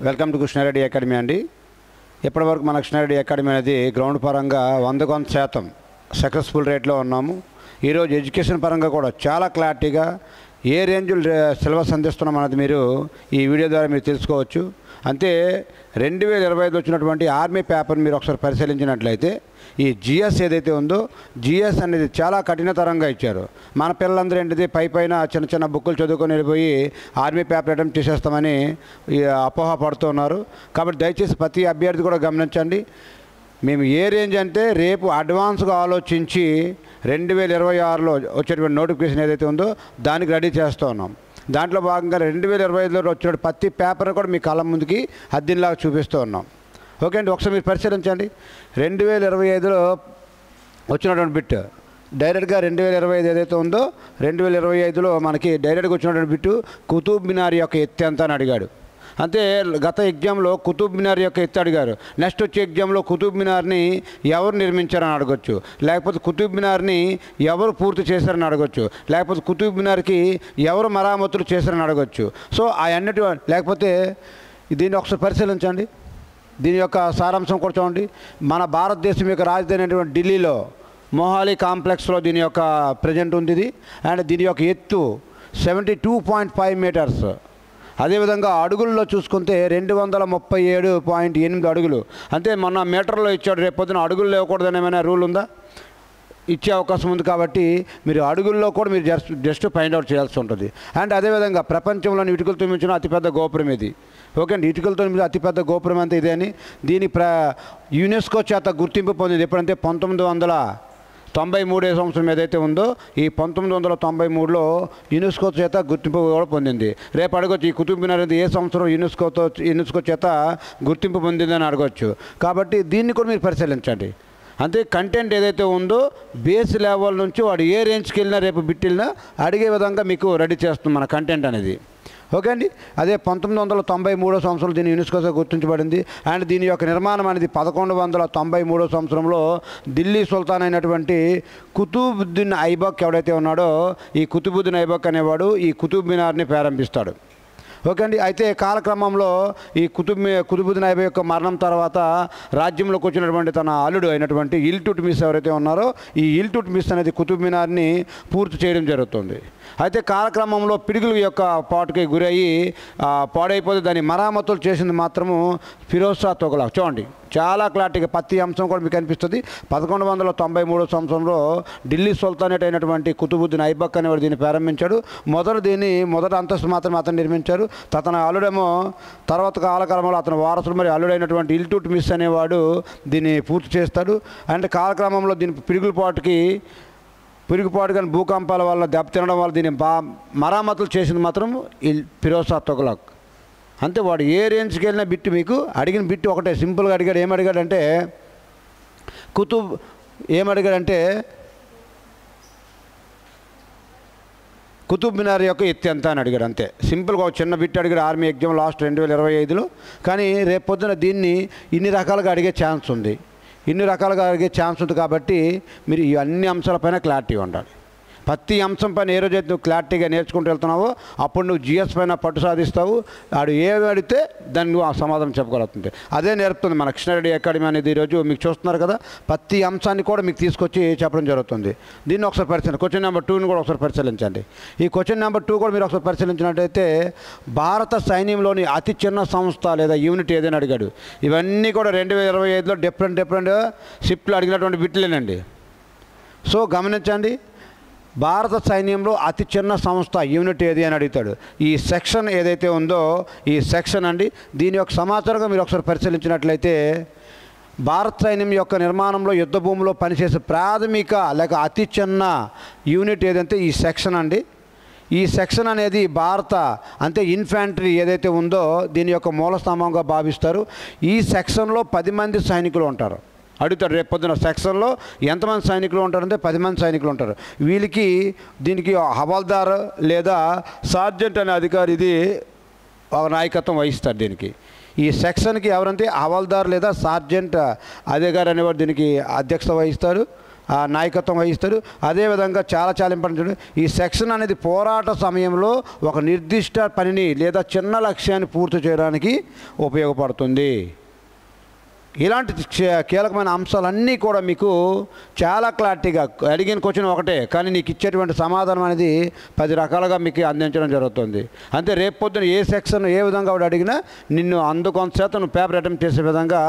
Welcome to Krishna Reddy academy అండి. ఇప్పటివరకు మన కృష్ణారెడ్డి అకాడమీ అనేది గ్రౌండ్ పరంగా 100% సక్సెస్ఫుల్ రేట్లో ఉన్నాము. ఈరోజు ఎడ్యుకేషన్ పరంగా కూడా చాలా క్లారిటీగా ఏ రేంజ్లో సిలబస్ అందిస్తున్నాం అనేది మీరు ఈ వీడియో ద్వారా మీరు తెలుసుకోవచ్చు. అంతే 2025 వచ్చినటువంటి ఆర్మీ పేపర్ మీరు ఒకసారి పరిశీలించినట్లయితే ఈ జిఎస్ ఏదైతే ఉందో జిఎస్ అనేది చాలా కఠినతరంగా ఇచ్చారు. మన పిల్లలందరూ ఏంటిది పైన చిన్న చిన్న బుక్కులు చదువుకొని వెళ్ళిపోయి ఆర్మీ పేపర్ అటెంప్ట్ చేసేస్తామని అపోహ పడుతున్నారు. కాబట్టి దయచేసి ప్రతి అభ్యర్థి కూడా గమనించండి. మేము ఏ రేంజ్ అంటే రేపు అడ్వాన్స్గా ఆలోచించి 2026లో వచ్చేటువంటి నోటిఫికేషన్ ఏదైతే ఉందో దానికి రెడీ చేస్తూ ఉన్నాం. దాంట్లో భాగంగా 2025లో వచ్చిన ప్రతి పేపర్ కూడా మీ కళ్ళ ముందుకి అద్దెలాగా చూపిస్తూ ఉన్నాం. ఓకే అండి, ఒకసారి మీరు పరిశీలించండి. 2025లో వచ్చినటువంటి బిట్ డైరెక్ట్గా 2025 ఏదైతే ఉందో 2025లో మనకి డైరెక్ట్గా వచ్చినటువంటి బిట్టు కుతుబ్ మినార్ యొక్క ఎత్తు ఎంత అని అడిగాడు. అంతే గత ఎగ్జామ్లో కుతుబ్ మినార్ యొక్క ఎత్తు అడిగారు. నెక్స్ట్ వచ్చే ఎగ్జామ్లో కుతుబ్ మినార్ని ఎవరు నిర్మించారని అడగొచ్చు, లేకపోతే కుతుబ్ మినార్ని ఎవరు పూర్తి చేశారని అడగొచ్చు, లేకపోతే కుతుబ్ మినార్కి ఎవరు మరామతులు చేశారని అడగొచ్చు. సో అవన్నిటి లేకపోతే దీన్ని ఒకసారి పరిశీలించండి. దీని యొక్క సారాంశం కూడా చూడండి. మన భారతదేశం యొక్క రాజధాని అయినటువంటి ఢిల్లీలో మొహాలీ కాంప్లెక్స్లో దీని యొక్క ప్రజెంట్ ఉంది ఇది. అండ్ దీని యొక్క ఎత్తు 72.5 మీటర్స్. అదేవిధంగా అడుగుల్లో చూసుకుంటే 237.8 అడుగులు. అంటే మొన్న మీటర్లో ఇచ్చాడు, రేపు పొద్దున అడుగుల్లో ఇవ్వకూడదని ఏమైనా రూల్ ఉందా? ఇచ్చే అవకాశం ఉంది. కాబట్టి మీరు అడుగుల్లో కూడా మీరు జస్ట్ ఫైండ్ అవుట్ చేయాల్సి ఉంటుంది. అండ్ అదేవిధంగా ప్రపంచంలోని ఇటుకలతో మించిన అతిపెద్ద గోపురం ఇది. ఓకే అండి, ఇటుకలతో అతిపెద్ద గోపురం అంతా ఇదే అని దీని యునెస్కో చేత గుర్తింపు పొందింది. ఎప్పుడంటే 1993 సంవత్సరం ఏదైతే ఉందో ఈ 1993లో యునెస్కో చేత గుర్తింపు కూడా పొందింది. రేపు అడగొచ్చు ఈ కుతుబ్ మినార్ అనేది ఏ సంవత్సరం యునెస్కో చేత గుర్తింపు పొందిందని అడగొచ్చు. కాబట్టి దీన్ని కూడా మీరు పరిశీలించండి. అంతే కంటెంట్ ఏదైతే ఉందో బేస్ లెవెల్ నుంచి వాడు ఏ రేంజ్కి వెళ్ళినా రేపు బిట్ వెళ్ళినా అడిగే విధంగా మీకు రెడీ చేస్తుంది మన కంటెంట్ అనేది. ఓకే అండి, అదే 1993 సంవత్సరంలో దీని యునెస్కోతో గుర్తించబడింది. అండ్ దీని యొక్క నిర్మాణం అనేది 1193 సంవత్సరంలో ఢిల్లీ సుల్తాన్ అయినటువంటి కుతుబుద్దీన్ ఐబక్ ఎవడైతే ఉన్నాడో ఈ కుతుబుద్దీన్ ఐబక్ అనేవాడు ఈ కుతుబ్ మినార్ని ప్రారంభిస్తాడు. ఓకే అండి, అయితే కాలక్రమంలో ఈ కుతుబుద్దీన్ ఐబక్ యొక్క మరణం తర్వాత రాజ్యంలోకి వచ్చినటువంటి తన అల్లుడు అయినటువంటి ఇల్టుట్మిస్ ఎవరైతే ఉన్నారో ఈ ఇల్టుట్మిస్ అనేది కుతుబ్ మినార్ని పూర్తి చేయడం జరుగుతుంది. అయితే కాలక్రమంలో పిడుగుల యొక్క పాటుకి గురయ్యి పాడైపోతే దాన్ని మరామతులు చేసింది మాత్రము ఫిరోజ్ షా తుగ్లక్. చూడండి చాలా క్లారిటీగా ప్రతి అంశం కూడా మీకు అనిపిస్తుంది. 1193 సంవత్సరంలో ఢిల్లీ సుల్తానేట్ అయినటువంటి కుతుబుద్దీన్ ఐబక్ అనేవాడు దీన్ని ప్రారంభించాడు. మొదటి అంతస్తు మాత్రమే అతను నిర్మించారు. అతని అల్లుడేమో తర్వాత కాలక్రమంలో అతని వారసుడు మరి అల్లుడైనటువంటి ఇల్టుట్మిస్ అనేవాడు దీన్ని పూర్తి చేస్తాడు. అండ్ కాలక్రమంలో దీని పిరుగుపాటు కానీ భూకంపాల వల్ల దెబ్బతినడం వల్ల దీన్ని మరామతులు చేసింది మాత్రం ఫిరోజ్ షా తుగ్లక్. అంతే వాడు ఏ రేంజ్కి వెళ్ళిన బిట్టు మీకు అడిగిన బిట్టు ఒకటే సింపుల్గా అడిగాడు. ఏమడిగాడంటే కుతుబ్ మినార్ యొక్క ఎత్తు ఎంత అని అడిగాడు. అంతే సింపుల్గా ఒక చిన్న బిట్ అడిగాడు ఆర్మీ ఎగ్జామ్ లాస్ట్ 2025లో. కానీ రేపు పొద్దున దీన్ని ఇన్ని రకాలుగా అడిగే ఛాన్స్ ఉంది. కాబట్టి మీరు ఈ అన్ని అంశాలపైన క్లారిటీ ఉండాలి. ప్రతి అంశం పైన ఏ రోజైతే నువ్వు క్లారిటీగా నేర్చుకుంటూ వెళ్తున్నావో అప్పుడు నువ్వు జిఎస్ పైన పట్టు సాధిస్తావు. ఆడు ఏమి అడిగితే దాన్ని నువ్వు ఆ సమాధానం చెప్పగలుగుతుంది. అదే నేర్పుతుంది మన కృష్ణారెడ్డి అకాడమీ అనేది. ఈరోజు మీకు చూస్తున్నారు కదా, ప్రతి అంశాన్ని కూడా మీకు తీసుకొచ్చి చెప్పడం జరుగుతుంది. దీన్ని ఒకసారి పరిశీలించండి. క్వశ్చన్ నెంబర్ 2ని కూడా ఒకసారి పరిశీలించండి. ఈ క్వశ్చన్ నెంబర్ 2 కూడా మీరు ఒకసారి పరిశీలించినట్టయితే భారత సైన్యంలోని అతి చిన్న సంస్థ లేదా యూనిట్ ఏదైనా అడిగాడు. ఇవన్నీ కూడా 2025లో డిఫరెంట్ షిప్లు అడిగినటువంటి బిట్లేనండి. సో గమనించండి, భారత సైన్యంలో అతి చిన్న సంస్థ యూనిట్ ఏది అని అడుగుతాడు. ఈ సెక్షన్ ఏదైతే ఉందో ఈ సెక్షన్ అండి. దీని యొక్క సమాచారంగా మీరు ఒకసారి పరిశీలించినట్లయితే భారత సైన్యం యొక్క నిర్మాణంలో యుద్ధ భూమిలో పనిచేసే ప్రాథమిక లేక అతి చిన్న యూనిట్ ఏదంటే ఈ సెక్షన్ అండి. ఈ సెక్షన్ అనేది అంటే ఇన్ఫాంట్రీ ఏదైతే ఉందో దీని యొక్క మూలస్తంభంగా భావిస్తారు. ఈ సెక్షన్లో 10 మంది సైనికులు ఉంటారు. అడుగుతాడు రేపు పొద్దున సెక్షన్లో ఎంతమంది సైనికులు ఉంటారంటే 10 మంది సైనికులు ఉంటారు. దీనికి హవాల్దార్ లేదా సార్జెంట్ అనే అధికారి ఇది నాయకత్వం వహిస్తారు. దీనికి ఈ సెక్షన్కి ఎవరంటే హవాల్దార్ లేదా సార్జెంట్ అధికారి అనేవారు దీనికి అధ్యక్షత వహిస్తారు. నాయకత్వం వహిస్తారు. అదేవిధంగా చాలా ఇంపార్టెంట్, ఈ సెక్షన్ అనేది పోరాట సమయంలో ఒక నిర్దిష్ట పనిని లేదా చిన్న లక్ష్యాన్ని పూర్తి చేయడానికి ఉపయోగపడుతుంది. ఇలాంటి కీలకమైన అంశాలన్నీ కూడా మీకు చాలా క్లారిటీగా, అడిగిన క్వశ్చన్ ఒకటే కానీ నీకు ఇచ్చేటువంటి సమాధానం అనేది 10 రకాలుగా మీకు అందించడం జరుగుతుంది. అంతే రేపు పొద్దున ఏ సెక్షన్ ఏ విధంగా వాడు అడిగినా నిన్ను అందుకొంతశాతం నువ్వు పేపర్ అటెంప్ట్ చేసే విధంగా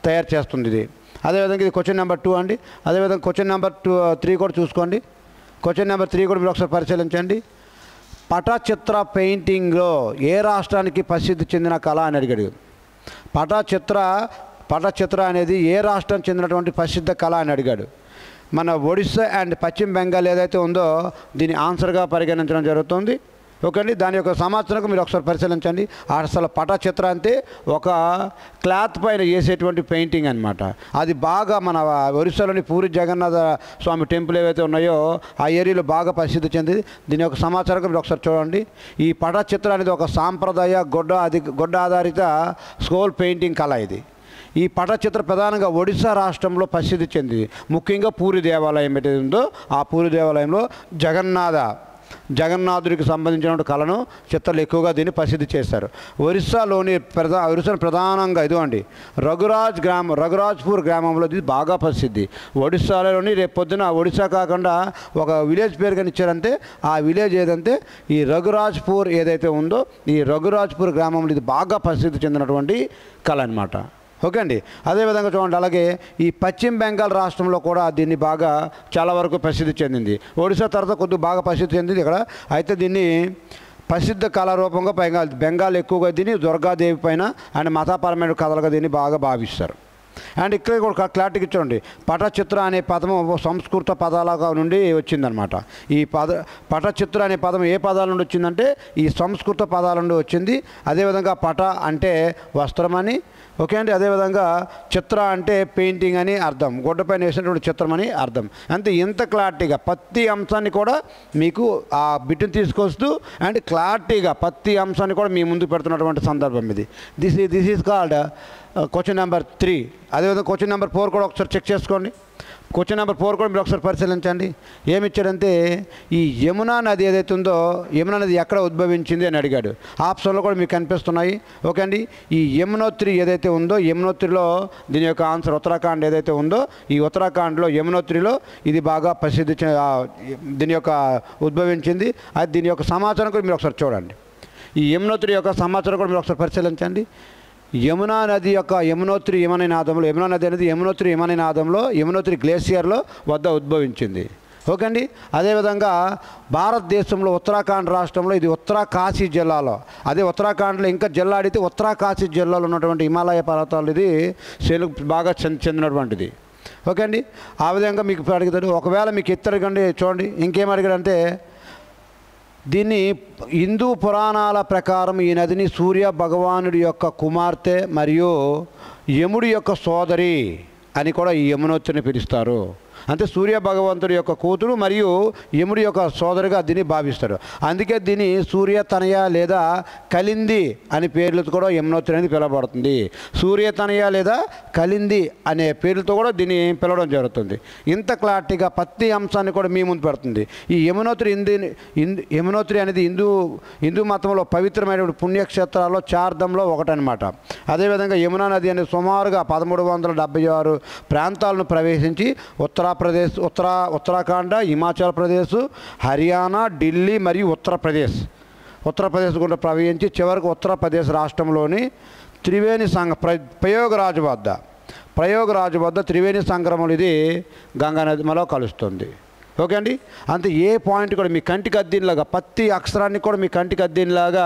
తయారు చేస్తుంది ఇది. అదేవిధంగా ఇది క్వశ్చన్ నెంబర్ 2 అండి. అదేవిధంగా క్వశ్చన్ నెంబర్ 3 కూడా చూసుకోండి. క్వశ్చన్ నెంబర్ 3 కూడా మీరు ఒకసారి పరిశీలించండి. పటచిత్ర పెయింటింగ్లో ఏ రాష్ట్రానికి ప్రసిద్ధి చెందిన కళ అని అడిగాడు. పటచిత్ర అనేది ఏ రాష్ట్రం చెందినటువంటి ప్రసిద్ధ కళ అని అడిగాడు. మన ఒడిస్సా అండ్ పశ్చిమ బెంగాల్ ఏదైతే ఉందో దీని ఆన్సర్గా పరిగణించడం జరుగుతుంది. ఓకే అండి. దాని యొక్క సమాచారం మీరు ఒకసారి పరిశీలించండి. అసలు పటచిత్ర అంటే ఒక క్లాత్ పైన వేసేటువంటి పెయింటింగ్ అనమాట. అది బాగా మన ఒరిస్సాలోని పూరి జగన్నాథ స్వామి టెంపుల్ ఏవైతే ఉన్నాయో ఆ ఏరియాలో బాగా ప్రసిద్ధి చెందింది. దీని యొక్క సమాచారం మీరు ఒకసారి చూడండి. ఈ పటచిత్ర అనేది ఒక సాంప్రదాయ గొడ్డ ఆధారిత స్కోల్ పెయింటింగ్ కళ. ఈ పటచిత్ర ప్రధానంగా ఒడిశా రాష్ట్రంలో ప్రసిద్ధి చెందింది. ముఖ్యంగా పూరి దేవాలయం ఏదైతే ఉందో ఆ పూరి దేవాలయంలో జగన్నాథుడికి సంబంధించిన కళను చిత్రాలు ఎక్కువగా దీన్ని ప్రసిద్ధి చేశారు. ఒరిస్సాలోని ప్రధానంగా ఇదిగోండి రఘురాజ్పూర్ గ్రామంలో ఇది బాగా ప్రసిద్ధి. ఒడిస్సాలోని రేపు పొద్దున ఒడిస్సా కాకుండా ఒక విలేజ్ పేరు కానీ ఇచ్చారంటే ఆ విలేజ్ ఏదంటే ఈ రఘురాజ్పూర్ ఏదైతే ఉందో ఈ రఘురాజ్పూర్ గ్రామంలో ఇది బాగా ప్రసిద్ధి చెందినటువంటి కళ అనమాట. ఓకే అండి. అదేవిధంగా చూడండి, అలాగే ఈ పశ్చిమ బెంగాల్ రాష్ట్రంలో కూడా దీన్ని బాగా చాలా వరకు ప్రసిద్ధి చెందింది. ఒడిశా తర్వాత కొద్దిగా బాగా ప్రసిద్ధి చెందింది ఇక్కడ. అయితే దీన్ని ప్రసిద్ధ కళారూపంగా బెంగాల్ ఎక్కువగా దీన్ని దుర్గాదేవి పైన అండ్ మతపరమైన కథలుగా దీన్ని బాగా భావిస్తారు. అండ్ ఇక్కడ కూడా క్లారిటీకి చూడండి, పటచిత్ర అనే పదము సంస్కృత పదాల నుండి వచ్చిందనమాట. ఈ పటచిత్ర అనే పదం ఏ పదాల నుండి వచ్చిందంటే ఈ సంస్కృత పదాల నుండి వచ్చింది. అదేవిధంగా పట అంటే వస్త్రమని, ఓకే అండి. అదేవిధంగా చిత్ర అంటే పెయింటింగ్ అని అర్థం, గొడ్డపైన వేసినటువంటి చిత్రం అని అర్థం. అంతే ఇంత క్లారిటీగా ప్రతి అంశాన్ని కూడా మీకు ఆ బిట్ని తీసుకొస్తూ అండ్ క్లారిటీగా ప్రతి అంశాన్ని కూడా మీ ముందు పెడుతున్నటువంటి సందర్భం ఇది. This is called question number 3. అదేవిధంగా క్వశ్చన్ నెంబర్ 4 కూడా ఒకసారి చెక్ చేసుకోండి. క్వశ్చన్ నెంబర్ 4 కూడా మీరు ఒకసారి పరిశీలించండి. ఏమిచ్చాడంటే ఈ యమునా నది ఏదైతే ఉందో యమునా నది ఎక్కడ ఉద్భవించింది అని అడిగాడు. ఆప్షన్లో కూడా మీకు కనిపిస్తున్నాయి. ఓకే అండి. ఈ యమునోత్రి ఏదైతే ఉందో యమునోత్రిలో దీని యొక్క ఆన్సర్ ఉత్తరాఖండ్ ఏదైతే ఉందో ఈ ఉత్తరాఖండ్లో యమునోత్రిలో ఇది బాగా ప్రసిద్ధి దీని యొక్క ఉద్భవించింది. అది దీని యొక్క సమాచారం కూడా మీరు ఒకసారి చూడండి. ఈ యమునోత్రి యొక్క సమాచారం కూడా మీరు ఒకసారి పరిశీలించండి. యమునా నది యొక్క యమునోత్రి హిమనీనాదంలో యమునా నది అనేది యమునోత్రి హిమనీనాదంలో యమునోత్రి గ్లేసియర్లో వద్ద ఉద్భవించింది. ఓకే అండి. అదేవిధంగా భారతదేశంలో ఉత్తరాఖండ్ రాష్ట్రంలో ఇది ఉత్తరాకాశీ జిల్లాలో, అదే ఉత్తరాఖండ్లో ఇంకా జిల్లా అడిగితే ఉత్తరాకాశీ జిల్లాలో ఉన్నటువంటి హిమాలయ పర్వతాలు ఇది బాగా చెందినటువంటిది. ఓకే అండి. ఆ విధంగా మీకు అడుగుతారు. ఒకవేళ మీకు అడగండి చూడండి ఇంకేం అడిగాడంటే దీన్ని హిందూ పురాణాల ప్రకారం ఈ నదిని సూర్య భగవానుడి యొక్క కుమార్తె మరియు యముడి యొక్క సోదరి అని కూడా ఈ యమునోత్రిని పిలుస్తారు. అంటే సూర్య భగవంతుడి యొక్క కూతురు మరియు యముడి యొక్క సోదరిగా దీన్ని భావిస్తారు. అందుకే దీన్ని సూర్య తనయ లేదా కలింది అనే పేర్లతో కూడా యమునోత్రి అనేది పిలవబడుతుంది. సూర్య తనయ లేదా కలింది అనే పేర్లతో కూడా దీన్ని పిలవడం జరుగుతుంది. ఇంత క్లారిటీగా ప్రతి అంశాన్ని కూడా మీ ముందు పెడుతుంది. ఈ యమునోత్రి అనేది హిందూ మతంలో పవిత్రమైన పుణ్యక్షేత్రాల్లో చార్ధంలో ఒకటనమాట. అదేవిధంగా యమునా నది అనేది సుమారుగా 1376 ప్రాంతాలను ప్రవేశించి ఉత్తరాఖండ్, హిమాచల్ ప్రదేశ్, హర్యానా, ఢిల్లీ మరియు ఉత్తరప్రదేశ్ గుండా ప్రవహించి చివరికి ఉత్తరప్రదేశ్ రాష్ట్రంలోని త్రివేణి ప్రయోగరాజు వద్ద త్రివేణి సంగమం ఇది గంగా నదిలో కలుస్తుంది. ఓకే అండి. అంతే ఏ పాయింట్ కూడా మీ కంటికి అద్దినలాగా ప్రతి అక్షరాన్ని కూడా మీ కంటికి అద్దినలాగా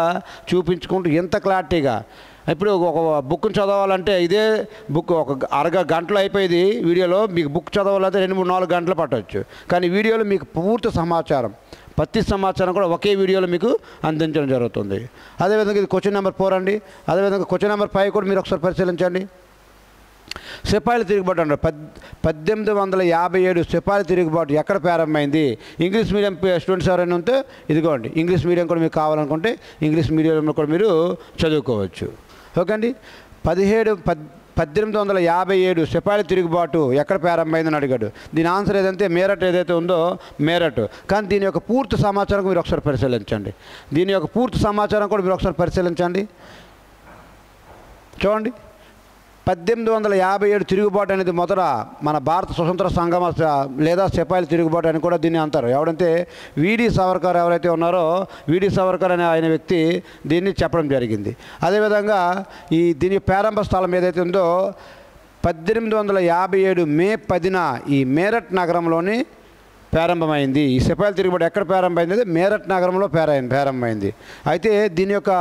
చూపించుకుంటూ ఎంత క్లారిటీగా. ఇప్పుడు ఒక బుక్ని చదవాలంటే ఇదే బుక్ ఒక గంటలో అయిపోయేది వీడియోలో, మీకు బుక్ చదవాలంటే 2-3-4 గంటలు పట్టవచ్చు. కానీ వీడియోలో మీకు పూర్తి సమాచారం ప్రతి సమాచారం కూడా ఒకే వీడియోలో మీకు అందించడం జరుగుతుంది. అదేవిధంగా ఇది క్వశ్చన్ నెంబర్ 4 అండి. అదేవిధంగా క్వశ్చన్ నెంబర్ 5 కూడా మీరు ఒకసారి పరిశీలించండి. సిపాయిల తిరుగుబాటు అంటారు. 1857 సిపాయిల తిరుగుబాటు ఎక్కడ ప్రారంభమైంది? ఇంగ్లీష్ మీడియం స్టూడెంట్స్ ఎవరైనా ఉంటే ఇదిగోండి ఇంగ్లీష్ మీడియం కూడా మీకు కావాలనుకుంటే ఇంగ్లీష్ మీడియంలో కూడా మీరు చదువుకోవచ్చు. ఓకే అండి. 1857 సిపాయిల తిరుగుబాటు ఎక్కడ ప్రారంభమైందని అడిగాడు. దీని ఆన్సర్ ఏదంటే మేరట్ ఏదైతే ఉందో మేరట్. కానీ దీని యొక్క పూర్తి సమాచారం మీరు ఒకసారి పరిశీలించండి. దీని యొక్క పూర్తి సమాచారం కూడా మీరు ఒకసారి పరిశీలించండి. చూడండి, 1857 తిరుగుబాటు అనేది మొదట మన భారత స్వతంత్ర సంఘం లేదా సిపాయిల తిరుగుబాటు అని కూడా దీన్ని అంటారు. ఎవడంటే విడి సావర్కర్ ఎవరైతే ఉన్నారో విడి సావర్కర్ అనే ఆయన వ్యక్తి దీన్ని చెప్పడం జరిగింది. అదేవిధంగా దీని ప్రారంభ స్థలం ఏదైతే ఉందో 1857 మే 10న ఈ మేరట్ నగరంలోని ప్రారంభమైంది. ఈ సిపాయిల తిరుగుబాటు ఎక్కడ ప్రారంభమైంది? మేరట్ నగరంలో ప్రారంభమైంది. అయితే దీని యొక్క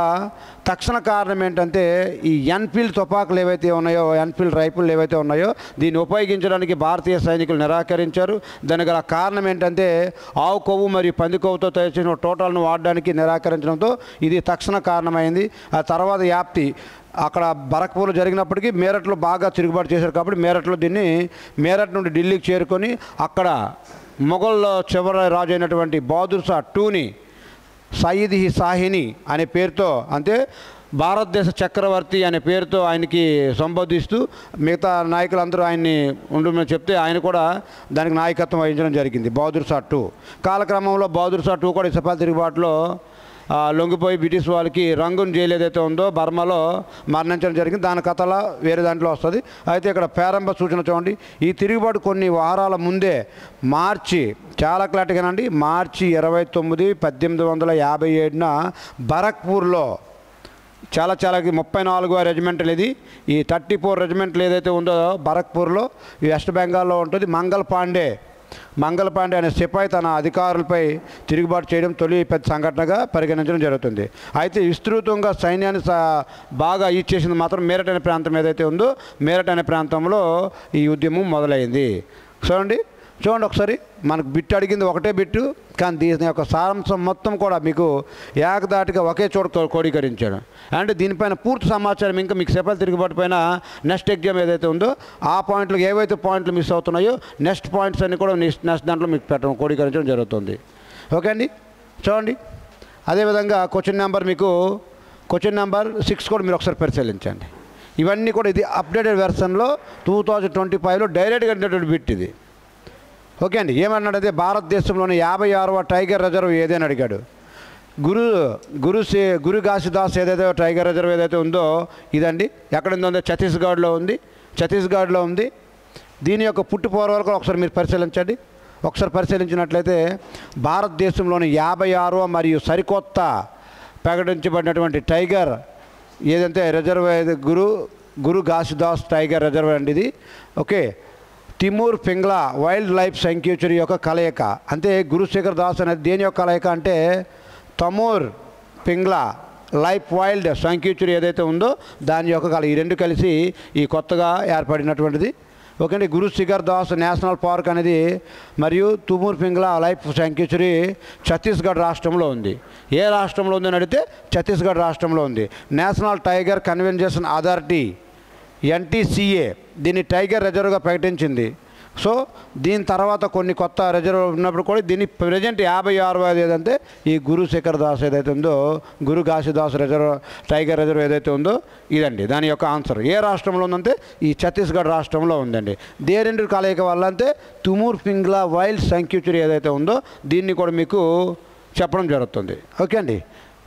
తక్షణ కారణం ఏంటంటే ఈ ఎన్ఫీల్డ్ తుపాకులు ఏవైతే ఉన్నాయో, ఎన్ఫీల్డ్ రైఫిల్ ఏవైతే ఉన్నాయో దీన్ని ఉపయోగించడానికి భారతీయ సైనికులు నిరాకరించారు. దానికి గల కారణం ఏంటంటే ఆవు కొవ్వు మరియు పంది కొవ్వుతో తయారు చేసిన టోటాలను వాడడానికి నిరాకరించడంతో ఇది తక్షణ కారణమైంది. ఆ తర్వాత వ్యాప్తి అక్కడ బరక్పూర్లో జరిగినప్పటికీ మేరట్లో బాగా తిరుగుబాటు చేశారు కాబట్టి మేరట్ నుండి ఢిల్లీకి చేరుకొని అక్కడ మొఘల్ చివరి రాజు అయినటువంటి బహదూర్ షా టూని సయీద్ హి షాహిని అనే పేరుతో, అంటే భారతదేశ చక్రవర్తి అనే పేరుతో ఆయనకి సంబోధిస్తూ మిగతా నాయకులందరూ ఆయన్ని ఉండమని చెప్తే ఆయన కూడా దానికి నాయకత్వం వహించడం జరిగింది. బహదూర్ షా టూ కాలక్రమంలో బహదూర్ షా టూ కూడా ఈ సిపాయిల తిరుగుబాటులో లొంగిపోయి బ్రిటిష్ వాళ్ళకి రంగూన్ జైలు ఏదైతే ఉందో బర్మాలో మరణించడం జరిగింది. దాని కథలో వేరే దాంట్లో వస్తుంది. అయితే ఇక్కడ ప్రారంభ సూచన చూడండి. ఈ తిరుగుబాటు కొన్ని వారాల ముందే చాలా క్లారిటీగానండి, మార్చి 29, 1857న బరక్పూర్లో చాలా 34వ రెజిమెంటల్ ఇది. ఈ 34 రెజిమెంట్లు ఏదైతే ఉందో బరక్పూర్లో వెస్ట్ బెంగాల్లో ఉంటుంది. మంగల్ పాండే అనే సిపాయి తన అధికారులపై తిరుగుబాటు చేయడం తొలి పెద్ద సంఘటనగా పరిగణించడం జరుగుతుంది. అయితే విస్తృతంగా సైన్యాన్ని బాగా చేసింది మాత్రం మేరట్ అనే ప్రాంతం ఏదైతే ఉందో మేరట్ అనే ప్రాంతంలో ఈ ఉద్యమం మొదలైంది. చూడండి ఒకసారి మనకు బిట్టు అడిగింది ఒకటే బిట్టు, కానీ దీని యొక్క సారాంశం మొత్తం కూడా మీకు ఏకదాటిగా ఒకే చోట క్రోడీకరించాడు. అంటే దీనిపైన పూర్తి సమాచారం ఇంకా మీకు సిపాయిల తిరుగుబాటు పైన నెక్స్ట్ ఎగ్జామ్ ఏదైతే ఉందో ఆ పాయింట్లు ఏవైతే పాయింట్లు మిస్ అవుతున్నాయో నెక్స్ట్ పాయింట్స్ అన్నీ కూడా నెక్స్ట్ దాంట్లో మీకు క్రోడీకరించడం జరుగుతుంది. ఓకే అండి, చూడండి. అదేవిధంగా క్వశ్చన్ నెంబర్ 6 కూడా మీరు ఒకసారి పరిశీలించండి. ఇవన్నీ కూడా ఇది అప్డేటెడ్ వెర్షన్లో 2025లో డైరెక్ట్గా ఉండేటువంటి బిట్ ఇది. ఓకే అండి, ఏమన్నాడు అదే భారతదేశంలోని 56వ టైగర్ రిజర్వ్ ఏదైనా అడిగాడు. గురు ఘాసిదాస్ ఏదైతే టైగర్ రిజర్వ్ ఏదైతే ఉందో ఇదండి. ఎక్కడ ఉందో ఛత్తీస్గఢ్లో ఉంది. దీని యొక్క పుట్టుపూర్వకాలు ఒకసారి మీరు పరిశీలించండి. ఒకసారి పరిశీలించినట్లయితే భారతదేశంలోని 56వ మరియు సరికొత్త ప్రకటించబడినటువంటి టైగర్ ఏదంటే రిజర్వ్ గురు ఘాసిదాస్ టైగర్ రిజర్వ్ అండి ఇది. Okay, తిమూర్ Pingla wild life sanctuary యొక్క కలయిక. అంటే గురు శేఖర్ దాస్ అనేది దేని యొక్క కలయిక అంటే తమూర్ పింగ్లా లైఫ్ వైల్డ్ శాంక్చురీ ఏదైతే ఉందో దాని యొక్క ఈ రెండు కలిసి ఈ కొత్తగా ఏర్పడినటువంటిది. ఓకే అండి, గురు శేఖర్ దాస్ నేషనల్ పార్క్ అనేది మరియు తుమూర్ పింగ్లా లైఫ్ శాంక్చురీ ఛత్తీస్గఢ్ రాష్ట్రంలో ఉంది. ఏ రాష్ట్రంలో ఉందని అడిగితే ఛత్తీస్గఢ్ రాష్ట్రంలో ఉంది. National tiger conservation authority NTCA దీన్ని టైగర్ రిజర్వ్గా ప్రకటించింది. సో దీని తర్వాత కొన్ని కొత్త రిజర్వ్ ఉన్నప్పుడు కూడా దీన్ని ప్రజెంట్ 56వ ఏదంటే ఈ గురు శేఖర్ దాస్ ఏదైతే ఉందో గురు ఘాసిదాస్ టైగర్ రిజర్వ్ ఏదైతే ఉందో ఇదండి. దాని యొక్క ఆన్సర్ ఏ రాష్ట్రంలో ఉందంటే ఈ ఛత్తీస్గఢ్ రాష్ట్రంలో ఉందండి. దేని కలయిక వల్ల అంటే తుమూర్ పింగ్లా వైల్డ్ శాంక్చురీ ఏదైతే ఉందో దీన్ని కూడా మీకు చెప్పడం జరుగుతుంది. ఓకే అండి,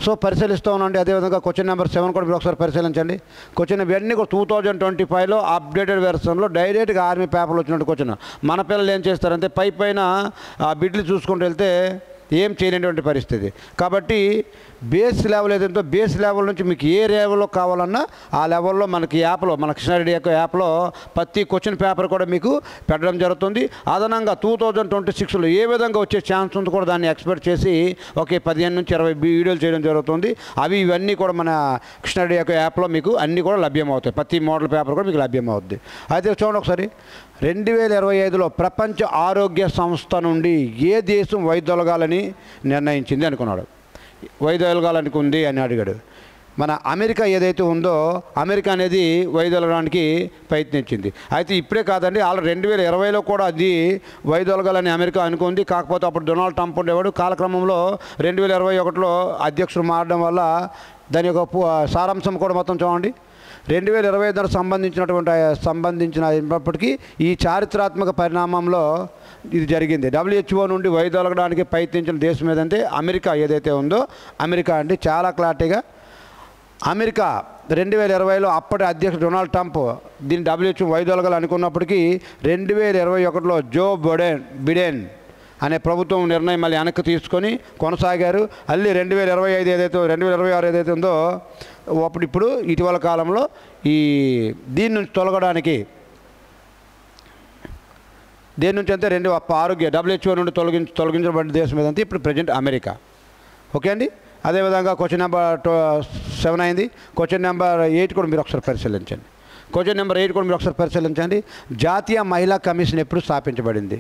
సో పరిశీలిస్తూ ఉన్నాండి. అదేవిధంగా క్వశ్చన్ నెంబర్ 7 కూడా మీరు ఒకసారి పరిశీలించండి. క్వశ్చన్ ఇవన్నీ కూడా 2025లో అప్డేటెడ్ వెర్షన్లో డైరెక్ట్గా ఆర్మీ పేపర్లో వచ్చినట్టు క్వశ్చన్. మన పిల్లలు ఏం చేస్తారంటే పైన ఆ బిడ్లు చూసుకుంటూ వెళ్తే ఏం చేయలేనటువంటి పరిస్థితి. కాబట్టి బేస్ లెవెల్ ఏదైతే బేస్ లెవెల్ నుంచి మీకు ఏ లెవెల్లో కావాలన్నా ఆ లెవెల్లో మనకి మన కృష్ణారెడ్డి యొక్క యాప్లో ప్రతి క్వశ్చన్ పేపర్ కూడా మీకు పెట్టడం జరుగుతుంది. అదనంగా 2026లో ఏ విధంగా వచ్చే ఛాన్స్ ఉంది కూడా దాన్ని ఎక్స్పెక్ట్ చేసి 15 నుంచి 20 వీడియోలు చేయడం జరుగుతుంది. ఇవన్నీ కూడా మన కృష్ణారెడ్డి యొక్క యాప్లో మీకు అన్నీ కూడా లభ్యమవుతాయి. ప్రతి మోడల్ పేపర్ కూడా మీకు లభ్యమవుతుంది. అయితే చూడండి ఒకసారి 2025లో ప్రపంచ ఆరోగ్య సంస్థ నుండి ఏ దేశం వైదొలగాలని నిర్ణయించింది అనుకున్నాడు. వైదొలగాలనుకుంది అని అడిగాడు. మన అమెరికా ఏదైతే ఉందో అమెరికా అనేది వైదొలగడానికి ప్రయత్నించింది. అయితే ఇప్పుడే కాదండి, ఆల్రెడీ 2020లో కూడా అది వైదొలగాలని అమెరికా అనుకుంది. కాకపోతే అప్పుడు డొనాల్డ్ ట్రంప్ ఉండేవాడు. కాలక్రమంలో 2021లో అధ్యక్షుడు మారడం వల్ల దాని యొక్క సారాంశం కూడా మొత్తం చూడండి. 2025 సంబంధించినప్పటికీ ఈ చారిత్రాత్మక పరిణామంలో ఇది జరిగింది. WHO నుండి వైదొలగడానికి ప్రయత్నించిన దేశం ఏదంటే అమెరికా ఏదైతే ఉందో అమెరికా అండి. చాలా క్లారిటీగా అమెరికా 2020లో అప్పటి అధ్యక్షుడు డొనాల్డ్ ట్రంప్ దీన్ని WHO వైదొలగాలనుకున్నప్పటికీ 2021లో జో బిడెన్ అనే ప్రభుత్వం నిర్ణయం మళ్ళీ వెనక్కి తీసుకొని కొనసాగారు. మళ్ళీ 2025 ఏదైతే 2026 ఏదైతే ఉందో ఇప్పుడు ఇటీవల కాలంలో దీని నుంచి తొలగడానికి దేని నుంచి అంటే ఆరోగ్య WHO నుండి తొలగించబడిన దేశం ఏదంటే ఇప్పుడు ప్రజెంట్ అమెరికా. ఓకే అండి. అదేవిధంగా క్వశ్చన్ నెంబర్ 7 అయింది. క్వశ్చన్ నెంబర్ 8 కూడా మీరు ఒకసారి పరిశీలించండి. జాతీయ మహిళా కమిషన్ ఎప్పుడు స్థాపించబడింది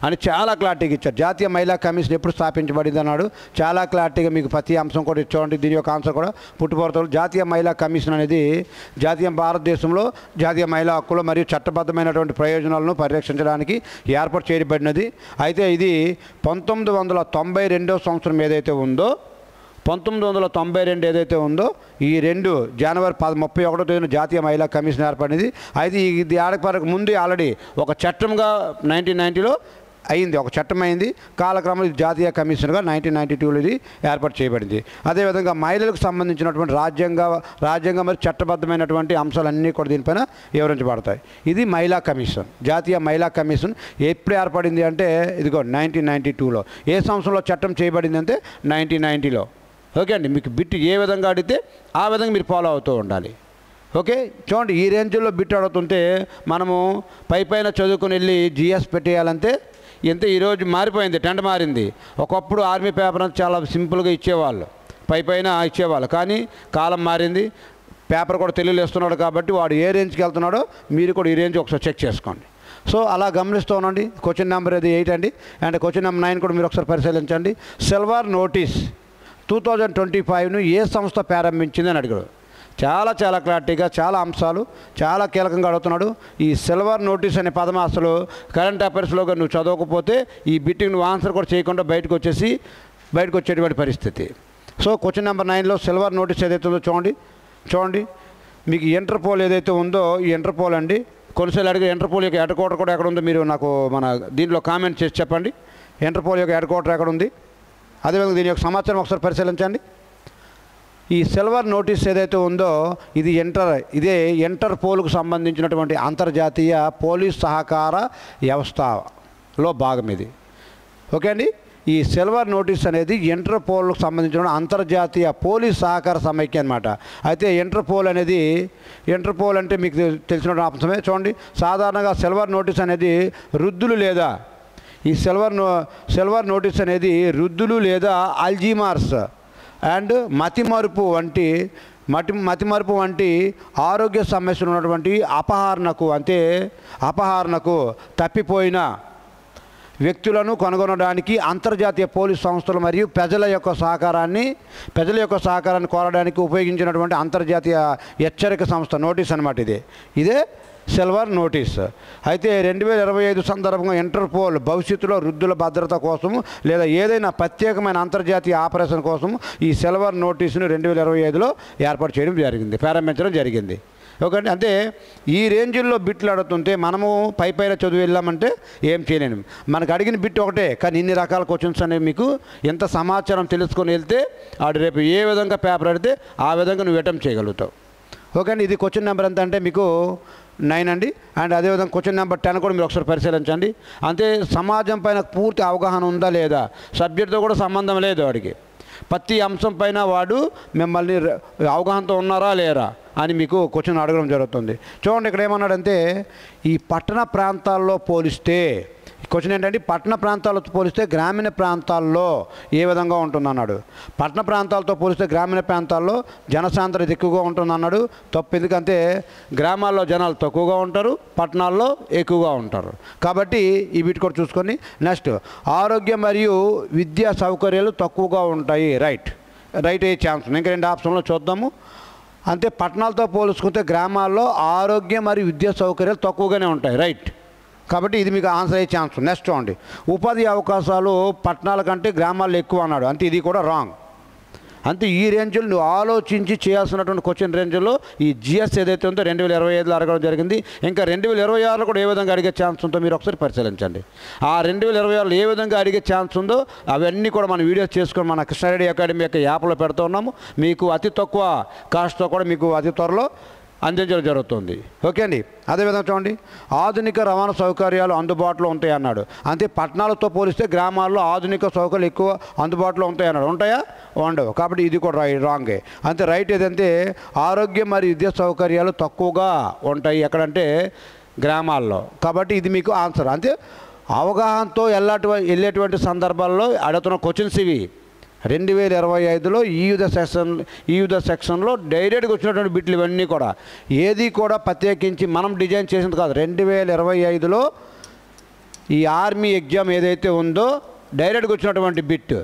అని చాలా క్లారిటీగా ఇచ్చారు. జాతీయ మహిళా కమిషన్ ఎప్పుడు స్థాపించబడింది అన్నాడు. చాలా క్లారిటీగా మీకు ప్రతి అంశం కూడా ఇచ్చామండి. దీని యొక్క ఆన్సర్ కూడా పుట్టుపడతారు. జాతీయ మహిళా కమిషన్ అనేది భారతదేశంలో జాతీయ మహిళా హక్కులు మరియు చట్టబద్ధమైనటువంటి ప్రయోజనాలను పరిరక్షించడానికి ఏర్పాటు చేయబడినది. అయితే ఇది 1992 సంవత్సరం ఏదైతే ఉందో 1992 ఏదైతే ఉందో ఈ జనవరి 31 జాతీయ మహిళా కమిషన్ ఏర్పడింది. అయితే ఇది ఆడపరకు ముందు ఆల్రెడీ ఒక చట్టంగా 1990లో అయింది, ఒక చట్టం అయింది. కాలక్రమంలో ఇది జాతీయ కమిషన్గా 1992లో ఇది ఏర్పాటు చేయబడింది. అదేవిధంగా మహిళలకు సంబంధించినటువంటి రాజ్యాంగ మరియు చట్టబద్ధమైనటువంటి అంశాలన్నీ కూడా దీనిపైన వివరించబడతాయి. ఇది మహిళా కమిషన్. జాతీయ మహిళా కమిషన్ ఎప్పుడు ఏర్పడింది అంటే ఇదిగో 1992లో. ఏ సంవత్సరంలో చట్టం చేయబడింది అంటే 1990లో. ఓకే అండి. మీకు బిట్ ఏ విధంగా అడిగితే ఆ విధంగా మీరు ఫాలో అవుతూ ఉండాలి. ఓకే చూడండి, ఈ రేంజ్లో బిట్ అడుగుతుంటే మనము పైన చదువుకుని వెళ్ళి జిఎస్ పెట్టేయాలంటే ఇంత ఈరోజు మారిపోయింది, ట్రెండ్ మారింది. ఒకప్పుడు ఆర్మీ పేపర్ అంతా చాలా సింపుల్గా ఇచ్చేవాళ్ళు, పైన ఇచ్చేవాళ్ళు. కానీ కాలం మారింది, పేపర్ కూడా తెలుగులో ఇస్తున్నాడు కాబట్టి వాడు ఏ రేంజ్కి వెళ్తున్నాడో మీరు కూడా ఈ రేంజ్ ఒకసారి చెక్ చేసుకోండి. సో అలా గమనిస్తూ ఉండండి. క్వశ్చన్ నెంబర్ 8 అండి. అండ్ క్వశ్చన్ నెంబర్ 9 కూడా మీరు ఒకసారి పరిశీలించండి. సిల్వర్ నోటీస్ 2025ను ఏ సంస్థ ప్రారంభించింది అని అడిగాడు. చాలా క్లారిటీగా చాలా అంశాలు చాలా కీలకంగా అడుగుతున్నాడు. ఈ సిల్వర్ నోటీస్ అనే పదం అసలు కరెంట్ అఫైర్స్లోగా నువ్వు చదవకపోతే ఈ బిట్టింగ్ నువ్వు ఆన్సర్ కూడా చేయకుండా బయటకు వచ్చేటువంటి పరిస్థితి. సో క్వశ్చన్ నెంబర్ 9లో సిల్వర్ నోటీస్ ఏదైతే ఉందో చూడండి. మీకు ఇంటర్పోల్ ఏదైతే ఉందో ఈ ఇంటర్పోల్ అండి. కొన్నిసార్లు అడిగే ఇంటర్పోల్ యొక్క హెడ్ క్వార్టర్ కూడా ఎక్కడ ఉందో మీరు నాకు మన దీంట్లో కామెంట్ చేసి చెప్పండి. ఇంటర్పోల్ యొక్క హెడ్ క్వార్టర్ ఎక్కడ ఉంది, అదేవిధంగా దీని యొక్క సమాచారం ఒకసారి పరిశీలించండి. ఈ సిల్వర్ నోటీస్ ఏదైతే ఉందో ఇదే ఇంటర్పోల్కు సంబంధించినటువంటి అంతర్జాతీయ పోలీస్ సహకార వ్యవస్థలో భాగం ఇది. ఓకే అండి. ఈ సిల్వర్ నోటీస్ అనేది ఇంటర్పోల్కు సంబంధించిన అంతర్జాతీయ పోలీస్ సహకార సమైక్య అనమాట. అయితే ఇంటర్పోల్ అంటే మీకు తెలిసిన అంశమే. చూడండి, సాధారణంగా సిల్వర్ నోటీస్ అనేది వృద్ధులు లేదా ఈ సిల్వర్ నోటీస్ అనేది వృద్ధులు లేదా అల్జీమర్స్ అండ్ మతిమరుపు వంటి ఆరోగ్య సమస్యలు ఉన్నటువంటి అపహరణకు తప్పిపోయిన వ్యక్తులను కనుగొనడానికి అంతర్జాతీయ పోలీస్ సంస్థలు మరియు ప్రజల యొక్క సహకారాన్ని కోరడానికి ఉపయోగించినటువంటి అంతర్జాతీయ హెచ్చరిక సంస్థ నోటీస్ అనమాట. ఇదే సిల్వర్ నోటీస్. అయితే 2025 సందర్భంగా ఇంటర్పోల్ భవిష్యత్తులో వృద్ధుల భద్రత కోసం లేదా ఏదైనా ప్రత్యేకమైన అంతర్జాతీయ ఆపరేషన్ కోసం ఈ సిల్వర్ నోటీసును 2025లో ప్రారంభించడం జరిగింది. ఓకే. అంటే ఈ రేంజ్లో బిట్లు అడుగుతుంటే మనము పైన చదువు వెళ్ళామంటే ఏం చేయలేము. మనకు అడిగిన బిట్ ఒకటే, కానీ ఇన్ని రకాల క్వశ్చన్స్ అనేవి మీకు ఎంత సమాచారం తెలుసుకొని వెళ్తే ఆడు రేపు ఏ విధంగా పేపర్ అడిగితే ఆ విధంగా నువ్వు అటెంప్ట్ చేయగలుగుతావు. ఓకే అండి. ఇది క్వశ్చన్ నెంబర్ ఎంత అంటే మీకు 9 అండి. అండ్ అదేవిధంగా క్వశ్చన్ నెంబర్ 10 కూడా మీరు ఒకసారి పరిశీలించండి. అంటే సమాజం పైన పూర్తి అవగాహన ఉందా లేదా, సబ్జెక్టుతో కూడా సంబంధం లేదు వాడికి. ప్రతి అంశం పైన వాడు మిమ్మల్ని అవగాహనతో ఉన్నారా లేరా అని మీకు క్వశ్చన్ అడగడం జరుగుతుంది. చూడండి, ఇక్కడ ఏమన్నాడంటే ఈ పట్టణ ప్రాంతాల్లో పోలిస్తే క్వశ్చన్ ఏంటంటే పట్టణ ప్రాంతాలతో పోలిస్తే గ్రామీణ ప్రాంతాల్లో ఏ విధంగా ఉంటుందన్నాడు. పట్టణ ప్రాంతాలతో పోలిస్తే గ్రామీణ ప్రాంతాల్లో జనసాంద్రత ఎక్కువగా ఉంటుందన్నాడు. తప్పు. ఎందుకంటే గ్రామాల్లో జనాలు తక్కువగా ఉంటారు, పట్టణాల్లో ఎక్కువగా ఉంటారు. కాబట్టి ఈ వీటి కూడా చూసుకొని నెక్స్ట్ ఆరోగ్యం మరియు విద్యా సౌకర్యాలు తక్కువగా ఉంటాయి. రైట్ అయ్యే ఛాన్స్ ఉంది. ఇంకా 2 ఆప్షన్లో చూద్దాము. అంటే పట్టణాలతో పోల్చుకుంటే గ్రామాల్లో ఆరోగ్యం మరియు విద్యా సౌకర్యాలు తక్కువగానే ఉంటాయి. రైట్. కాబట్టి ఇది మీకు ఆన్సర్ అయ్యే ఛాన్స్. నెక్స్ట్ చూడండి, ఉపాధి అవకాశాలు పట్టణాల కంటే గ్రామాల్లో ఎక్కువ అన్నాడు. అంటే ఇది కూడా రాంగ్. అంతే ఈ రేంజ్లో నువ్వు ఆలోచించి చేయాల్సినటువంటి క్వశ్చన్ రేంజ్లో ఈ జిఎస్ ఏదైతే ఉందో 2025లో అడగడం జరిగింది. ఇంకా 2026లో కూడా ఏ విధంగా అడిగే ఛాన్స్ ఉందో మీరు ఒకసారి పరిశీలించండి. ఆ 2026లో ఏ విధంగా అడిగే ఛాన్స్ ఉందో అవన్నీ కూడా మనం వీడియోస్ చేసుకొని మన కృష్ణారెడ్డి అకాడమీ యొక్క యాప్లో పెడుతూ ఉన్నాము. మీకు అతి తక్కువ కాస్ట్తో కూడా మీకు అతి త్వరలో అందించడం జరుగుతుంది. ఓకే అండి. అదేవిధంగా చూడండి, ఆధునిక రవాణా సౌకర్యాలు అందుబాటులో ఉంటాయి అన్నాడు. అంతే పట్టణాలతో పోలిస్తే గ్రామాల్లో ఆధునిక సౌకర్యాలు ఎక్కువ అందుబాటులో ఉంటాయి అన్నాడు. ఉంటాయా? ఉండవు. కాబట్టి ఇది కూడా రాంగే. అంతే రైట్ ఏదంటే ఆరోగ్యం మరియు విద్యా సౌకర్యాలు తక్కువగా ఉంటాయి ఎక్కడంటే గ్రామాల్లో. కాబట్టి ఇది మీకు ఆన్సర్. అంతే అవగాహనతో వెళ్ళేటువంటి సందర్భాల్లో అడుగుతున్న క్వశ్చన్స్ ఇవి. 2025లో ఈ యుద్ధ సెక్షన్లో డైరెక్ట్గా వచ్చినటువంటి బిట్లు ఇవన్నీ కూడా ఏది కూడా ప్రత్యేకించి మనం డిజైన్ చేసింది కాదు. 2025లో ఈ ఆర్మీ ఎగ్జామ్ ఏదైతే ఉందో డైరెక్ట్గా వచ్చినటువంటి బిట్.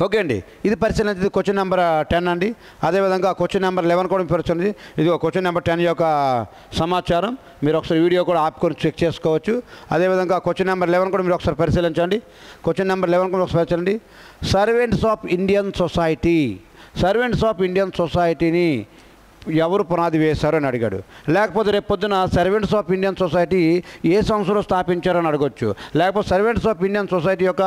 ఓకే అండి. ఇది పరిశీలించేది క్వశ్చన్ నెంబర్ 10 అండి. అదేవిధంగా క్వశ్చన్ నెంబర్ 11 కూడా పరిశీలించింది. ఇది క్వశ్చన్ నెంబర్ 10 యొక్క సమాచారం మీరు ఒకసారి వీడియో కూడా ఆపుకొని చెక్ చేసుకోవచ్చు. అదేవిధంగా క్వశ్చన్ నెంబర్ 11 కూడా మీరు ఒకసారి పరిశీలించండి. క్వశ్చన్ నెంబర్ 11 కూడా ఒకసారి పరిశీలించండి. సర్వెంట్స్ ఆఫ్ ఇండియన్ సొసైటీని ఎవరు పునాది వేశారు అని అడిగాడు. లేకపోతే రేపు పొద్దున సర్వెంట్స్ ఆఫ్ ఇండియన్ సొసైటీ ఏ సంవత్సరంలో స్థాపించారని అడగొచ్చు. లేకపోతే సర్వెంట్స్ ఆఫ్ ఇండియన్ సొసైటీ యొక్క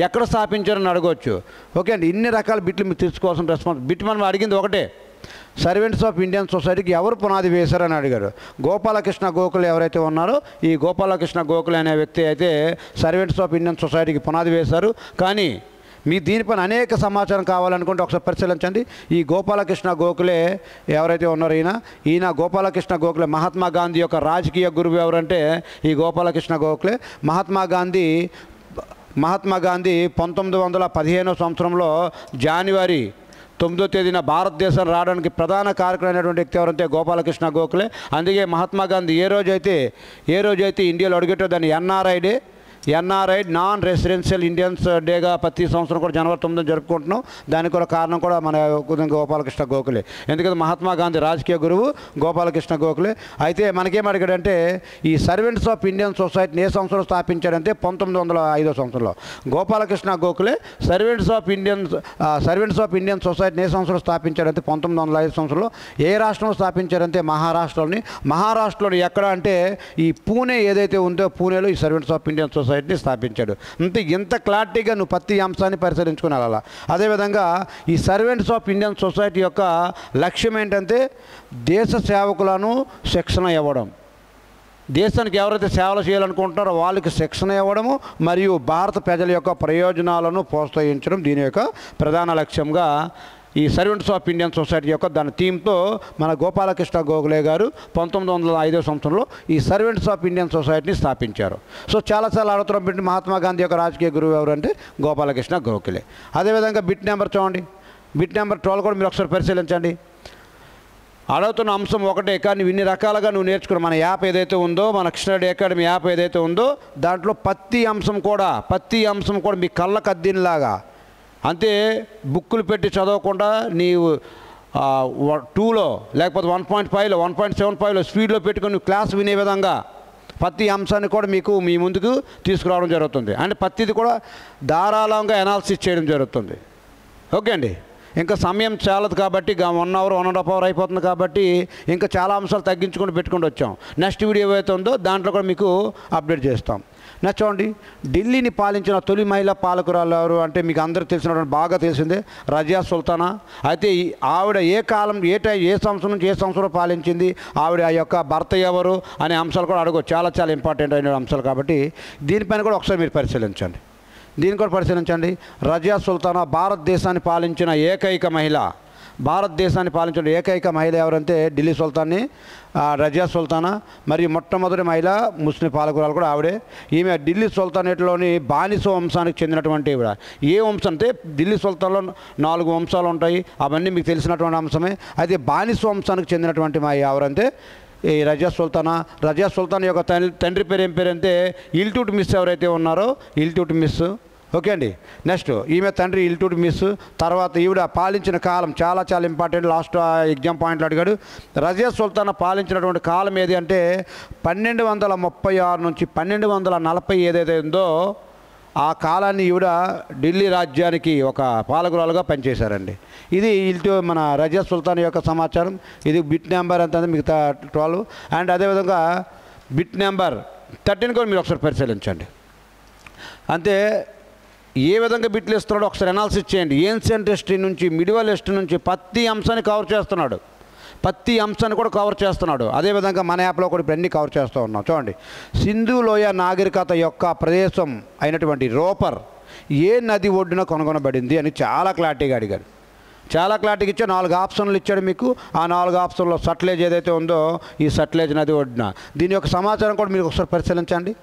ఎక్కడ స్థాపించారని అడగొచ్చు. ఓకే అండి. ఇన్ని రకాల బిట్లు మీరు తీసుకోవాల్సిన రెస్పాన్స్. బిట్ మనం అడిగింది ఒకటే, సర్వెంట్స్ ఆఫ్ ఇండియన్ సొసైటీకి ఎవరు పునాది వేశారని అడిగారు. గోపాలకృష్ణ గోఖలే ఎవరైతే ఉన్నారో ఈ గోపాలకృష్ణ గోఖలే అనే వ్యక్తి అయితే సర్వెంట్స్ ఆఫ్ ఇండియన్ సొసైటీకి పునాది వేశారు. కానీ మీ దీనిపైన అనేక సమాచారం కావాలనుకుంటే ఒకసారి పరిశీలించండి. ఈ గోపాలకృష్ణ గోఖలే ఎవరైతే ఉన్నారో ఈయన గోపాలకృష్ణ గోఖలే మహాత్మా గాంధీ యొక్క రాజకీయ గురువు ఎవరంటే ఈ గోపాలకృష్ణ గోఖలే. మహాత్మా గాంధీ 1915 సంవత్సరంలో జనవరి 9వ తేదీన భారతదేశం రావడానికి ప్రధాన కారకులైనటువంటి వ్యక్తి ఎవరంటే గోపాలకృష్ణ గోఖలే. అందుకే మహాత్మా గాంధీ ఏ రోజైతే ఇండియాలో అడుగుతో దాన్ని ఎన్ఆర్ఐ నాన్ రెసిడెన్షియల్ ఇండియన్స్ డేగా ప్రతి సంవత్సరం కూడా జనవరి 9 జరుపుకుంటున్నాం. దానికి కూడా కారణం కూడా మన గోపాలకృష్ణ గోఖలే. ఎందుకంటే మహాత్మా గాంధీ రాజకీయ గురువు గోపాలకృష్ణ గోఖలే. అయితే మనకేం అడిగాడంటే ఈ సర్వెంట్స్ ఆఫ్ ఇండియన్ సొసైటీని ఏ సంవత్సరంలో స్థాపించాడంటే 1905 సంవత్సరంలో Gopalakrishna Gokhale servants of Indian సొసైటీని ఏ సంవత్సరంలో స్థాపించాడంటే 1905 సంవత్సరంలో. ఏ రాష్ట్రంలో స్థాపించారంటే మహారాష్ట్రలోని ఎక్కడ అంటే ఈ పూణే ఏదైతే ఉందో పూణేలో ఈ సర్వెంట్స్ ఆఫ్ ఇండియన్ సొసైటీని స్థాపించాడు. అంతే ఇంత క్లారిటీగా నువ్వు ప్రతి అంశాన్ని పరిశీలించుకుని వెళ్ళాలి. అదేవిధంగా ఈ సర్వెంట్స్ ఆఫ్ ఇండియన్ సొసైటీ యొక్క లక్ష్యం ఏంటంటే దేశ సేవకులను శిక్షణ ఇవ్వడం. దేశానికి ఎవరైతే సేవలు చేయాలనుకుంటున్నారో వాళ్ళకి శిక్షణ ఇవ్వడము మరియు భారత ప్రజల యొక్క ప్రయోజనాలను ప్రోత్సహించడం దీని యొక్క ప్రధాన లక్ష్యంగా ఈ సర్వెంట్స్ ఆఫ్ ఇండియన్ సొసైటీ యొక్క దాని థీమ్తో మన గోపాలకృష్ణ గోఖలే గారు 1905 సంవత్సరంలో ఈ సర్వెంట్స్ ఆఫ్ ఇండియన్ సొసైటీని స్థాపించారు. సో చాలాసార్లు అడుగుతున్నాం బిట్ మహాత్మా గాంధీ యొక్క రాజకీయ గురువు ఎవరంటే గోపాలకృష్ణ గోఖలే. అదేవిధంగా బిట్ నెంబర్ చూడండి. బిట్ నెంబర్ 12 కూడా మీరు ఒకసారి పరిశీలించండి. అడుగుతున్న అంశం ఒకటే కానీ ఇన్ని రకాలుగా నువ్వు నేర్చుకున్న మన యాప్ ఏదైతే ఉందో మన కృష్ణారెడ్డి అకాడమీ యాప్ ఏదైతే ఉందో దాంట్లో ప్రతి అంశం కూడా మీ కళ్ళకు అద్దినలాగా అంతే బుక్కులు పెట్టి చదవకుండా నీవు 2లో లేకపోతే 1.5లో 1.75లో స్పీడ్లో పెట్టుకొని క్లాస్ వినే విధంగా ప్రతి అంశాన్ని కూడా మీకు మీ ముందుకు తీసుకురావడం జరుగుతుంది. అంటే ప్రతిది కూడా ధారాళంగా అనాలిసిస్ చేయడం జరుగుతుంది. ఓకే అండి. ఇంకా సమయం చాలదు కాబట్టి 1 అవర్ 1.5 అవర్ అయిపోతుంది కాబట్టి ఇంకా చాలా అంశాలు తగ్గించుకొని పెట్టుకుంటూ వచ్చాం. నెక్స్ట్ వీడియో ఏవైతే ఉందో దాంట్లో కూడా మీకు అప్డేట్ చేస్తాం. నెక్స్ట్ చూడండి, ఢిల్లీని పాలించిన తొలి మహిళా పాలకురాలు ఎవరు అంటే మీకు అందరూ తెలిసినటువంటి బాగా తెలిసిందే రజియా సుల్తానా. అయితే ఆవిడ ఏ సంవత్సరం నుంచి ఏ సంవత్సరం పాలించింది, ఆవిడ ఆ యొక్క భర్త ఎవరు అనే అంశాలు కూడా అడగవచ్చు. చాలా ఇంపార్టెంట్ అయిన అంశాలు కాబట్టి దీనిపైన కూడా ఒకసారి మీరు పరిశీలించండి. రజియా సుల్తానా భారతదేశాన్ని పాలించిన ఏకైక మహిళ ఎవరంటే ఢిల్లీ సుల్తాన్ని రజియా సుల్తానా. మరియు మొట్టమొదటి మహిళ ముస్లిం పాలకురాలు కూడా ఆవిడే. ఈమె ఢిల్లీ సుల్తానేట్లోని బానిస వంశానికి చెందినటువంటి ఈవిడ. ఏ వంశం అంటే ఢిల్లీ సుల్తాన్లో 4 వంశాలు ఉంటాయి, అవన్నీ మీకు తెలిసినటువంటి అంశమే. అయితే బానిస వంశానికి చెందినటువంటి ఎవరంటే ఈ రజియా సుల్తానా యొక్క తండ్రి పేరు ఏం పేరంటే ఇల్టుట్మిస్ ఎవరైతే ఉన్నారో ఇల్టుట్మిస్. ఓకే అండి. నెక్స్ట్ ఈమె తండ్రి ఇల్టుట్మిస్. తర్వాత ఈవిడ పాలించిన కాలం చాలా ఇంపార్టెంట్. లాస్ట్ ఎగ్జామ్ పాయింట్లు అడిగాడు. రజియా సుల్తానా పాలించినటువంటి కాలం ఏది అంటే 1236 నుంచి 1240 ఏదైతే ఉందో ఆ కాలాన్ని ఈవిడ ఢిల్లీ రాజ్యానికి ఒక పాలకురాలుగా పనిచేశారండి. ఇది ఇటు మన రజియా సుల్తాన్ యొక్క సమాచారం. ఇది బిట్ నెంబర్ ఎంత మిగతా 12. అండ్ అదేవిధంగా బిట్ నెంబర్ 13 కూడా మీరు ఒకసారి పరిశీలించండి. అంతే ఏ విధంగా బిట్లు ఇస్తున్నాడో ఒకసారి అనాలిసిస్ చేయండి. ఏన్షియంట్ హిస్టరీ నుంచి మిడివల్ హిస్టరీ నుంచి ప్రతి అంశాన్ని కవర్ చేస్తున్నాడు. ప్రతి అంశాన్ని కూడా కవర్ చేస్తున్నాడు. అదేవిధంగా మన యాప్లో కూడా ఇప్పుడు అన్నీ కవర్ చేస్తూ ఉన్నాం. చూడండి, సింధు లోయ నాగరికత యొక్క ప్రదేశం అయినటువంటి రోపర్ ఏ నది ఒడ్డున కనుగొనబడింది అని చాలా క్లారిటీగా అడిగాడు. చాలా క్లారిటీగా ఇచ్చాడు. 4 ఆప్షన్లు ఇచ్చాడు మీకు. ఆ 4 ఆప్షన్లో సట్లేజ్ ఏదైతే ఉందో ఈ సట్లేజ్ నది ఒడ్డున దీని యొక్క సమాచారం కూడా మీరు ఒకసారి పరిశీలించండి.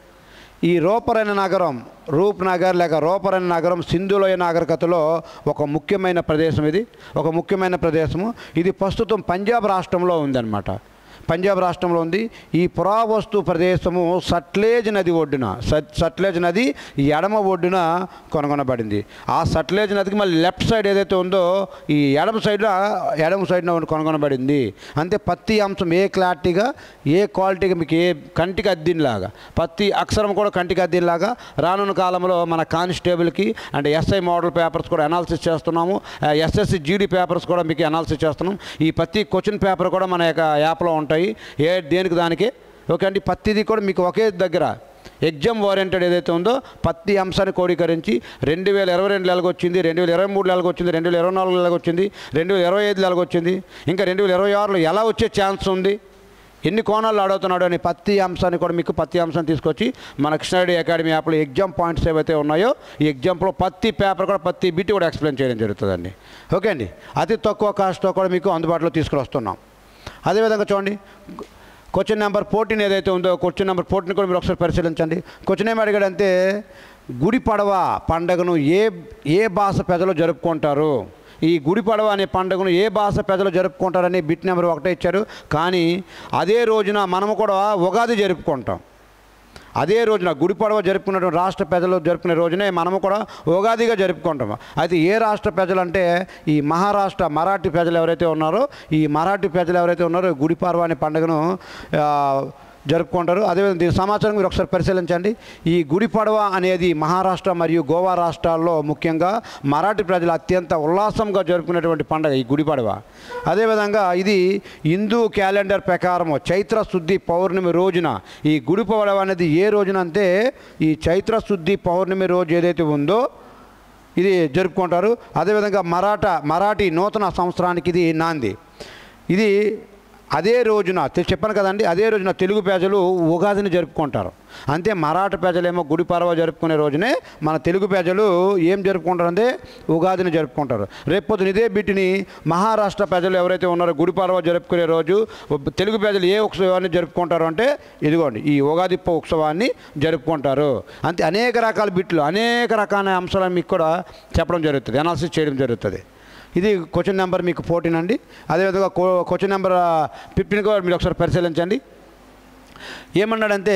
ఈ రోపర్ అనే నగరం, రూప్ నగర్ లేక రోపర్ అనే నగరం సింధులోయ నాగరికతలో ఒక ముఖ్యమైన ప్రదేశం. ఇది ఒక ముఖ్యమైన ప్రదేశము. ఇది ప్రస్తుతం పంజాబ్ రాష్ట్రంలో ఉందన్నమాట. పంజాబ్ రాష్ట్రంలో ఉంది. ఈ పురావస్తు ప్రదేశము సట్లేజ్ నది ఒడ్డున, సట్లేజ్ నది ఎడమ ఒడ్డున కనుగొనబడింది. ఆ సట్లేజ్ నదికి మళ్ళీ లెఫ్ట్ సైడ్ ఏదైతే ఉందో ఈ ఎడమ సైడ్న కనుగొనబడింది. అంతే ప్రతి అంశం ఏ క్లారిటీగా ఏ క్వాలిటీగా మీకు ఏ కంటికి అద్దినలాగా ప్రతి అక్షరం కూడా కంటికి అద్దినలాగా రానున్న కాలంలో మన కానిస్టేబుల్కి అంటే ఎస్ఐ మోడల్ పేపర్స్ కూడా అనాలిసిస్ చేస్తున్నాము. ఎస్ఎస్సి జీడీ పేపర్స్ కూడా మీకు అనాలిసిస్ చేస్తున్నాం. ఈ ప్రతి క్వశ్చన్ పేపర్ కూడా మన యొక్క యాప్లో ఉంటాయి. దేనికి దానికి ఓకే అండి. ప్రతిదీ కూడా మీకు ఒకే దగ్గర ఎగ్జామ్ ఓరియంటెడ్ ఏదైతే ఉందో ప్రతి అంశాన్ని కోడీకరించి 2022 నెలకు వచ్చింది, 2023 నెలకు వచ్చింది, 2024 నెలకు వచ్చింది, 2025 నెలకు వచ్చింది, ఇంకా 2026లో ఎలా వచ్చే ఛాన్స్ ఉంది, ఎన్ని కోణాలు అడుగుతున్నాడు అని ప్రతి అంశాన్ని కూడా మీకు ప్రతి అంశాన్ని తీసుకొచ్చి మన కృష్ణారెడ్డి అకాడమీ యాప్లో ఎగ్జామ్ పాయింట్స్ ఏవైతే ఉన్నాయో ఈ ఎగ్జాంపుల్లో ప్రతి పేపర్ కూడా ప్రతి బిట్ కూడా ఎక్స్ప్లెయిన్ చేయడం జరుగుతుందండి. ఓకే అండి. అతి తక్కువ కాస్ట్తో కూడా మీకు అందుబాటులో తీసుకుని వస్తున్నాం. అదేవిధంగా చూడండి, క్వశ్చన్ నెంబర్ 14 ఏదైతే ఉందో క్వశ్చన్ నెంబర్ 14 కూడా మీరు ఒకసారి పరిశీలించండి. క్వశ్చన్ ఏమి అడిగాడంటే గుడి పడవ పండుగను ఏ భాష ప్రజలు జరుపుకుంటారు? ఈ గుడి పడవ అనే పండుగను ఏ భాష ప్రజలు జరుపుకుంటారని బిట్ నెంబర్ 1 ఇచ్చారు. కానీ అదే రోజున మనము కూడా ఉగాది జరుపుకుంటాం. అదే రోజున గుడి పడవ జరుపుకున్నటువంటి రాష్ట్ర ప్రజలు జరుపుకునే రోజునే మనము కూడా ఉగాదిగా జరుపుకుంటాము. అయితే ఏ రాష్ట్ర ప్రజలు అంటే ఈ మహారాష్ట్ర మరాఠీ ప్రజలు ఎవరైతే ఉన్నారో ఈ మరాఠీ ప్రజలు ఎవరైతే ఉన్నారో గుడి పడవ అనే పండుగను జరుపుకుంటారు. అదేవిధంగా దీని సమాచారం మీరు ఒకసారి పరిశీలించండి. ఈ గుడి పడవ అనేది మహారాష్ట్ర మరియు గోవా రాష్ట్రాల్లో ముఖ్యంగా మరాఠీ ప్రజలు అత్యంత ఉల్లాసంగా జరుపుకునేటువంటి పండుగ ఈ గుడి పడవ. అదేవిధంగా ఇది హిందూ క్యాలెండర్ ప్రకారం చైత్ర శుద్ధి పౌర్ణమి రోజున ఈ గుడి పడవ అనేది ఏ రోజున అంటే ఈ చైత్ర శుద్ధి పౌర్ణమి రోజు ఏదైతే ఉందో ఇది జరుపుకుంటారు. అదేవిధంగా మరాఠీ నూతన సంవత్సరానికి ఇది నాంది. ఇది అదే రోజున చెప్పాను కదండి, అదే రోజున తెలుగు ప్రజలు ఉగాదిని జరుపుకుంటారు. అంతే మరాఠీ ప్రజలేమో గుడి పడవ జరుపుకునే రోజునే మన తెలుగు ప్రజలు ఏం జరుపుకుంటారు అంటే ఉగాదిని జరుపుకుంటారు. రేపొద్దున ఇదే బిట్టిని మహారాష్ట్ర ప్రజలు ఎవరైతే ఉన్నారో గుడి పడవ జరుపుకునే రోజు తెలుగు ప్రజలు ఏ ఉత్సవాన్ని జరుపుకుంటారు అంటే ఇదిగోండి ఈ ఉగాది ఉత్సవాన్ని జరుపుకుంటారు. అంతే అనేక రకాల బిట్లు అనేక రకాల అంశాలను మీకు కూడా చెప్పడం జరుగుతుంది, అనాలిసిస్ చేయడం జరుగుతుంది. ఇది క్వశ్చన్ నెంబర్ మీకు 14 అండి. అదేవిధంగా క్వశ్చన్ నెంబర్ 15 కూడా మీరు ఒకసారి పరిశీలించండి. ఏమన్నాడంటే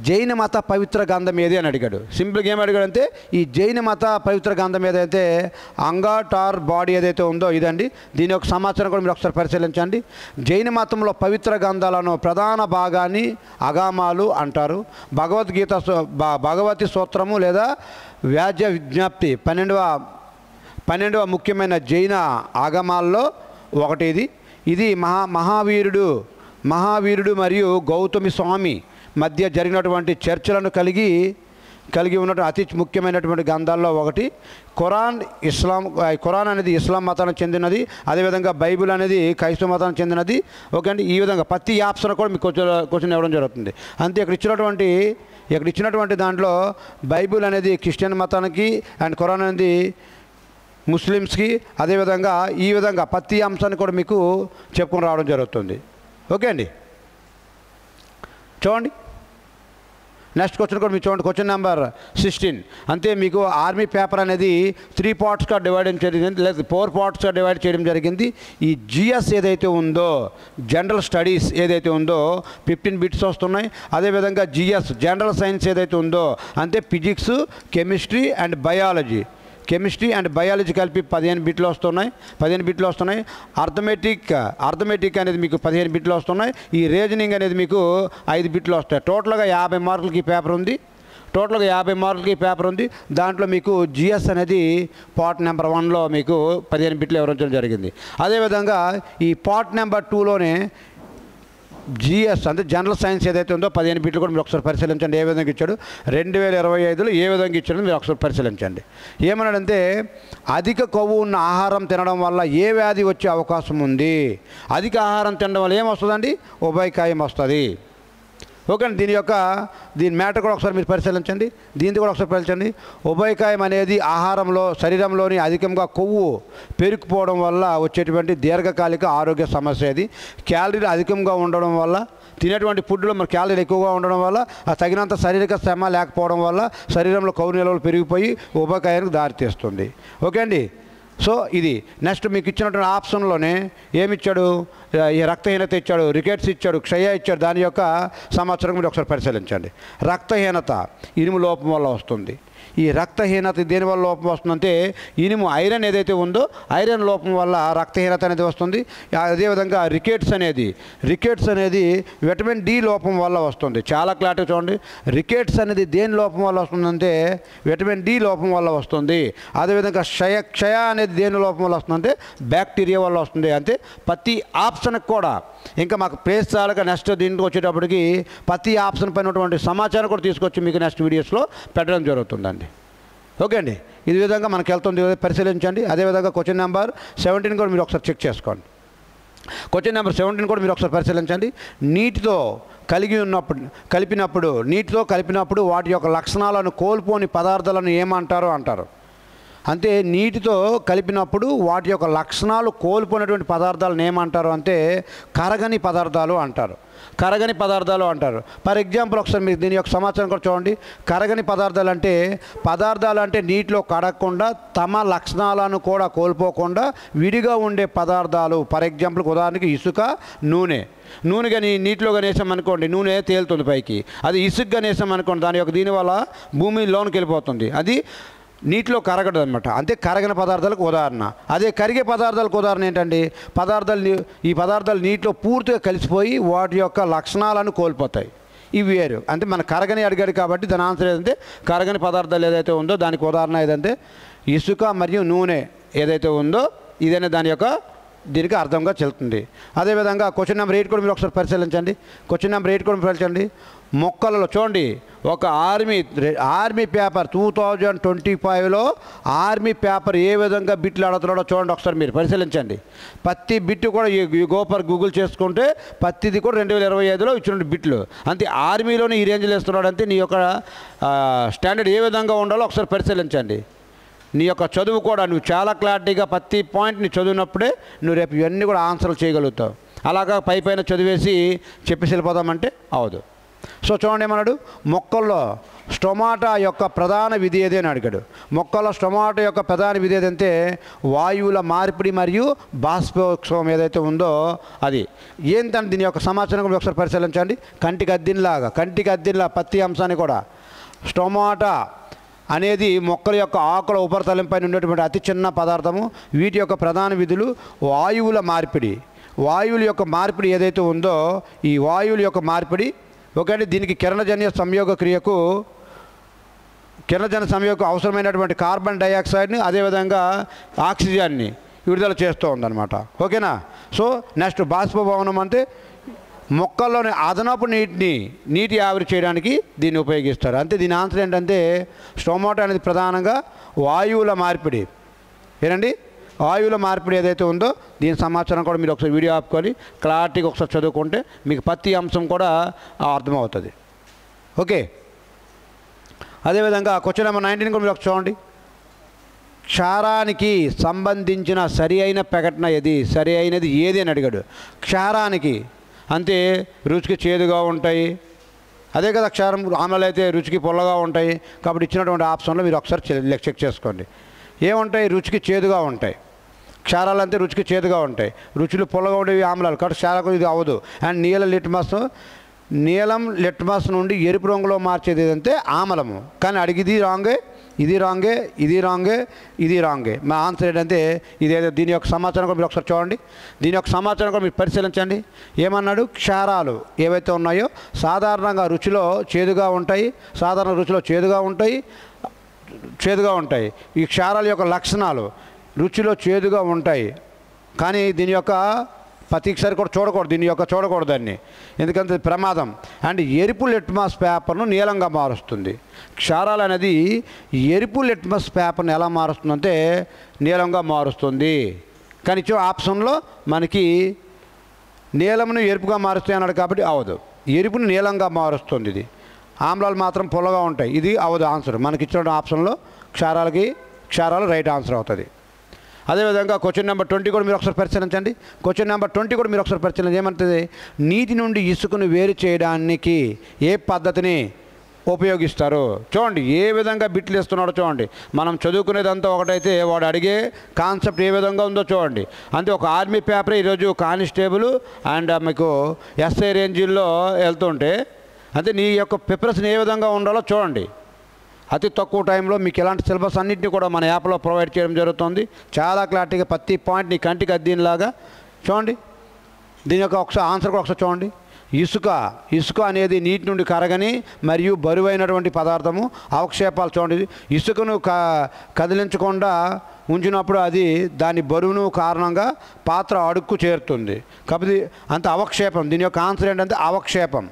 జైన మత పవిత్ర గ్రంథం ఏది అని అడిగాడు. సింపుల్గా ఏమి అడిగాడంటే ఈ జైన మత పవిత్ర గ్రంథం ఏదైతే అంగాటార్ బాడీ ఏదైతే ఉందో ఇదండి. దీని యొక్క సమాచారం కూడా మీరు ఒకసారి పరిశీలించండి. జైన మతంలో పవిత్ర గ్రంథాలను ప్రధాన భాగాన్ని అగామాలు అంటారు. భగవతి సూత్రము లేదా వ్యాజ్య విజ్ఞప్తి 12వ ముఖ్యమైన జైన ఆగమాల్లో ఒకటి ఇది. ఇది మహావీరుడు మరియు గౌతమి స్వామి మధ్య జరిగినటువంటి చర్చలను కలిగి ఉన్నటువంటి అతి ముఖ్యమైనటువంటి గ్రంథాల్లో ఒకటి. ఖురాన్ అనేది ఇస్లాం మతానికి చెందినది. అదేవిధంగా బైబిల్ అనేది క్రైస్తవ మతానికి చెందినది. ఓకే అండి. ఈ విధంగా ప్రతి ఆప్షన్ కూడా మీకు క్వశ్చన్ ఇవ్వడం జరుగుతుంది. అంతే ఇక్కడ ఇచ్చినటువంటి దాంట్లో బైబిల్ అనేది క్రిస్టియన్ మతానికి అండ్ ఖురాన్ అనేది ముస్లిమ్స్కి, అదేవిధంగా ఈ విధంగా ప్రతి అంశాన్ని కూడా మీకు చెప్పుకొని రావడం జరుగుతుంది. ఓకే అండి. చూడండి నెక్స్ట్ క్వశ్చన్ కూడా మీరు చూడండి. Question number 16. అంతే మీకు ఆర్మీ పేపర్ అనేది 3 పార్ట్స్గా డివైడ్ జరిగింది, లేదా 4 పార్ట్స్గా డివైడ్ చేయడం జరిగింది. ఈ జిఎస్ ఏదైతే ఉందో జనరల్ స్టడీస్ ఏదైతే ఉందో 15 బిట్స్ వస్తున్నాయి. అదేవిధంగా జిఎస్ జనరల్ సైన్స్ ఏదైతే ఉందో అంటే ఫిజిక్స్, కెమిస్ట్రీ అండ్ బయాలజీ కలిపి 15 బిట్లు వస్తున్నాయి. అర్థమెటిక్ అనేది మీకు 15 బిట్లు వస్తున్నాయి. ఈ రీజనింగ్ అనేది మీకు 5 బిట్లు వస్తాయి. టోటల్గా 50 మార్కులకి ఈ పేపర్ ఉంది. టోటల్గా 50 మార్కులకి పేపర్ ఉంది. దాంట్లో మీకు జిఎస్ అనేది పార్ట్ నెంబర్ 1లో మీకు 15 బిట్లు వివరించడం జరిగింది. అదేవిధంగా ఈ పార్ట్ నెంబర్ 2లోనే జిఎస్ అంటే జనరల్ సైన్స్ ఏదైతే ఉందో 15 బిట్లు కూడా మీరు ఒకసారి పరిశీలించండి. ఏ విధంగా ఇచ్చాడు 2025లో ఏ విధంగా ఇచ్చాడో మీరు ఒకసారి పరిశీలించండి. ఏమన్నాడంటే అధిక కొవ్వు ఉన్న ఆహారం తినడం వల్ల ఏ వ్యాధి వచ్చే అవకాశం ఉంది? అధిక ఆహారం తినడం వల్ల ఏమొస్తుందండి? ఉభయకాయం వస్తుంది. ఓకే అండి. దీని మ్యాటర్ కూడా ఒకసారి మీరు పరిశీలించండి. దీన్ని కూడా ఒకసారి పరిశీలించండి. ఉభయకాయం అనేది ఆహారంలో శరీరంలోని అధికంగా కొవ్వు పెరిగిపోవడం వల్ల వచ్చేటువంటి దీర్ఘకాలిక ఆరోగ్య సమస్య. అది క్యాలరీలు అధికంగా ఉండడం వల్ల, తినేటువంటి ఫుడ్లో మరి క్యాలరీలు ఎక్కువగా ఉండడం వల్ల, తగినంత శారీరక శ్రమ లేకపోవడం వల్ల శరీరంలో కొవ్వు నిల్వలు పెరిగిపోయి ఉభయకాయానికి దారితీస్తుంది. ఓకే అండి. సో ఇది నెక్స్ట్ మీకు ఇచ్చినటువంటి ఆప్షన్లోనే ఏమిచ్చాడు? ఈ రక్తహీనత ఇచ్చాడు, రికెట్స్ ఇచ్చాడు, క్షయ ఇచ్చాడు. దాని యొక్క సమాచారం మీరు ఒకసారి పరిశీలించండి. రక్తహీనత ఇనుము లోపం వల్ల వస్తుంది. ఈ రక్తహీనత దేనివల్ల లోపం వస్తుందంటే ఇనుము ఐరన్ ఏదైతే ఉందో ఐరన్ లోపం వల్ల రక్తహీనత అనేది వస్తుంది. అదేవిధంగా రికెట్స్ అనేది విటమిన్ డి లోపం వల్ల వస్తుంది. చాలా క్లారిటీ చూడండి. రికెట్స్ అనేది దేని లోపం వల్ల వస్తుందంటే విటమిన్ డి లోపం వల్ల వస్తుంది. అదేవిధంగా క్షయ అనేది దేని లోపం వల్ల వస్తుందంటే బ్యాక్టీరియా వల్ల వస్తుంది. అంటే ప్రతి ఆప్షన్కి కూడా ఇంకా మాకు ప్లేస్ చాలక నెక్స్ట్ దీంట్లో వచ్చేటప్పటికి ప్రతి ఆప్షన్ పైన ఉన్నటువంటి సమాచారం కూడా తీసుకొచ్చి మీకు నెక్స్ట్ వీడియోస్లో పెట్టడం జరుగుతుందండి. ఓకే అండి. ఇది విధంగా మనకు వెళ్తుంది, పరిశీలించండి. అదేవిధంగా క్వశ్చన్ నెంబర్ 17 కూడా మీరు ఒకసారి చెక్ చేసుకోండి. క్వశ్చన్ నెంబర్ 17 కూడా మీరు ఒకసారి పరిశీలించండి. నీటితో కలిపినప్పుడు వాటి యొక్క లక్షణాలను కోల్పోని పదార్థాలను ఏమంటారు అంటారు. అంటే నీటితో కలిపినప్పుడు వాటి యొక్క లక్షణాలు కోల్పోయినటువంటి పదార్థాలను ఏమంటారు అంటే కరగని పదార్థాలు అంటారు. ఫర్ ఎగ్జాంపుల్ ఒకసారి మీరు దీని యొక్క సమాచారం కూడా చూడండి. కరగని పదార్థాలు అంటే నీటిలో కడగకుండా తమ లక్షణాలను కూడా కోల్పోకుండా విడిగా ఉండే పదార్థాలు. ఫర్ ఎగ్జాంపుల్ ఉదాహరణకి ఇసుక, నూనె కానీ నీటిలో కానీ వేసామనుకోండి నూనె తేలుతుంది పైకి. అది ఇసుక కానీ వేసామనుకోండి దీనివల్ల భూమిలోనికి వెళ్ళిపోతుంది. అది నీటిలో కరగదు అనమాట. అంటే కరగని పదార్థాలకు ఉదాహరణ. అదే కరిగే పదార్థాలకు ఉదాహరణ ఏంటండి? ఈ పదార్థాలు నీటిలో పూర్తిగా కలిసిపోయి వాటి యొక్క లక్షణాలను కోల్పోతాయి. ఇవి వేరు. అంటే మన కరగని అడిగాడు కాబట్టి దాని ఆన్సర్ ఏదంటే కరగని పదార్థాలు ఏదైతే ఉందో దానికి ఉదాహరణ ఏదంటే ఇసుక మరియు నూనె ఏదైతే ఉందో ఇదనే దీనికి అర్థంగా చెల్తుంది. అదేవిధంగా క్వశ్చన్ నెంబర్ 8 కూడా మీరు ఒకసారి పరిశీలించండి. మొక్కలలో చూడండి, ఒక ఆర్మీ పేపర్ 2025లో ఆర్మీ పేపర్ ఏ విధంగా బిట్లు అడుగుతున్నాడో చూడండి. ఒకసారి మీరు పరిశీలించండి. ప్రతి బిట్టు కూడా గూగుల్ చేసుకుంటే ప్రతిది కూడా 2025లో ఇచ్చిన బిట్లు. అంతే ఆర్మీలోనే ఈ రేంజ్లో వేస్తున్నాడు. అంతే నీ యొక్క స్టాండర్డ్ ఏ విధంగా ఉండాలో ఒకసారి పరిశీలించండి. నీ యొక్క చదువు కూడా నువ్వు చాలా క్లారిటీగా ప్రతి పాయింట్ని చదివినప్పుడే నువ్వు రేపు ఇవన్నీ కూడా ఆన్సర్లు చేయగలుగుతావు. అలాగా పైన చదివేసి చెప్పేసి వెళ్ళిపోదామంటే అవదు. సో చూడండి ఏమన్నాడు, మొక్కల్లో స్టొమాటా యొక్క ప్రధాన విధి ఏది అని అడిగాడు. మొక్కల్లో స్టొమాటా యొక్క ప్రధాన విధి ఏదంటే వాయువుల మార్పిడి మరియు బాష్పోత్సవం ఏదైతే ఉందో అది. ఏంటంటే దీని యొక్క సమాచారం కూడా ఒకసారి పరిశీలించండి. కంటికి అద్దిన్లా ప్రతి అంశాన్ని కూడా స్టొమాటా అనేది మొక్కల యొక్క ఆకుల ఉపరితలంపై ఉండేటువంటి అతి చిన్న పదార్థము. వీటి యొక్క ప్రధాన విధులు వాయువుల యొక్క మార్పిడి ఏదైతే ఉందో ఈ వాయువుల యొక్క మార్పిడి. ఒకటి దీనికి కిరణజన్య సంయోగ అవసరమైనటువంటి కార్బన్ డైఆక్సైడ్ని అదేవిధంగా ఆక్సిజన్ని విడుదల చేస్తూ ఉందన్నమాట. ఓకేనా. సో నెక్స్ట్ బాష్పభవనం అంటే మొక్కల్లోని అదనపు నీటి ఆవిరి చేయడానికి దీన్ని ఉపయోగిస్తారు. అంతే దీని ఆన్సర్ ఏంటంటే స్టొమాటో అనేది ప్రధానంగా వాయువుల మార్పిడి. వాయువుల మార్పిడి ఏదైతే ఉందో దీని సమాచారం కూడా మీరు ఒకసారి వీడియో ఆపుకొని క్లారిటీగా ఒకసారి చదువుకుంటే మీకు ప్రతి అంశం కూడా అర్థమవుతుంది. ఓకే. అదేవిధంగా క్వశ్చన్ నెంబర్ 19 కూడా మీరు ఒకసారి చూడండి. క్షారానికి సంబంధించిన సరి అయినది ఏది అని అడిగాడు. క్షారానికి అంటే రుచికి చేదుగా ఉంటాయి. అదే కదా క్షారం. ఆమ్లాలు అయితే రుచికి పుల్లగా ఉంటాయి. కాబట్టి ఇచ్చినటువంటి ఆప్షన్లో మీరు ఒకసారి చెక్ చేసుకోండి. ఏముంటాయి? రుచికి చేదుగా ఉంటాయి. క్షారాలు అంతే రుచికి చేదుగా ఉంటాయి. రుచులు పుల్లగా ఉండేవి ఆమ్లాలు. కాబట్టి క్షారకు ఇది అవ్వదు. అండ్ నీలం లిట్మస్ నుండి ఎరుపు రంగులో మార్చేది ఏదంటే ఆమ్లము. కానీ అడిగిది రాంగే. ఇది రాంగే, ఇది రాంగే, ఇది రాంగే. మా ఆన్సర్ ఏంటంటే ఇదేదో దీని యొక్క సమాచారం కూడా మీరు ఒకసారి చూడండి. దీని యొక్క సమాచారం కూడా మీరు పరిశీలించండి. ఏమన్నాడు? క్షారాలు ఏవైతే ఉన్నాయో సాధారణంగా రుచిలో చేదుగా ఉంటాయి, సాధారణ రుచిలో చేదుగా ఉంటాయి. ఈ క్షారాల యొక్క లక్షణాలు రుచిలో చేదుగా ఉంటాయి, కానీ దీని యొక్క ప్రతిసారి కూడా చూడకూడదు, దీని యొక్క చూడకూడదు దాన్ని, ఎందుకంటే ప్రమాదం. అండ్ ఎరుపు లిట్మస్ పేపర్ను నీలంగా మారుస్తుంది. క్షారాలు అనేది ఎరుపు లిట్మస్ పేపర్ను ఎలా మారుస్తుందంటే నీలంగా మారుస్తుంది. కానీ ఆప్షన్లో మనకి నీలంను ఎరుపుగా మారుస్తాయి అన్నాడు కాబట్టి అవదు. ఎరుపును నీలంగా మారుస్తుంది. ఇది ఆమ్లాలు మాత్రం పుల్లగా ఉంటాయి, ఇది అవదు ఆన్సర్. మనకి ఇచ్చిన ఆప్షన్లో క్షారాలు రైట్ ఆన్సర్ అవుతుంది. అదేవిధంగా క్వశ్చన్ నెంబర్ 20 కూడా మీరు ఒకసారి పరిశీలించండి. క్వశ్చన్ నెంబర్ 20 కూడా మీరు ఒకసారి పరిశీలించండి. ఏమంటుంది? నీటి నుండి ఇసుకను వేరు చేయడానికి ఏ పద్ధతిని ఉపయోగిస్తారు? చూడండి ఏ విధంగా బిట్లు ఇస్తున్నాడో చూడండి. మనం చదువుకునేదంతా ఒకటైతే వాడు అడిగే కాన్సెప్ట్ ఏ విధంగా ఉందో చూడండి. అంటే ఒక ఆర్మీ పేపర్ ఈరోజు కానిస్టేబుల్ అండ్ మీకు ఎస్ఐ రేంజీల్లో వెళ్తుంటే అంటే నీ యొక్క ప్రిపరేషన్ ఏ విధంగా ఉండాలో చూడండి. అతి తక్కువ టైంలో మీకు ఇలాంటి సిలబస్ అన్నింటినీ కూడా మన యాప్లో ప్రొవైడ్ చేయడం జరుగుతుంది. చాలా క్లారిటీగా ప్రతి పాయింట్ నీ కంటికి అద్దీనిలాగా చూడండి. దీని యొక్క ఒకసారి ఆన్సర్ కూడా ఒకసారి చూడండి. ఇసుక అనేది నీటి నుండి కరగని మరియు బరువైనటువంటి పదార్థము. అవక్షేపాలు చూడండి. ఇసుకను కదిలించకుండా ఉంచినప్పుడు అది దాని బరువును కారణంగా పాత్ర అడుక్కు చేరుతుంది కాబట్టి అంత అవక్షేపం. దీని యొక్క ఆన్సర్ ఏంటంటే అవక్షేపం.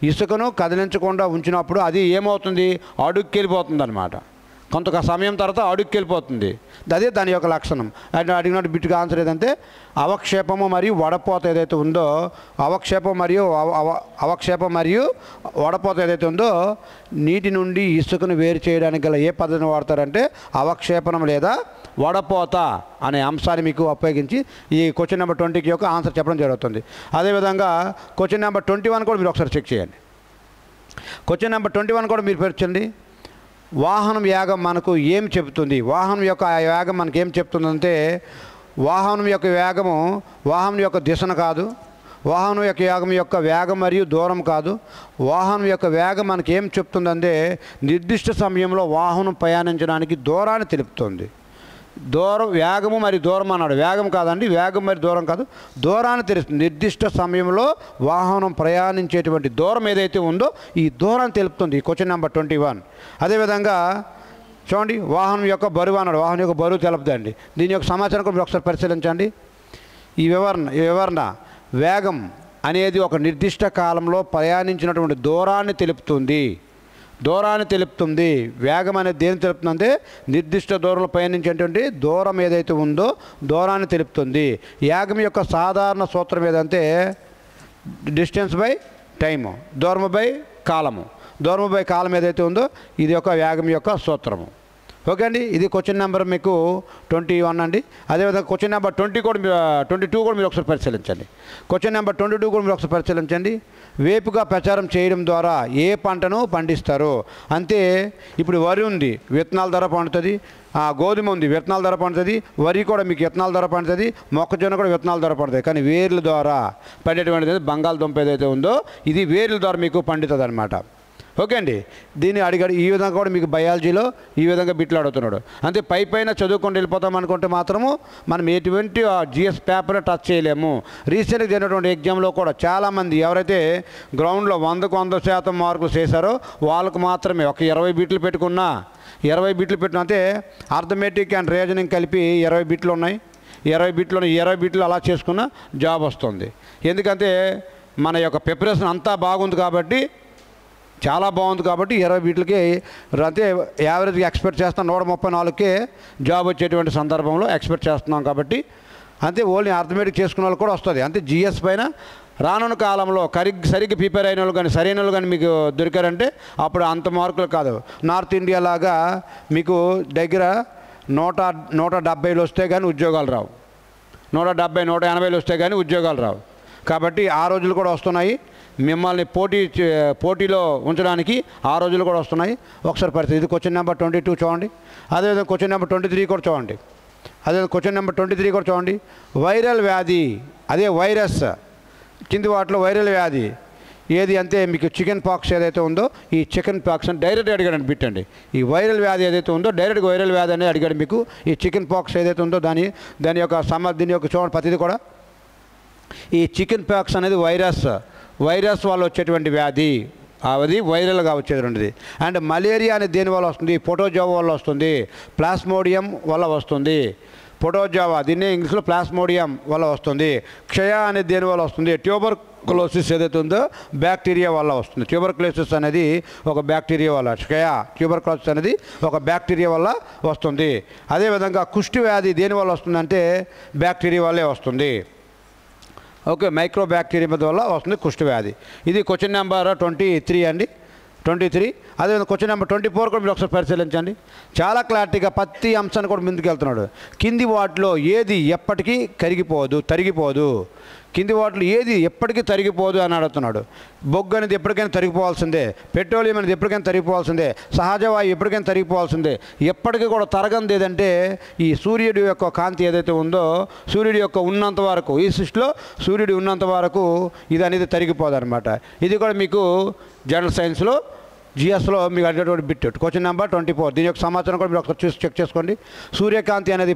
ఇసుకను కదిలించకుండా ఉంచినప్పుడు అది ఏమవుతుంది? అడుక్కెళ్ళిపోతుంది అన్నమాట. కొంత సమయం తర్వాత అడుక్కెళ్ళిపోతుంది. అదే దాని యొక్క లక్షణం. అంటే అడిగినట్టు బిట్టుగా ఆన్సర్ ఏదంటే అవక్షేపము మరియు వడపోత ఏదైతే ఉందో అవక్షేపం మరియు వడపోత ఏదైతే ఉందో నీటి నుండి ఇసుకను వేరు చేయడానికి గల ఏ పద్ధతిని వాడతారంటే అవక్షేపణం లేదా వడపోత అనే అంశాన్ని మీకు ఉపయోగించి ఈ క్వశ్చన్ నెంబర్ 20కి యొక్క ఆన్సర్ చెప్పడం జరుగుతుంది. అదేవిధంగా క్వశ్చన్ నెంబర్ 21 కూడా మీరు ఒకసారి చెక్ చేయండి. క్వశ్చన్ నెంబర్ 21 కూడా మీరు పరిచయండి. వాహనం వేగం మనకు ఏం చెబుతుంది? వాహనం యొక్క వేగం మనకు ఏం చెప్తుందంటే వాహనం యొక్క వేగము వాహనం యొక్క దిశను కాదు, వాహనం యొక్క వేగం మరియు దూరం కాదు. వాహనం యొక్క వేగం మనకి ఏం చెప్తుందంటే నిర్దిష్ట సమయంలో వాహనం ప్రయాణించడానికి దూరాన్ని తెలుపుతుంది. వేగము మరియు దూరం అన్నాడు. వేగం కాదండి, వేగం మరియు దూరం కాదు, దూరాన్ని తెలుస్తుంది. నిర్దిష్ట సమయంలో వాహనం ప్రయాణించేటువంటి దూరం ఏదైతే ఉందో ఈ దూరాన్ని తెలుపుతుంది. Question number 21. అదేవిధంగా చూడండి వాహనం యొక్క బరువు అన్నాడు. వాహనం యొక్క బరువు తెలుపుదండి. దీని యొక్క సమాచారం కూడా ఒకసారి పరిశీలించండి. ఈ వివరణ వేగం అనేది ఒక నిర్దిష్ట కాలంలో ప్రయాణించినటువంటి దూరాన్ని తెలుపుతుంది. వేగం అనేది దేని తెలుపుతుందంటే నిర్దిష్ట దూరంలో ప్రయాణించేటువంటి దూరం ఏదైతే ఉందో దూరాన్ని తెలుపుతుంది. వేగం యొక్క సాధారణ సూత్రం ఏదంటే డిస్టెన్స్ బై టైము, దూరము బై కాలం ఏదైతే ఉందో ఇది ఒక వేగం యొక్క సూత్రము. ఓకే అండి, ఇది క్వశ్చన్ నెంబర్ మీకు 21 అండి. అదేవిధంగా క్వశ్చన్ నెంబర్ 22 కూడా మీరు ఒకసారి పరిశీలించండి. క్వశ్చన్ నెంబర్ 22 కూడా మీరు ఒకసారి పరిశీలించండి. వేపుగా ప్రచారం చేయడం ద్వారా ఏ పంటను పండిస్తారు? అంటే ఇప్పుడు వరి ఉంది, విత్తనాల ధర పండుతుంది. గోధుమ ఉంది, విత్తనాల ధర పండుతుంది. వరి కూడా మీకు విత్తనాల ధర పండుతుంది. మొక్కజొన్న కూడా విత్తనాల ధర పండుతుంది. కానీ వేర్ల ద్వారా పండేటువంటిది బంగాళదుంప ఏదైతే ఉందో ఇది వేర్ల ద్వారా మీకు పండుతుంది అన్నమాట. ఓకే అండి, దీన్ని అడిగాడు. ఈ విధంగా కూడా మీకు బయాలజీలో ఈ విధంగా బిట్లు అడుగుతున్నాడు. అంతే పైన చదువుకొని వెళ్ళిపోతాం అనుకుంటే మాత్రము మనం ఎటువంటి జిఎస్ పేపర్ టచ్ చేయలేము. రీసెంట్గా జరిగినటువంటి ఎగ్జామ్లో కూడా చాలామంది ఎవరైతే గ్రౌండ్లో 100% మార్కులు చేశారో వాళ్ళకు మాత్రమే ఒక 20 బిట్లు పెట్టుకున్నా అంటే అర్థమెటిక్ అండ్ రీజనింగ్ కలిపి 20 బిట్లు ఉన్నాయి. 20 బిట్లు అలా చేసుకున్న జాబ్ వస్తుంది. ఎందుకంటే మన యొక్క ప్రిపరేషన్ అంతా బాగుంది కాబట్టి, చాలా బాగుంది కాబట్టి 20 బిట్లకి అంటే యావరేజ్గా ఎక్స్పెక్ట్ చేస్తాం. 134కే జాబ్ వచ్చేటువంటి సందర్భంలో ఎక్స్పెక్ట్ చేస్తున్నాం కాబట్టి అంతే ఓన్లీ అర్థమెటిక్ చేసుకున్న వాళ్ళు కూడా వస్తుంది. అంతే జిఎస్ పైన రానున్న కాలంలో సరిగ్గా ప్రిపేర్ అయిన వాళ్ళు కానీ సరైన వాళ్ళు కానీ మీకు దొరికారంటే అప్పుడు అంత మార్కులు కాదు. నార్త్ ఇండియా లాగా మీకు దగ్గర 170 వస్తే కానీ ఉద్యోగాలు రావు. 170, 180 వస్తే కానీ ఉద్యోగాలు రావు. కాబట్టి ఆ రోజులు కూడా వస్తున్నాయి. మిమ్మల్ని పోటీలో ఉంచడానికి ఆ రోజులు కూడా వస్తున్నాయి. ఒకసారి పరిస్థితి ఇది క్వశ్చన్ నెంబర్ 22 చూడండి. అదేవిధంగా క్వశ్చన్ నెంబర్ 23 కూడా చూడండి. వైరల్ వ్యాధి, అదే వైరస్ కింది వాటిలో వైరల్ వ్యాధి ఏది అంటే మీకు చికెన్ పాక్స్ ఏదైతే ఉందో ఈ చికెన్ పాక్స్ అని డైరెక్ట్ అడిగాడు బిట్టండి. ఈ వైరల్ వ్యాధి ఏదైతే ఉందో డైరెక్ట్గా వైరల్ వ్యాధి అనేది అడిగాడు మీకు. ఈ చికెన్ పాక్స్ ఏదైతే ఉందో దాని యొక్క దీని యొక్క చూడండి ప్రతిదీ కూడా ఈ చికెన్ పాక్స్ అనేది వైరస్ వల్ల వచ్చేటువంటి వ్యాధి, అది వైరల్గా వచ్చేటువంటిది. అండ్ మలేరియా అనేది దేని వల్ల వస్తుంది? ప్రోటోజోవా వల్ల వస్తుంది, ప్లాస్మోడియం వల్ల వస్తుంది. ప్రోటోజోవా దీన్ని ఇంగ్లీష్లో ప్లాస్మోడియం వల్ల వస్తుంది. క్షయ అనేది దేని వల్ల వస్తుంది? ట్యూబర్కులోసిస్ ఏదైతే ఉందో బ్యాక్టీరియా వల్ల వస్తుంది. ట్యూబర్కులోసిస్ అనేది ఒక బ్యాక్టీరియా వల్ల, ట్యూబర్కులోసిస్ అనేది ఒక బ్యాక్టీరియా వల్ల వస్తుంది. అదేవిధంగా కుష్టి వ్యాధి దేని వల్ల వస్తుందంటే బ్యాక్టీరియా వల్లే వస్తుంది. ఓకే, మైక్రో బ్యాక్టీరియా వల్ల వస్తుంది కుష్టి వ్యాధి. ఇది క్వశ్చన్ నెంబర్ 23 అండి, 23. అదేవిధంగా క్వశ్చన్ నెంబర్ 24 కూడా మీరు ఒకసారి పరిశీలించండి. చాలా క్లారిటీగా ప్రతి అంశాన్ని కూడా ముందుకు వెళ్తున్నాడు. కింది వాటిలో ఏది ఎప్పటికీ తరిగిపోదు. కింది వాటిలో ఏది ఎప్పటికీ తరిగిపోదు అని అడుగుతున్నాడు. బొగ్గు అనేది ఎప్పటికైనా తరిగిపోవాల్సిందే, పెట్రోలియం అనేది ఎప్పటికైనా తరిగిపోవాల్సిందే, సహజవాయు ఎప్పటికైనా తరిగిపోవాల్సిందే. ఎప్పటికీ కూడా తరగంది ఏదంటే ఈ సూర్యుడి యొక్క కాంతి ఏదైతే ఉందో, సూర్యుడి యొక్క ఉన్నంత వరకు, ఈ సృష్టిలో సూర్యుడి ఉన్నంత వరకు ఇది అనేది తరిగిపోదు అనమాట. ఇది కూడా మీకు జనరల్ సైన్స్లో జిఎస్లో మీకు అడిగేటువంటి బిట్ క్వశ్చన్ నెంబర్ 24. దీని యొక్క సమాచారం కూడా మీరు ఒకసారి చూసి చెక్ చేసుకోండి. సూర్యకాంతి అనేది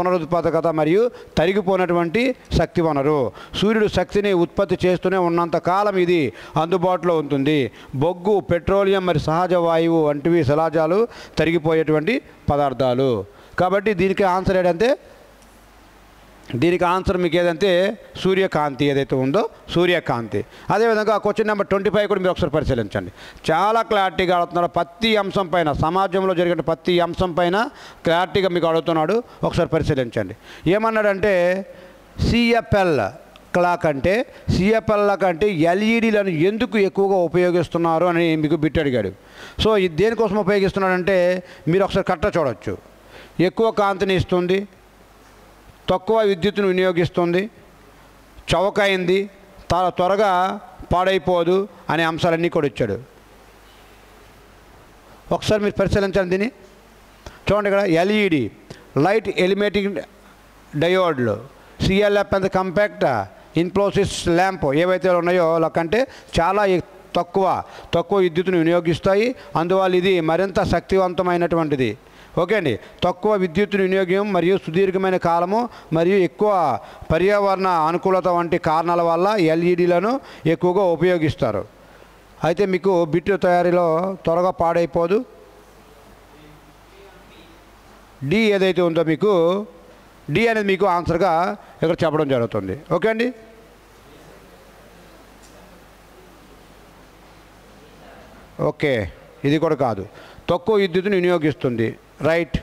పునరుత్పాదకత మరియు తరిగిపోయినటువంటి శక్తి వనరు. సూర్యుడు శక్తిని ఉత్పత్తి చేస్తూనే ఉన్నంత కాలం ఇది అందుబాటులో ఉంటుంది. బొగ్గు, పెట్రోలియం మరియు సహజ వాయువు వంటివి శిలాజాలు తరిగిపోయేటువంటి పదార్థాలు. కాబట్టి దీనికి ఆన్సర్ ఏంటంటే మీకు ఏదంటే సూర్యకాంతి ఏదైతే ఉందో సూర్యకాంతి. అదేవిధంగా క్వశ్చన్ నెంబర్ 25 కూడా మీరు ఒకసారి పరిశీలించండి. చాలా క్లారిటీగా అడుగుతున్నాడు. ప్రతి అంశం పైన, సమాజంలో జరిగిన ప్రతి అంశం పైన క్లారిటీగా మీకు అడుగుతున్నాడు. ఒకసారి పరిశీలించండి. ఏమన్నాడంటే సిఎఫ్ఎల్ క్లాక్ అంటే సిఎఫ్ఎల్ కంటే ఎల్ఈడీలను ఎందుకు ఎక్కువగా ఉపయోగిస్తున్నారు అని మీకు బిట్ అడిగాడు. సో ఇది దేనికోసం ఉపయోగిస్తున్నాడంటే మీరు ఒకసారి కట్ట చూడవచ్చు. ఎక్కువ కాంతిని ఇస్తుంది, తక్కువ విద్యుత్తును వినియోగిస్తుంది, చవకైంది, త్వరగా పాడైపోదు అనే అంశాలన్నీ కూడా ఇచ్చాడు. ఒకసారి మీరు పరిశీలించండి దీన్ని. చూడండి ఇక్కడ ఎల్ఈడి లైట్ ఎలిమేటింగ్ డయోడ్లు, సిఎల్ఎఫ్ అండ్ కాంపాక్ట్ ఇన్ఫ్లోసిస్ ల్యాంప్ ఏవైతే ఉన్నాయో కంటే చాలా తక్కువ విద్యుత్తును వినియోగిస్తాయి. అందువల్ల ఇది మరింత శక్తివంతమైనటువంటిది. ఓకే అండి. తక్కువ విద్యుత్ వినియోగం మరియు సుదీర్ఘమైన కాలము మరియు ఎక్కువ పర్యావరణ అనుకూలత వంటి కారణాల వల్ల ఎల్ఈడీలను ఎక్కువగా ఉపయోగిస్తారు. అయితే మీకు బిట్ తయారీలో త్వరగా పాడైపోదు. డి ఏదైతే ఉందో మీకు డి అనేది మీకు ఆన్సర్గా ఇక్కడ చెప్పడం జరుగుతుంది. ఓకే అండి. ఓకే, ఇది కూడా కాదు. తక్కువ విద్యుత్తును వినియోగిస్తుంది, రైట్.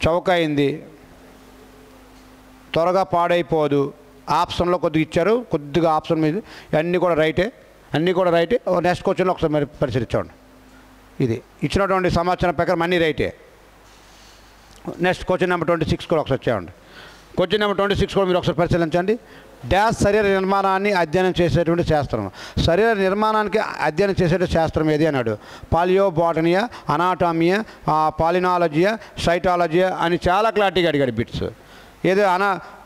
చౌకైంది, త్వరగా పాడైపోదు. ఆప్షన్లో కొద్దిగా ఇచ్చారు, కొద్దిగా ఆప్షన్ మీద అన్నీ కూడా రైటే. నెక్స్ట్ క్వశ్చన్లో ఒకసారి మరి పరిశీలించండి. ఇది ఇచ్చినటువంటి సమాచారం ప్రకారం అన్నీ రైటే. నెక్స్ట్ క్వశ్చన్ నెంబర్ 26 కూడా ఒకసారి చేయండి. క్వశ్చన్ నెంబర్ 26 కూడా మీరు ఒకసారి పరిశీలించండి. డాష్ శరీర నిర్మాణాన్ని అధ్యయనం చేసేటువంటి శాస్త్రం. శరీర నిర్మాణానికి అధ్యయనం చేసేటువంటి శాస్త్రం ఏది అన్నాడు. పాలియోబాటనియా, అనాటామియా, పాలినాలజియా, సైటాలజియా అని చాలా క్లారిటీగా అడిగాడు బిట్స్. ఏదో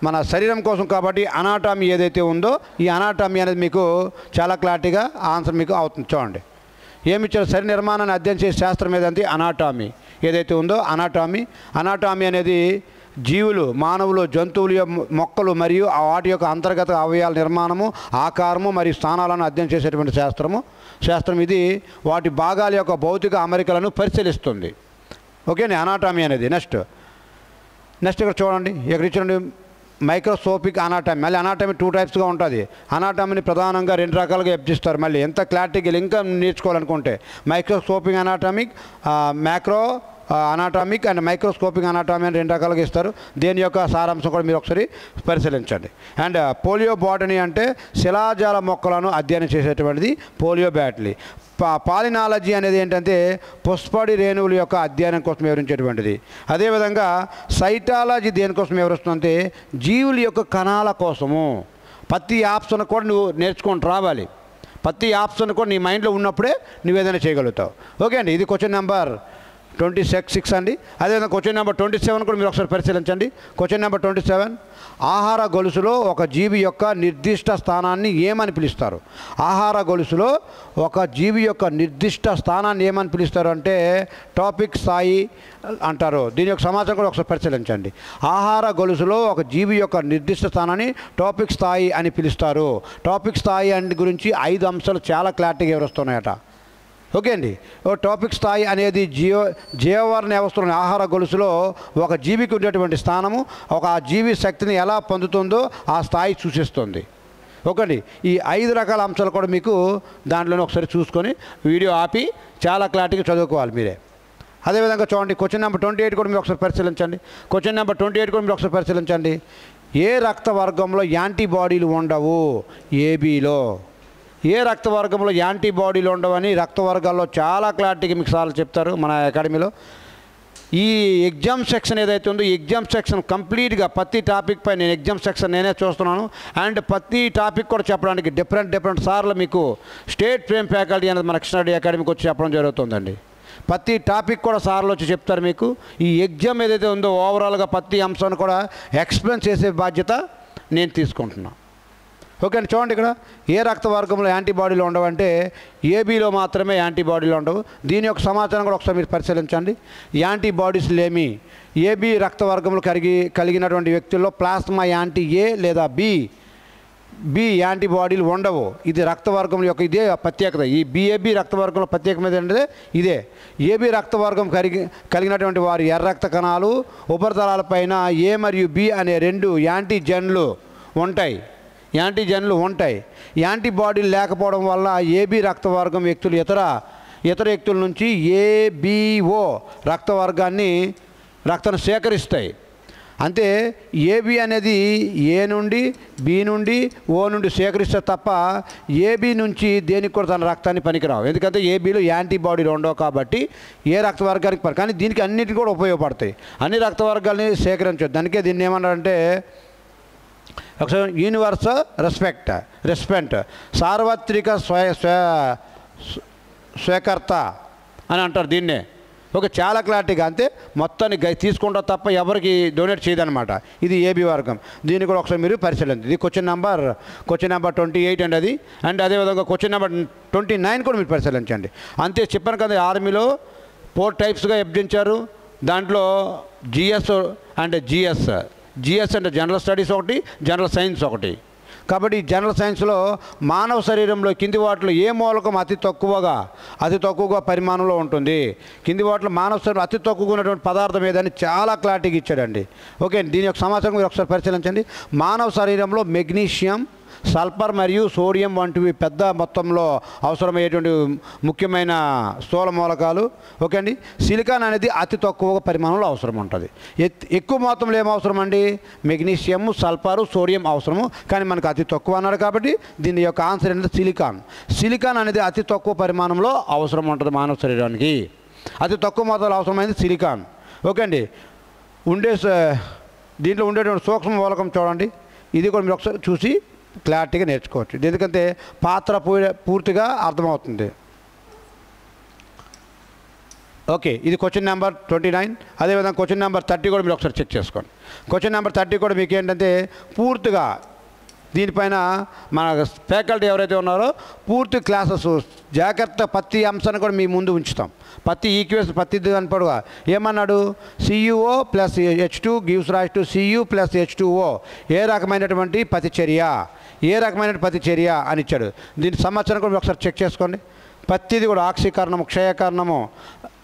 మన శరీరం కోసం కాబట్టి అనాటామీ ఏదైతే ఉందో ఈ అనాటామీ అనేది మీకు చాలా క్లారిటీగా ఆన్సర్ మీకు అవుతుంది. చూడండి ఏమిచ్చారు. శరీర నిర్మాణాన్ని అధ్యయనం చేసే శాస్త్రం ఏదంటే అనాటామీ ఏదైతే ఉందో అనాటామీ అనేది జీవులు, మానవులు, జంతువులు, మొక్కలు మరియు వాటి యొక్క అంతర్గత అవయవాల నిర్మాణము, ఆకారము మరియు స్థానాలను అధ్యయనం చేసేటువంటి శాస్త్రం ఇది వాటి భాగాల యొక్క భౌతిక అమరికలను పరిశీలిస్తుంది. ఓకేనే అనాటామీ అనేది. నెక్స్ట్ ఇక్కడ చూడండి. ఇక్కడ ఇచ్చిన మైక్రోస్కోపిక్ అనాటమీ. మళ్ళీ అనాటమీ 2 టైప్స్గా ఉంటుంది. అనాటమీని ప్రధానంగా 2 రకాలుగా విభజిస్తారు. మళ్ళీ ఎంత క్లారిటీగా ఇంకా నేర్చుకోవాలనుకుంటే microscopic anatomic, macro anatomic and microscopic anatomy అని 2 రకాలుగా ఇస్తారు. దేని యొక్క సారాంశం కూడా మీరు ఒకసారి పరిశీలించండి. అండ్ పోలియో బాటనీ అంటే శిలాజాల మొక్కలను అధ్యయనం చేసేటువంటిది పోలియో బాటనీ. పాలినాలజీ అనేది ఏంటంటే పుష్పడి రేణువుల యొక్క అధ్యయనం కోసం వివరించేటువంటిది. అదేవిధంగా సైటాలజీ దేనికోసం వివరిస్తుందంటే జీవుల యొక్క కణాల కోసము. ప్రతి ఆప్షన్ కూడా నువ్వు నేర్చుకొని రావాలి. ప్రతి ఆప్షన్ కూడా నీ మైండ్లో ఉన్నప్పుడే నువ్వు ఏదైనా చేయగలుగుతావు. ఓకే అండి. ఇది క్వశ్చన్ నెంబర్ 26 అండి. అదేవిధంగా క్వశ్చన్ నెంబర్ 27 కూడా మీరు ఒకసారి పరిశీలించండి. క్వశ్చన్ నెంబర్ 27, ఆహార గొలుసులో ఒక జీవి యొక్క నిర్దిష్ట స్థానాన్ని ఏమని పిలుస్తారు? ఆహార గొలుసులో ఒక జీవి యొక్క నిర్దిష్ట స్థానాన్ని ఏమని పిలుస్తారు అంటే టాపిక్ స్థాయి అంటారు. దీని యొక్క సమాచారం కూడా ఒకసారి పరిశీలించండి. ఆహార గొలుసులో ఒక జీవి యొక్క నిర్దిష్ట స్థానాన్ని టాపిక్ స్థాయి అని పిలుస్తారు. టాపిక్ స్థాయి అని గురించి 5 అంశాలు చాలా క్లారిటీగా వివరిస్తున్నాయట. ఓకే అండి. టాపిక్ స్థాయి అనేది జీవవర్ణ వ్యవస్థలోని ఆహార గొలుసులో ఒక జీవికి ఉండేటువంటి స్థానము, ఒక ఆ జీవి శక్తిని ఎలా పొందుతుందో ఆ స్థాయి సూచిస్తుంది. ఓకే అండి. ఈ 5 రకాల అంశాలు కూడా మీకు దాంట్లోనే ఒకసారి చూసుకొని వీడియో ఆపి చాలా క్లారిటీగా చదువుకోవాలి మీరే. అదేవిధంగా చూడండి, క్వశ్చన్ నెంబర్ 28 కూడా మీరు ఒకసారి పరిశీలించండి. క్వశ్చన్ నెంబర్ 28 కూడా మీరు ఒకసారి పరిశీలించండి. ఏ రక్త వర్గంలో యాంటీబాడీలు ఉండవు? ఏబీలో. ఏ రక్త వర్గంలో యాంటీబాడీలు ఉండవని రక్త వర్గాల్లో చాలా క్లారిటీగా మీకు సార్లు చెప్తారు మన అకాడమీలో. ఈ ఎగ్జామ్ సెక్షన్ ఏదైతే ఉందో ఈ ఎగ్జామ్ సెక్షన్ కంప్లీట్గా ప్రతి టాపిక్ పై నేను ఎగ్జామ్ సెక్షన్ నేనే చూస్తున్నాను. అండ్ ప్రతి టాపిక్ కూడా చెప్పడానికి డిఫరెంట్ సార్లు మీకు స్టేట్ ఫ్రేమ్ ఫ్యాకల్టీ అనేది మన కృష్ణారెడ్డి అకాడమీకి వచ్చి చెప్పడం జరుగుతుందండి. ప్రతి టాపిక్ కూడా సార్లు వచ్చి చెప్తారు మీకు. ఈ ఎగ్జామ్ ఏదైతే ఉందో ఓవరాల్గా ప్రతి అంశాన్ని కూడా ఎక్స్ప్లెయిన్ చేసే బాధ్యత నేను తీసుకుంటున్నాను. ఓకే అండి. చూడండి, ఇక్కడ ఏ రక్త వర్గంలో యాంటీబాడీలు ఉండవంటే ఏబీలో మాత్రమే యాంటీబాడీలు ఉండవు. దీని యొక్క సమాచారం కూడా ఒకసారి మీరు పరిశీలించండి. యాంటీబాడీస్ లేమి ఏబీ రక్త వర్గంలో కలిగినటువంటి వ్యక్తుల్లో ప్లాస్మా యాంటీ ఏ లేదా బి యాంటీబాడీలు ఉండవు. ఇది రక్త వర్గం యొక్క ఇదే ప్రత్యేకత. ఈ బిఏబి రక్త వర్గంలో ప్రత్యేకమైనది అంటే ఇదే. ఏబి రక్త వర్గం కలిగినటువంటి వారి ఎర్ర రక్త కణాలు ఉపరితలాలపైన ఏ మరియు బి అనే 2 యాంటీజెన్లు ఉంటాయి. యాంటీబాడీలు లేకపోవడం వల్ల ఏబి రక్త వర్గం వ్యక్తులు ఇతర వ్యక్తుల నుంచి ఏబిఓ రక్తాన్ని సేకరిస్తాయి. అంటే ఏబి అనేది ఏ నుండి బి నుండి ఓ నుండి సేకరిస్తే తప్ప ఏబి నుంచి దేనికి కూడా తన రక్తాన్ని పనికిరావు. ఎందుకంటే ఏబిలో యాంటీబాడీలు ఉండవు కాబట్టి ఏ రక్త వర్గానికి కానీ దీనికి అన్నిటికీ కూడా ఉపయోగపడతాయి. అన్ని రక్త వర్గాలని సేకరించవచ్చు. దానికే దీన్ని ఏమన్నారంటే ఒకసారి యూనివర్సల్ రెస్పెక్ట్ సార్వత్రిక స్వీకర్త అని అంటారు దీన్నే. ఓకే, చాలా క్లారిటీగా. అంతే, మొత్తాన్ని తీసుకుంటా తప్ప ఎవరికి డొనేట్ చేయదనమాట. ఇది ఏబీ వర్గం. దీన్ని కూడా ఒకసారి మీరు పరిశీలించండి. ఇది క్వశ్చన్ నెంబర్ 28 అండి అది. అండ్ అదేవిధంగా క్వశ్చన్ నెంబర్ 29 కూడా మీరు పరిశీలించండి. అంతే, చెప్పాను కదా ఆర్మీలో 4 టైప్స్గా విభజించారు. దాంట్లో జిఎస్ అండ్ జిఎస్ అంటే జనరల్ స్టడీస్ ఒకటి, జనరల్ సైన్స్ ఒకటి. కాబట్టి జనరల్ సైన్స్లో మానవ శరీరంలో కింది వాటిలో ఏ మూలకం అతి తక్కువగా పరిమాణంలో ఉంటుంది, కింది వాటిలో మానవ శరీరం అతి తక్కువగా ఉన్నటువంటి పదార్థం ఏదని చాలా క్లారిటీగా ఇచ్చాడండి. ఓకే, దీని యొక్క సమాచారం మీరు ఒకసారి పరిశీలించండి. మానవ శరీరంలో మెగ్నీషియం, సల్ఫర్ మరియు సోడియం వంటివి పెద్ద మొత్తంలో అవసరమయ్యేటువంటి ముఖ్యమైన స్థూల మూలకాలు. ఓకే అండి. సిలికాన్ అనేది అతి తక్కువ పరిమాణంలో అవసరం ఉంటుంది. ఎక్కువ మొత్తంలో ఏం అవసరం అండి? మెగ్నీషియం, సల్ఫరు, సోడియం అవసరము. కానీ మనకు అతి తక్కువ అన్నారు కాబట్టి దీని యొక్క ఆన్సర్ ఏంటంటే సిలికాన్ అనేది అతి తక్కువ పరిమాణంలో అవసరం ఉంటుంది మానవ శరీరానికి. అతి తక్కువ మొత్తంలో అవసరమైనది సిలికాన్. ఓకే అండి. దీంట్లో ఉండేటువంటి సూక్ష్మ మూలకం చూడండి. ఇది కూడా మీరు ఒకసారి చూసి క్లారిటీగా నేర్చుకోవచ్చు. ఎందుకంటే పాత్ర పూర్తిగా అర్థమవుతుంది. ఓకే, ఇది క్వశ్చన్ నెంబర్ 29. అదేవిధంగా క్వశ్చన్ నెంబర్ 30 కూడా మీరు ఒకసారి చెక్ చేసుకోండి. క్వశ్చన్ నెంబర్ 30 కూడా మీకు ఏంటంటే పూర్తిగా దీనిపైన మన ఫ్యాకల్టీ ఎవరైతే ఉన్నారో పూర్తి క్లాసెస్ జాగ్రత్త ప్రతి అంశాన్ని కూడా మీ ముందు ఉంచుతాం. ప్రతి ఈక్వేషన్ ప్రతి కనపడుగా ఏమన్నాడు? CuO + H2 gives rise to Cu + H2O. ఏ రకమైనటువంటి ప్రతిచర్య అని ఇచ్చాడు. దీని సమాచారం కూడా ఒకసారి చెక్ చేసుకోండి. ప్రతిది కూడా ఆక్సీకరణము, క్షయకరణము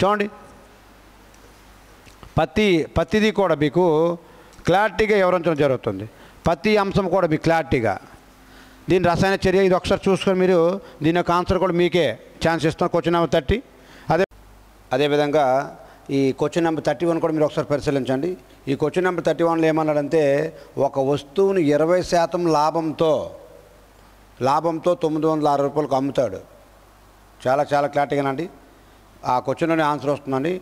చూడండి. ప్రతిదీ కూడా మీకు క్లారిటీగా వివరించడం జరుగుతుంది. ప్రతి అంశం కూడా మీకు క్లారిటీగా. దీని రసాయన చర్య ఇది ఒకసారి చూసుకొని మీరు దీని యొక్క ఆన్సర్ కూడా మీకే ఛాన్స్ ఇస్తాం. Question number 30. అదేవిధంగా ఈ క్వశ్చన్ నెంబర్ 31 కూడా మీరు ఒకసారి పరిశీలించండి. ఈ క్వశ్చన్ నెంబర్ 31లో ఏమన్నాడంటే ఒక వస్తువుని 20% లాభంతో 960 రూపాయలకు అమ్ముతాడు. చాలా క్లారిటీగానండి ఆ క్వశ్చన్లోనే ఆన్సర్ వస్తుందండి.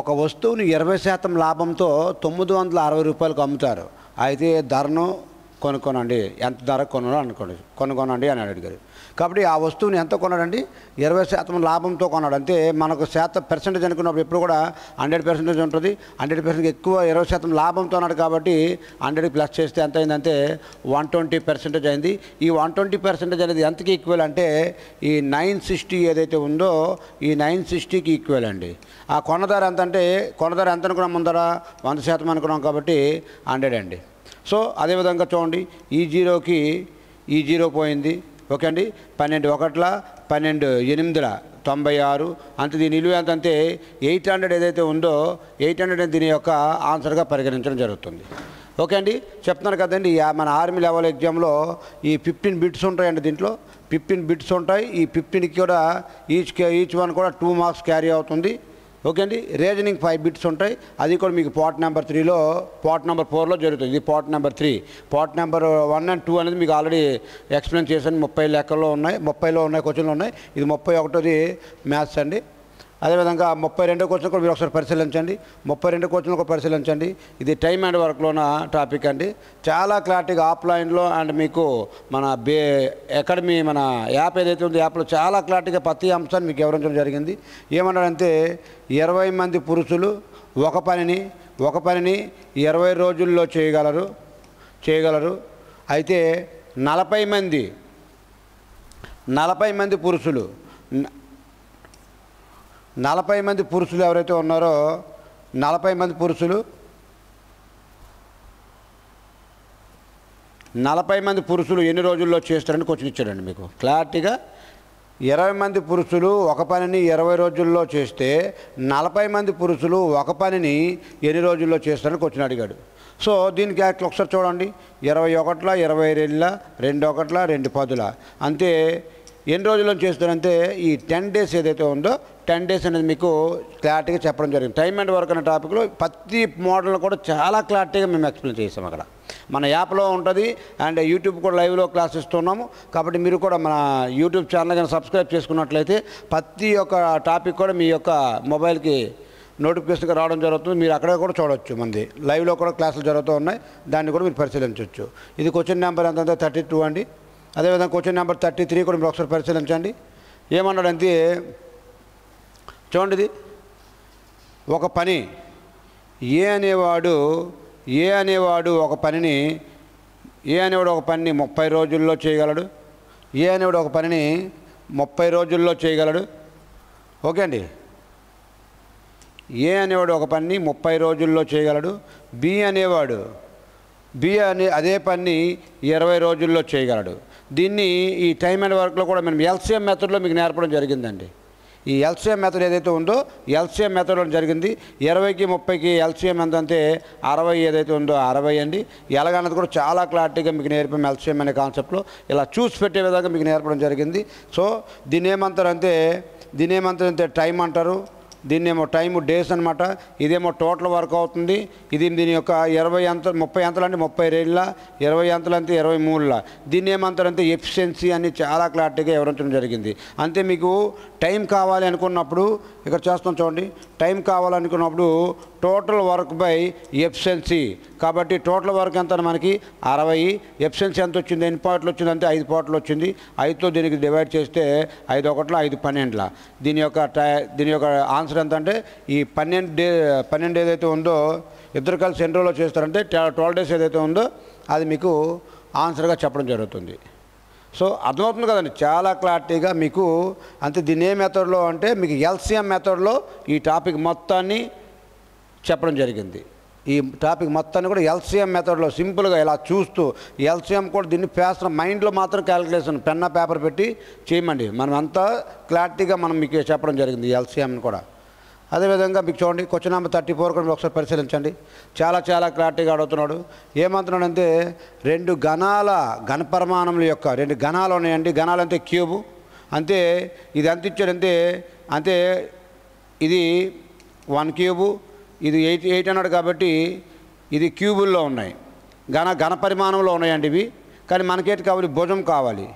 ఒక వస్తువుని 20% లాభంతో 960 రూపాయలకు అమ్ముతారు. అయితే ధరను కొనుక్కోనండి, ఎంత ధర కొనుక్కోనండి అని అడిగారు. కాబట్టి ఆ వస్తువుని ఎంత కొన్నాడండి? 20% లాభంతో కొన్నాడు. అంతే. మనకు పర్సెంటేజ్ అనుకున్నప్పుడు ఎప్పుడు కూడా 100% ఉంటుంది. 100% ఎక్కువ 20% లాభంతో అన్నాడు కాబట్టి 100 ప్లస్ చేస్తే ఎంత అయిందంటే 120% అయింది. ఈ 120% అనేది ఎంతకి ఈక్వల్ అంటే ఈ 960 ఏదైతే ఉందో ఈ 960కి ఈక్వల్ అండి. ఆ కొన్నదార ఎంత అంటే కొన్నదార ఎంత అనుకున్నాం? ముందర 100% అనుకున్నాం కాబట్టి 100 అండి. సో అదేవిధంగా చూడండి, ఈ జీరోకి ఈ జీరో పోయింది. ఓకే అండి. 12 1 12 8 96. అంతే. దీని విలువ ఎంత అంటే 800 ఏదైతే ఉందో 800 దీని యొక్క ఆన్సర్గా పరిగణించడం జరుగుతుంది. ఓకే అండి. చెప్తున్నాను కదండి, మన ఆర్మీ లెవెల్ ఎగ్జామ్లో ఈ 15 బిట్స్ ఉంటాయండి. దీంట్లో 15 బిట్స్ ఉంటాయి. ఈ 15కి కూడా ఈచ్ వన్ కూడా 2 మార్క్స్ క్యారీ అవుతుంది. ఓకే అండి. రీజనింగ్ 5 బిట్స్ ఉంటాయి. అది కూడా మీకు పార్ట్ నెంబర్ 3లో పార్ట్ నెంబర్ 4లో జరుగుతుంది. ఇది part number 3. Part number 1 and 2 అనేది మీకు ఆల్రెడీ ఎక్స్ప్లెయిన్ చేశాను. 30 లెక్కల్లో ఉన్నాయి, 30లో ఉన్నాయి క్వశ్చన్లు ఉన్నాయి. ఇది 31ది మ్యాథ్స్ అండి. అదేవిధంగా 32 క్వశ్చన్ కూడా మీరు ఒకసారి పరిశీలించండి. 32 క్వశ్చన్లు కూడా పరిశీలించండి. ఇది టైమ్ అండ్ వర్క్లోన టాపిక్ అండి. చాలా క్లారిటీగా ఆఫ్లైన్లో అండ్ మీకు మన అకాడమీ మన యాప్ ఏదైతే ఉందో యాప్లో చాలా క్లారిటీగా ప్రతి అంశాన్ని మీకు వివరించడం జరిగింది. ఏమన్నాడంటే 20 మంది పురుషులు ఒక పనిని 20 రోజుల్లో చేయగలరు. అయితే 40 మంది పురుషులు 40 మంది పురుషులు ఎవరైతే ఉన్నారో 40 మంది పురుషులు ఎన్ని రోజుల్లో చేస్తారని క్వశ్చన్ ఇచ్చాడండి మీకు క్లారిటీగా. 20 మంది పురుషులు ఒక పనిని 20 రోజుల్లో చేస్తే 40 మంది పురుషులు ఒక పనిని ఎన్ని రోజుల్లో చేస్తారని క్వశ్చన్ అడిగాడు. సో దీనికి ఒకసారి చూడండి. 21 22 2 1 2 10 అంతే. ఎన్ని రోజుల్లో చేస్తారంటే ఈ 10 డేస్ ఏదైతే ఉందో 10 డేస్ అనేది మీకు క్లారిటీగా చెప్పడం జరిగింది. టైమ్ అండ్ వర్క్ అనే టాపిక్లో ప్రతి మోడల్ కూడా చాలా క్లారిటీగా మేము ఎక్స్ప్లెయిన్ చేసాం. అక్కడ మన యాప్లో ఉంటుంది అండ్ యూట్యూబ్ కూడా లైవ్లో క్లాస్ ఇస్తున్నాము. కాబట్టి మీరు కూడా మన యూట్యూబ్ ఛానల్ కానీ సబ్స్క్రైబ్ చేసుకున్నట్లయితే ప్రతి ఒక్క టాపిక్ కూడా మీ యొక్క మొబైల్కి నోటిఫికేషన్గా రావడం జరుగుతుంది. మీరు అక్కడ కూడా చూడవచ్చు. మంది లైవ్లో కూడా క్లాసులు జరుగుతూ ఉన్నాయి. దాన్ని కూడా మీరు పరిశీలించవచ్చు. ఇది క్వశ్చన్ నెంబర్ ఎంత 32 అండి. అదేవిధంగా క్వశ్చన్ నెంబర్ 33 కూడా మీరు ఒకసారి పరిశీలించండి. ఏమన్నాడంటే చూడండి, ఇది ఒక పని ఏ అనేవాడు ఒక పనిని 30 రోజుల్లో చేయగలడు. ఏ అనేవాడు ఒక పనిని 30 రోజుల్లో చేయగలడు. ఓకే అండి. ఏ అనేవాడు ఒక పనిని 30 రోజుల్లో చేయగలడు. బి అదే పని 20 రోజుల్లో చేయగలడు. దీన్ని ఈ టైమ్ అండ్ వర్క్లో కూడా మనం ఎల్సిఎం మెథడ్లో మీకు నేర్పడం జరిగిందండి. ఈ ఎల్సిఎం మెథడ్ ఏదైతే ఉందో ఎల్సిఎం మెథడ్లో జరిగింది. 20కి 30కి ఎల్సిఎం ఎంత అంటే 60 ఏదైతే ఉందో 60 అండి. ఎలాగన్నది కూడా చాలా క్లారిటీగా మీకు నేర్పాము. ఎల్సిఎం అనే కాన్సెప్ట్లో ఇలా చూసి పెట్టే విధంగా మీకు నేర్పడం జరిగింది. సో దీన్ని ఏమంటారంటే టైం అంటారు. దీన్నేమో టైము డేస్ అనమాట. ఇదేమో టోటల్ వర్క్ అవుతుంది. ఇది దీని యొక్క 30 అంతలు అంటే 30 రేళ్ళ, 20 అంతలు అంటే 23. దీన్ని ఏమంటారంటే ఎఫిషియన్సీ అని చాలా క్లారిటీగా వివరించడం జరిగింది. అంతే. మీకు టైం కావాలి అనుకున్నప్పుడు ఇక్కడ చేస్తాం చూడండి. టైం కావాలనుకున్నప్పుడు టోటల్ వర్క్ బై ఎఫిషియన్సీ. కాబట్టి టోటల్ వర్క్ ఎంత మనకి 60. ఎఫిషియన్సీ ఎంత వచ్చింది? ఎన్ని పాయింట్లు వచ్చిందంటే 5 పాయింట్లు వచ్చింది. 5తో దీనికి డివైడ్ చేస్తే 5 1 5 12. దీని యొక్క ఆన్సర్ ఎంత అంటే ఈ 12 ఏదైతే ఉందో ఇద్దరు కలిసి ఎన్ని రోజుల్లో చేస్తారంటే 12 డేస్ ఏదైతే ఉందో అది మీకు ఆన్సర్గా చెప్పడం జరుగుతుంది. సో అర్థమవుతుంది కదండి చాలా క్లారిటీగా మీకు. అంతే. దీని ఏ మెథడ్లో అంటే మీకు ఎల్సిఎం మెథడ్లో ఈ టాపిక్ మొత్తాన్ని చెప్పడం జరిగింది. ఈ టాపిక్ మొత్తాన్ని కూడా ఎల్సిఎం మెథడ్లో సింపుల్గా ఇలా చూస్తూ ఎల్సిఎం కూడా దీన్ని మైండ్లో మాత్రం క్యాలిక్యులేషన్ పెన్న పేపర్ పెట్టి చేయమండి. మనం అంతా క్లారిటీగా మనం మీకు చెప్పడం జరిగింది ఎల్సిఎంని కూడా. అదేవిధంగా మీకు చూడండి క్వశ్చన్ నెంబర్ 34 కూడా ఒకసారి పరిశీలించండి. చాలా క్లారిటీగా అడుగుతున్నాడు. ఏమంటున్నాడంటే 2 ఘనపరిమాణముల యొక్క 2 ఘనాలు ఉన్నాయండి. ఘనాలు అంటే క్యూబు. అంతే. ఇది ఎంత ఇచ్చాడంటే అంతే ఇది 1 క్యూబు, ఇది 8 అన్నాడు కాబట్టి ఇది క్యూబుల్లో ఉన్నాయి. ఘన పరిమాణంలో ఉన్నాయండి ఇవి. కానీ మనకేంటి కావాలి? భుజం కావాలి.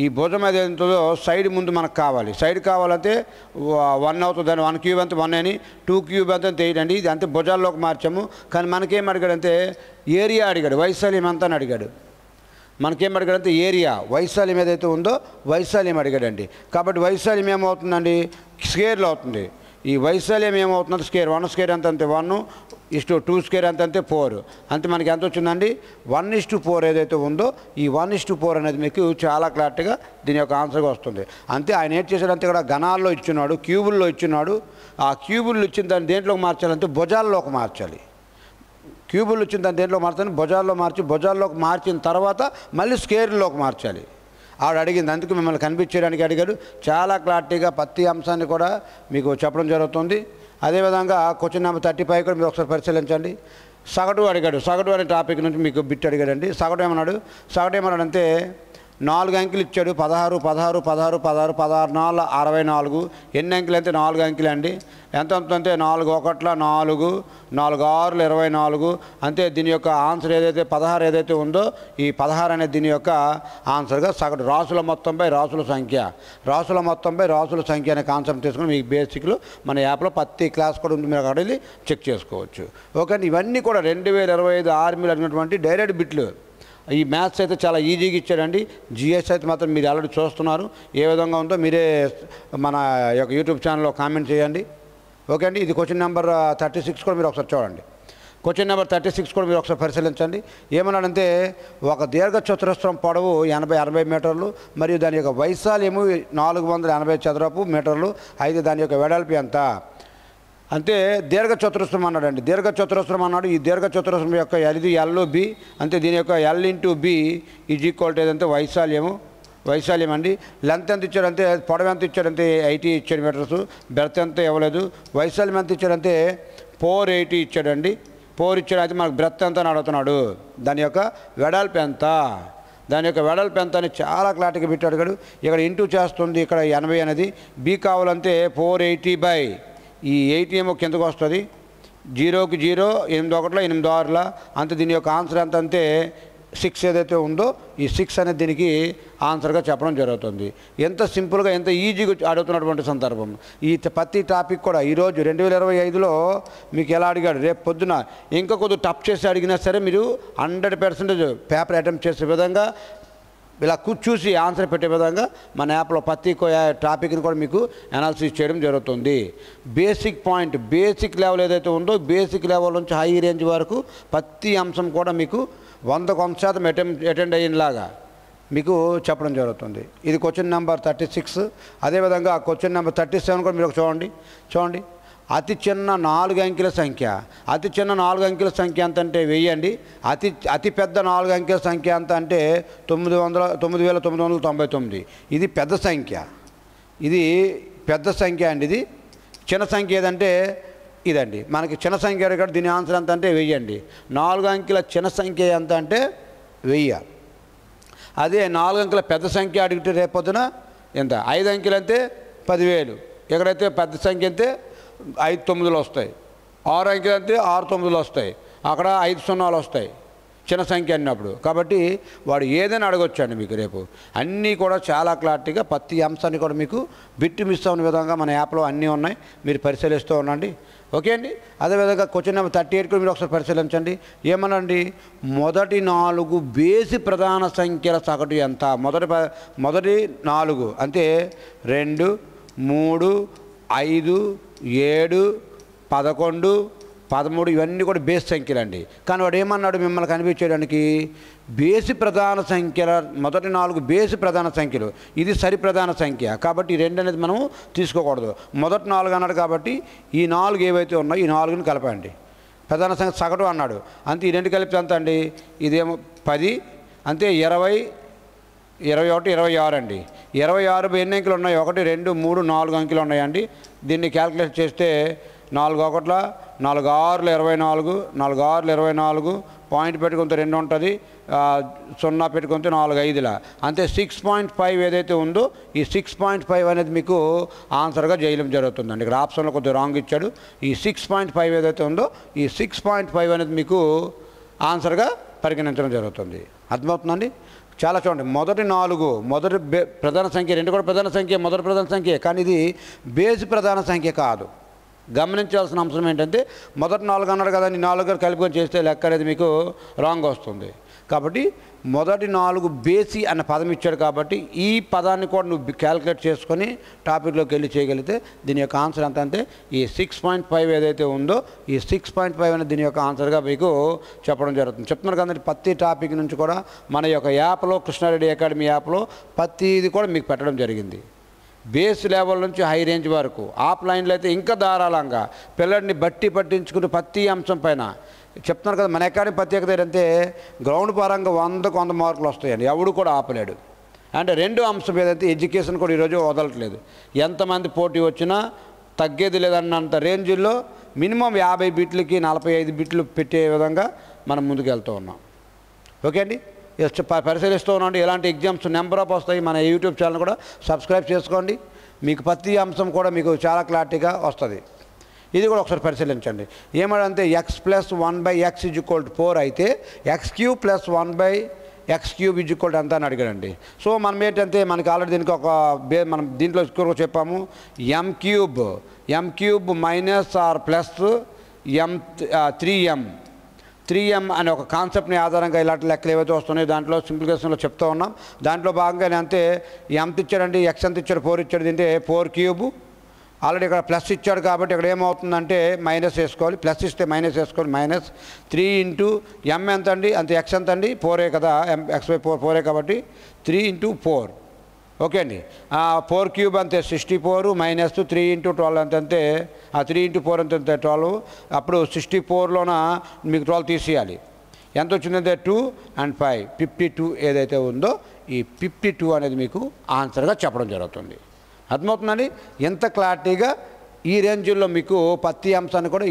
ఈ భుజం ఏది ఉంటుందో సైడ్ ముందు మనకు కావాలి. సైడ్ కావాలంటే 1 అవుతుంది. 1 క్యూబ్ అంతా 1 అని, 2 క్యూబ్ అంతా 8 అండి. ఇది అంతే భుజాల్లోకి మార్చాము. కానీ మనకేం అడిగాడంటే ఏరియా అడిగాడు. వైశాల్యం ఎంత అని అడిగాడు. మనకేం అడిగాడంటే ఏరియా, వైశాల్యం ఏదైతే ఉందో వైశాల్యం అడిగాడండి. కాబట్టి వైశాల్యం ఏమవుతుందండి, స్క్వేర్లో అవుతుంది. ఈ వైశాల్యం ఏమవుతుందంటే స్క్వేర్, 1 స్క్వేర్ ఎంత అంతే 1:2 స్క్వేర్ ఎంత అంతే 4. అంతే మనకి ఎంత వచ్చిందండి 1:4 ఏదైతే ఉందో ఈ 1:4 అనేది మీకు చాలా క్లారిటీగా దీని యొక్క ఆన్సర్గా వస్తుంది. అంతే ఆయన ఏం చేశాడంటే ఇక్కడ ఘనాల్లో ఇచ్చున్నాడు, క్యూబుల్లో ఇచ్చున్నాడు. ఆ క్యూబుల్లో ఇచ్చిన దాన్ని దేంట్లోకి మార్చాలంటే భుజాల్లోకి మార్చాలి. క్యూబుల్లో ఇచ్చిన దాన్ని దేంట్లో మార్చాలి, భుజాల్లోకి మార్చిన తర్వాత మళ్ళీ స్క్వేర్లోకి మార్చాలి. ఆవిడ అడిగింది, అందుకు మిమ్మల్ని కనిపించడానికి అడిగాడు. చాలా క్లారిటీగా ప్రతి అంశాన్ని కూడా మీకు చెప్పడం జరుగుతుంది. అదేవిధంగా క్వశ్చన్ నెంబర్ 35 కూడా మీరు ఒకసారి పరిశీలించండి. సగటు అడిగాడు. సగటు అనే టాపిక్ నుంచి మీకు బిట్ అడిగాడండి. సగటు ఏమన్నాడంటే 4 అంకెలు ఇచ్చాడు. 16 16 16 16 16 4 64. ఎన్ని అంకెలు అంటే 4 అంకెలు అండి. ఎంత అంటే 4 1 4 4 6 24. అంతే దీని యొక్క ఆన్సర్ ఏదైతే 16 ఏదైతే ఉందో ఈ 16 అనేది దీని యొక్క ఆన్సర్గా సగటు. రాసుల మొత్తంపై రాసుల సంఖ్య అనే కాన్సెప్ట్ తీసుకుని మీకు బేసిక్లు మన యాప్లో ప్రతి క్లాస్ కూడా ఉంది, మీరు అక్కడ వెళ్ళి చెక్ చేసుకోవచ్చు. ఓకే అండి. ఇవన్నీ కూడా 2025 ఆర్మీలో అడిగినటువంటి డైరెక్ట్ బిట్లు. ఈ మ్యాథ్స్ అయితే చాలా ఈజీగా ఇచ్చాడండి. జిఎస్ అయితే మాత్రం మీరు ఆల్రెడీ చూస్తున్నారు. ఏ విధంగా ఉందో మీరే మన యొక్క యూట్యూబ్ ఛానల్లో కామెంట్ చేయండి. ఓకే అండి. ఇది క్వశ్చన్ నెంబర్ 36 కూడా మీరు ఒకసారి చూడండి. క్వశ్చన్ నెంబర్ 36 కూడా మీరు ఒకసారి పరిశీలించండి. ఏమన్నాడంటే ఒక దీర్ఘచతురస్రం పొడవు 80 మీటర్లు మరియు దాని యొక్క వైశాల్యము 480 చదరపు మీటర్లు అయితే దాని యొక్క వెడల్పు ఎంత అంటే దీర్ఘచతురస్రం అన్నాడండి. దీర్ఘచతురస్రం అన్నాడు. ఈ దీర్ఘచతురస్రం యొక్క ఇది ఎల్ బి, అంతే దీని యొక్క L/B = ఏదంటే వైశాల్యం అండి. లెంత్ ఎంత ఇచ్చాడంటే పొడవు ఎంత ఇచ్చాడంటే 80 ఇచ్చాడు మీటర్స్. బెర్త్ ఎంత ఇవ్వలేదు. వైశాల్యం ఎంత ఇచ్చాడంటే 480 ఇచ్చాడండి. 4 ఇచ్చాడు. అయితే మనకు బ్రెత్ ఎంత అని అడుగుతున్నాడు. దాని యొక్క వెడల్పు ఎంత అని చాలా క్లారిటీగా పెట్టి అడిగాడు. ఇక్కడ ఇంటూ చేస్తుంది. ఇక్కడ 80 అనేది బి కావాలంటే 480 ఈ 80 ఏమో కిందకు వస్తుంది. 0కి 0 8 1 8 6 అంతే. దీని యొక్క ఆన్సర్ ఎంత అంటే 6 ఏదైతే ఉందో ఈ 6 అనేది దీనికి ఆన్సర్గా చెప్పడం జరుగుతుంది. ఎంత సింపుల్గా ఎంత ఈజీగా అడుగుతున్నటువంటి సందర్భం. ఈ ప్రతి టాపిక్ కూడా ఈరోజు 2025లో మీకు ఎలా అడిగాడు, రేపు పొద్దున ఇంకా కొద్దిగా టఫ్ చేసి అడిగినా సరే మీరు 100% పేపర్ అటెంప్ట్ చేసే విధంగా ఇలా చూసి ఆన్సర్ పెట్టే విధంగా మన యాప్లో ప్రతి టాపిక్ని కూడా మీకు అనాలిసిస్ చేయడం జరుగుతుంది. బేసిక్ లెవెల్ ఏదైతే ఉందో బేసిక్ లెవెల్ నుంచి హై రేంజ్ వరకు ప్రతి అంశం కూడా మీకు 100% అటెండ్ అయ్యేలాగా మీకు చెప్పడం జరుగుతుంది. ఇది క్వశ్చన్ నెంబర్ 36. అదేవిధంగా క్వశ్చన్ నెంబర్ 37 కూడా మీరు చూడండి. అతి చిన్న 4 అంకెల సంఖ్య ఎంత అంటే 1000 అండి. అతి పెద్ద 4 అంకెల సంఖ్య ఎంత అంటే 9999. ఇది పెద్ద సంఖ్య అండి. ఇది చిన్న సంఖ్య ఏదంటే ఇదండి. మనకి చిన్న సంఖ్య అడిగాడు. దీని ఆన్సర్ ఎంత అంటే 1000 అండి. 4 అంకెల చిన్న సంఖ్య ఎంత అంటే 1000. అదే 4 అంకెల పెద్ద సంఖ్య అడిగితే రేపొద్దున ఎంత 5 అంకెలు అంటే 10,000. ఎక్కడైతే పెద్ద సంఖ్య అంటే 5 9లు వస్తాయి. 6 అంకెలు అంటే 6 9లు వస్తాయి. అక్కడ 5 0లు వస్తాయి చిన్న సంఖ్య అన్నప్పుడు. కాబట్టి వాడు ఏదైనా అడగొచ్చండి మీకు రేపు. అన్నీ కూడా చాలా క్లారిటీగా ప్రతి అంశాన్ని కూడా మీకు బిట్ మిస్ అవ్వని విధంగా మన యాప్లో అన్నీ ఉన్నాయి. మీరు పరిశీలిస్తూ ఉండండి. ఓకే అండి. అదేవిధంగా క్వశ్చన్ నెంబర్ 38 కూడా మీరు ఒకసారి పరిశీలించండి. ఏమనండి మొదటి 4 బేసి ప్రధాన సంఖ్యల సగటు ఎంత. మొదటి 4 అంటే 2 3 5 7 11 13 ఇవన్నీ కూడా బేస్ సంఖ్యలు అండి. కానీ వాడు ఏమన్నాడు మిమ్మల్ని కనిపించేయడానికి బేసి ప్రధాన సంఖ్యల మొదటి 4 బేసి ప్రధాన సంఖ్యలు. ఇది సరి ప్రధాన సంఖ్య కాబట్టి 2 అనేది మనం తీసుకోకూడదు. మొదటి 4 అన్నాడు కాబట్టి ఈ 4 ఏవైతే ఉన్నాయో ఈ 4ని కలపండి. ప్రధాన సంఖ్య సగటు అన్నాడు. అంతే ఈ 2 కలిపి ఎంత అండి. ఇదేమో 10 అంతే 20 21 26 అండి. 26 ఎన్ని అంకెలు ఉన్నాయి 1 2 3 4 అంకెలు ఉన్నాయండి. దీన్ని క్యాల్కులేట్ చేస్తే 4 1 4 6 24 4 6 24 పాయింట్ పెట్టుకుంటే 2 ఉంటుంది. 0 పెట్టుకుంటే 4 5ల అంతే 6.5 ఏదైతే ఉందో ఈ 6.5 అనేది మీకు ఆన్సర్గా చేయడం జరుగుతుందండి. ఇక్కడ ఆప్షన్లో కొద్దిగా రాంగ్ ఇచ్చాడు. ఈ 6.5 ఏదైతే ఉందో ఈ 6.5 అనేది మీకు ఆన్సర్గా పరిగణించడం జరుగుతుంది. అర్థమవుతుందండి. చాలా చూడండి. మొదటి 4 మొదటి ప్రధాన సంఖ్య 2 కూడా ప్రధాన సంఖ్య మొదటి ప్రధాన సంఖ్య కానీ ఇది బేసి ప్రధాన సంఖ్య కాదు. గమనించాల్సిన అంశం ఏంటంటే మొదటి 4 అన్నాడు కదండి 4 కలుపుకొని చేస్తే లెక్క అనేది మీకు రాంగ్ వస్తుంది. కాబట్టి మొదటి 4 బేసి అన్న పదం ఇచ్చాడు కాబట్టి ఈ పదాన్ని కూడా నువ్వు క్యాలిక్యులేట్ చేసుకొని టాపిక్లోకి వెళ్ళి చేయగలిగితే దీని యొక్క ఆన్సర్ ఎంత అంటే ఈ 6.5 ఏదైతే ఉందో ఈ 6.5 అనేది దీని యొక్క ఆన్సర్గా మీకు చెప్పడం జరుగుతుంది. చెప్తున్నారు కదండి, ప్రతి టాపిక్ నుంచి కూడా మన యొక్క యాప్లో కృష్ణారెడ్డి అకాడమీ యాప్లో ప్రతిది కూడా మీకు పెట్టడం జరిగింది. బేస్ లెవెల్ నుంచి హై రేంజ్ వరకు. ఆఫ్లైన్లో అయితే ఇంకా ధారాళంగా పిల్లడిని బట్టి పట్టించుకుని ప్రతి అంశం పైన చెప్తున్నారు కదా. మన అకాడమీ ప్రత్యేకత ఏంటంటే గ్రౌండ్ పరంగా 100కు 100 మార్కులు వస్తాయండి, ఎవడు కూడా ఆపలేడు. అంటే రెండో అంశం ఏదైతే ఎడ్యుకేషన్ కూడా ఈరోజు వదలట్లేదు. ఎంతమంది పోటీ వచ్చినా తగ్గేది లేదన్నంత రేంజ్లో మినిమం 50 బిట్లకి 45 బిట్లు పెట్టే విధంగా మనం ముందుకు వెళ్తూ ఉన్నాం. ఓకే అండి, పరిశీలిస్తూ ఉన్నాండి. ఎలాంటి ఎగ్జామ్స్ నెంబర్ ఆఫ్ వస్తాయి. మన యూట్యూబ్ ఛానల్ కూడా సబ్స్క్రైబ్ చేసుకోండి, మీకు ప్రతి అంశం కూడా మీకు చాలా క్లారిటీగా వస్తుంది. ఇది కూడా ఒకసారి పరిశీలించండి. ఏమంటే x + 1/x = 4 అయితే x³ + 1/x³ ఎంత అని అడిగాడండి. సో మనం ఏంటంటే మనకి ఆల్రెడీ దీనికి ఒక మనం దీంట్లో చెప్పాము m³ minus are plus m 3m అనే ఒక కాన్సెప్ట్ని ఆధారంగా ఇలాంటి లెక్కలు ఏవైతే వస్తున్నాయో దాంట్లో సింప్లిఫికేషన్లో చెప్తూ ఉన్నాం. దాంట్లో భాగంగానే అంతే ఎంత ఇచ్చాడండి, x ఎంత ఇచ్చాడు, 4 ఇచ్చాడు. తింటే 4³ ఆల్రెడీ ఇక్కడ ప్లస్ ఇచ్చాడు కాబట్టి ఇక్కడ ఏమవుతుందంటే మైనస్ వేసుకోవాలి, ప్లస్ ఇస్తే మైనస్ వేసుకోవాలి. -3 × m ఎంత అండి, అంతే x ఎంత అండి, 4 కదా, x/4 4 కాబట్టి 3 × 4. ఓకే అండి, 4³ అంతే 64 - 3 × 12 అంతే 3 × 4 అంతే 12. అప్పుడు 64లోన మీకు 12 తీసేయాలి. ఎంత వచ్చిందంటే 2 and 5 52 ఏదైతే ఉందో ఈ 52 అనేది మీకు ఆన్సర్గా చెప్పడం జరుగుతుంది. అర్థమవుతుందండి, ఎంత క్లారిటీగా ఈ రేంజ్లో మీకు ప్రతి అంశాన్ని కూడా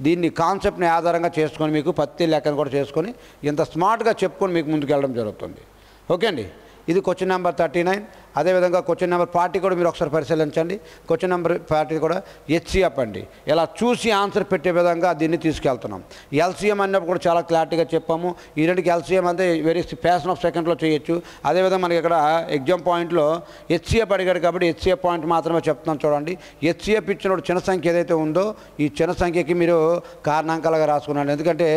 దీన్ని కాన్సెప్ట్ని ఆధారంగా చేసుకొని మీకు ప్రతి లెక్కను కూడా చేసుకొని ఇంత స్మార్ట్గా చెప్పుకొని మీకు ముందుకు వెళ్ళడం జరుగుతుంది. ఓకే అండి, ఇది క్వశ్చన్ నెంబర్ 39. అదేవిధంగా క్వశ్చన్ నెంబర్ 40 కూడా మీరు ఒకసారి పరిశీలించండి. క్వశ్చన్ నెంబర్ 40 కూడా HCF అండి. ఇలా చూసి ఆన్సర్ పెట్టే విధంగా దీన్ని తీసుకెళ్తున్నాం. LCM అన్నప్పుడు కూడా చాలా క్లారిటీగా చెప్పాము. ఈ రెండుకి LCM అంటే వెరీ ఫ్యాషన్ ఆఫ్ సెకండ్లో చేయొచ్చు. అదేవిధంగా మనకి ఇక్కడ ఎగ్జామ్ పాయింట్లో HCF అడిగాడు కాబట్టి HCF పాయింట్ మాత్రమే చెప్తున్నాం. చూడండి, HCF ఇచ్చినప్పుడు చిన్న సంఖ్య ఏదైతే ఉందో ఈ చిన్న సంఖ్యకి మీరు కారణాంకాలుగా రాసుకున్నాను. ఎందుకంటే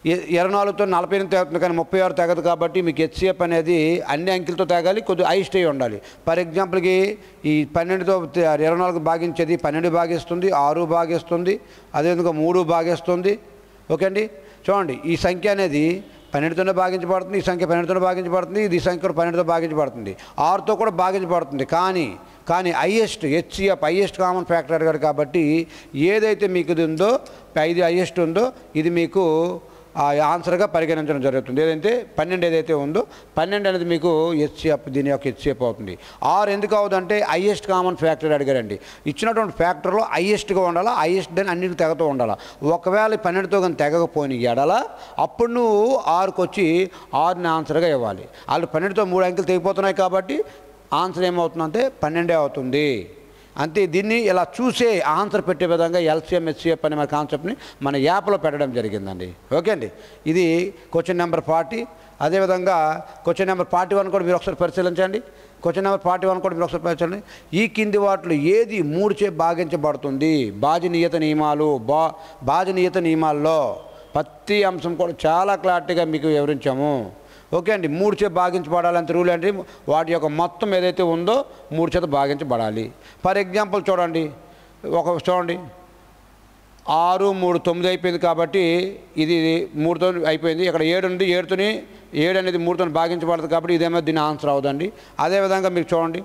24తో 48 తెగుతుంది కానీ 36 తెగదు కాబట్టి మీకు HCF అనేది అన్ని అంకెలతో తెగాలి, కొద్దిగా హైస్ట్ అయి ఉండాలి. ఫర్ ఎగ్జాంపుల్కి ఈ 12తో 24 భాగించేది 12 భాగిస్తుంది, 6 భాగిస్తుంది, అదేవిధంగా 3 భాగిస్తుంది. ఓకే అండి, చూడండి ఈ సంఖ్య అనేది 12తోనే భాగించబడుతుంది, ఈ సంఖ్య 12తోనే భాగించబడుతుంది, ఇది సంఖ్య కూడా 12తో భాగించబడుతుంది, 6తో కూడా భాగించబడుతుంది. కానీ HCF హైయెస్ట్ కామన్ ఫ్యాక్టర్ అడిగాడు కాబట్టి ఏదైతే మీకు ఇది ఉందో 5 హైయెస్ట్ ఉందో ఇది మీకు ఆన్సర్గా పరిగణించడం జరుగుతుంది. ఏదైతే 12 ఏదైతే ఉందో 12 అనేది మీకు HCF దీని యొక్క HCF అవుతుంది. 6 ఎందుకు అవుతుందంటే హైయెస్ట్ కామన్ ఫ్యాక్టర్ అడిగారండి. ఇచ్చినటువంటి ఫ్యాక్టర్లో హైయెస్ట్గా ఉండాలా, హైయెస్ట్ దాన్ని అన్నిటికి తెగతో ఉండాలా. ఒకవేళ 12తో కానీ తెగకపోయిన ఎడల అప్పుడు నువ్వు 6కి వచ్చి 6ని ఆన్సర్గా ఇవ్వాలి. వాళ్ళు 12తో 3 అంకెలు తెగిపోతున్నాయి కాబట్టి ఆన్సర్ ఏమవుతుందంటే 12 అవుతుంది. అంతే, దీన్ని ఇలా చూసే ఆన్సర్ పెట్టే విధంగా LCM HCF అనే మన కాన్సెప్ట్ని మన యాప్లో పెట్టడం జరిగిందండి. ఓకే అండి, ఇది క్వశ్చన్ నెంబర్ 40. అదేవిధంగా క్వశ్చన్ నెంబర్ 41 కూడా మీరు ఒకసారి పరిశీలించండి. క్వశ్చన్ నెంబర్ 41 కూడా మీరు ఒకసారి పరిశీలించండి. ఈ కింది వాటిలో ఏది 3చే భాగించబడుతుంది? భాజనీయత నియమాల్లో ప్రతి అంశం కూడా చాలా క్లారిటీగా మీకు వివరించాము. ఓకే అండి, 3చే భాగించబడాలంటే రూల్ ఏంటి? వాటి యొక్క మొత్తం ఏదైతే ఉందో 3 చేత భాగించబడాలి. ఫర్ ఎగ్జాంపుల్ చూడండి, 6 3 9 అయిపోయింది కాబట్టి ఇది 3తో అయిపోయింది. ఇక్కడ 7 ఉంది, 7 అనేది 3తో భాగించబడుతుంది కాబట్టి ఇదేమో దీని ఆన్సర్ అవుదండి. అదేవిధంగా మీరు చూడండి,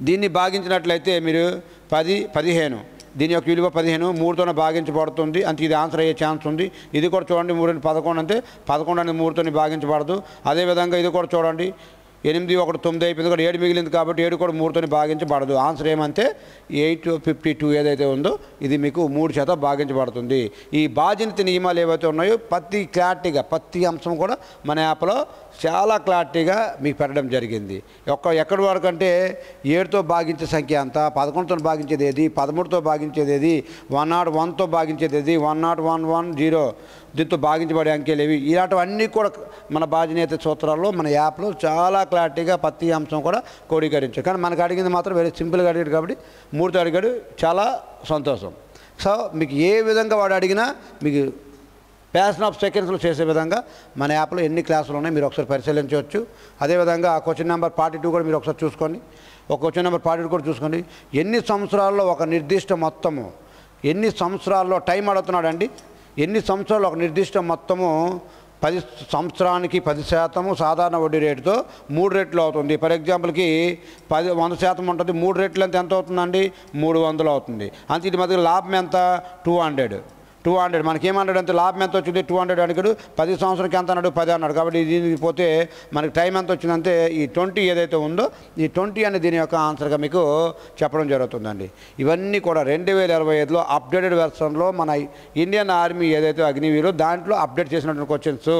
దీన్ని భాగించినట్లయితే మీరు 10 15 దీని యొక్క విలువ 15 3తోనే భాగించబడుతుంది. అంతే, ఇది ఆన్సర్ అయ్యే ఛాన్స్ ఉంది. ఇది కూడా చూడండి, 3 11 అంతే 11 అనేది 3తోని భాగించబడదు. అదేవిధంగా ఇది కూడా చూడండి, 8 1 9 అయిపోయింది కూడా 7 మిగిలింది కాబట్టి 7 కూడా 3తోని భాగించబడదు. ఆన్సర్ ఏమంటే 852 ఏదైతే ఉందో ఇది మీకు 3 చేత భాగించబడుతుంది. ఈ భాజనీయత నియమాలు ఏవైతే ఉన్నాయో ప్రతి క్లారిటీగా ప్రతి అంశం కూడా మన యాప్లో చాలా క్లారిటీగా మీకు పెట్టడం జరిగింది. ఎక్కడి వరకు అంటే 7తో భాగించే సంఖ్య అంత, 11తో భాగించేది ఏది, 13తో భాగించేది ఏది, 101తో భాగించేది ఏది, 10110 దీంతో భాగించబడే అంకెలు ఏవి, ఇలాంటివన్నీ కూడా మన భాజనీయత సూత్రాల్లో మన యాప్లో చాలా క్లారిటీగా ప్రతి అంశం కూడా కోడీకరించారు. కానీ మనకు అడిగింది మాత్రం వెరీ సింపుల్గా అడిగాడు కాబట్టి 3తో అడిగాడు, చాలా సంతోషం. సో మీకు ఏ విధంగా వాడు అడిగినా మీకు ఫ్యాషన్ ఆఫ్ సెకండ్స్లో చేసే విధంగా మన యాప్లో ఎన్ని క్లాసులు ఉన్నాయి మీరు ఒకసారి పరిశీలించవచ్చు. అదేవిధంగా క్వశ్చన్ నెంబర్ 42 కూడా మీరు ఒకసారి చూసుకోండి. ఒక క్వశ్చన్ నెంబర్ 42 కూడా చూసుకోండి. ఎన్ని సంవత్సరాల్లో ఒక నిర్దిష్ట మొత్తము, ఎన్ని సంవత్సరాల్లో టైం అడుగుతున్నాడండి, ఎన్ని సంవత్సరాలు ఒక నిర్దిష్ట మొత్తము 10 సంవత్సరానికి 10% సాధారణ వడ్డీ రేటుతో 3 రెట్లు అవుతుంది. ఫర్ ఎగ్జాంపుల్కి 100% ఉంటుంది, 3 రెట్లు ఎంత అవుతుందండి, 300 అవుతుంది. అంతే ఇది మధ్య లాభం ఎంత, 200 మనకేమన్నాడు అంటే లాభం ఎంత వచ్చింది 200 అడిగాడు. 10 సంవత్సరానికి ఎంత అన్నాడు, 10 అన్నాడు. కాబట్టి దీనికి పోతే మనకి టైం ఎంత వచ్చిందంటే ఈ 20 ఏదైతే ఉందో ఈ 20 అనే దీని యొక్క ఆన్సర్గా మీకు చెప్పడం జరుగుతుందండి. ఇవన్నీ కూడా 2025లో అప్డేటెడ్ వెర్షన్లో మన ఇండియన్ ఆర్మీ ఏదైతే అగ్నివీరో దాంట్లో అప్డేట్ చేసినటువంటి క్వశ్చన్స్.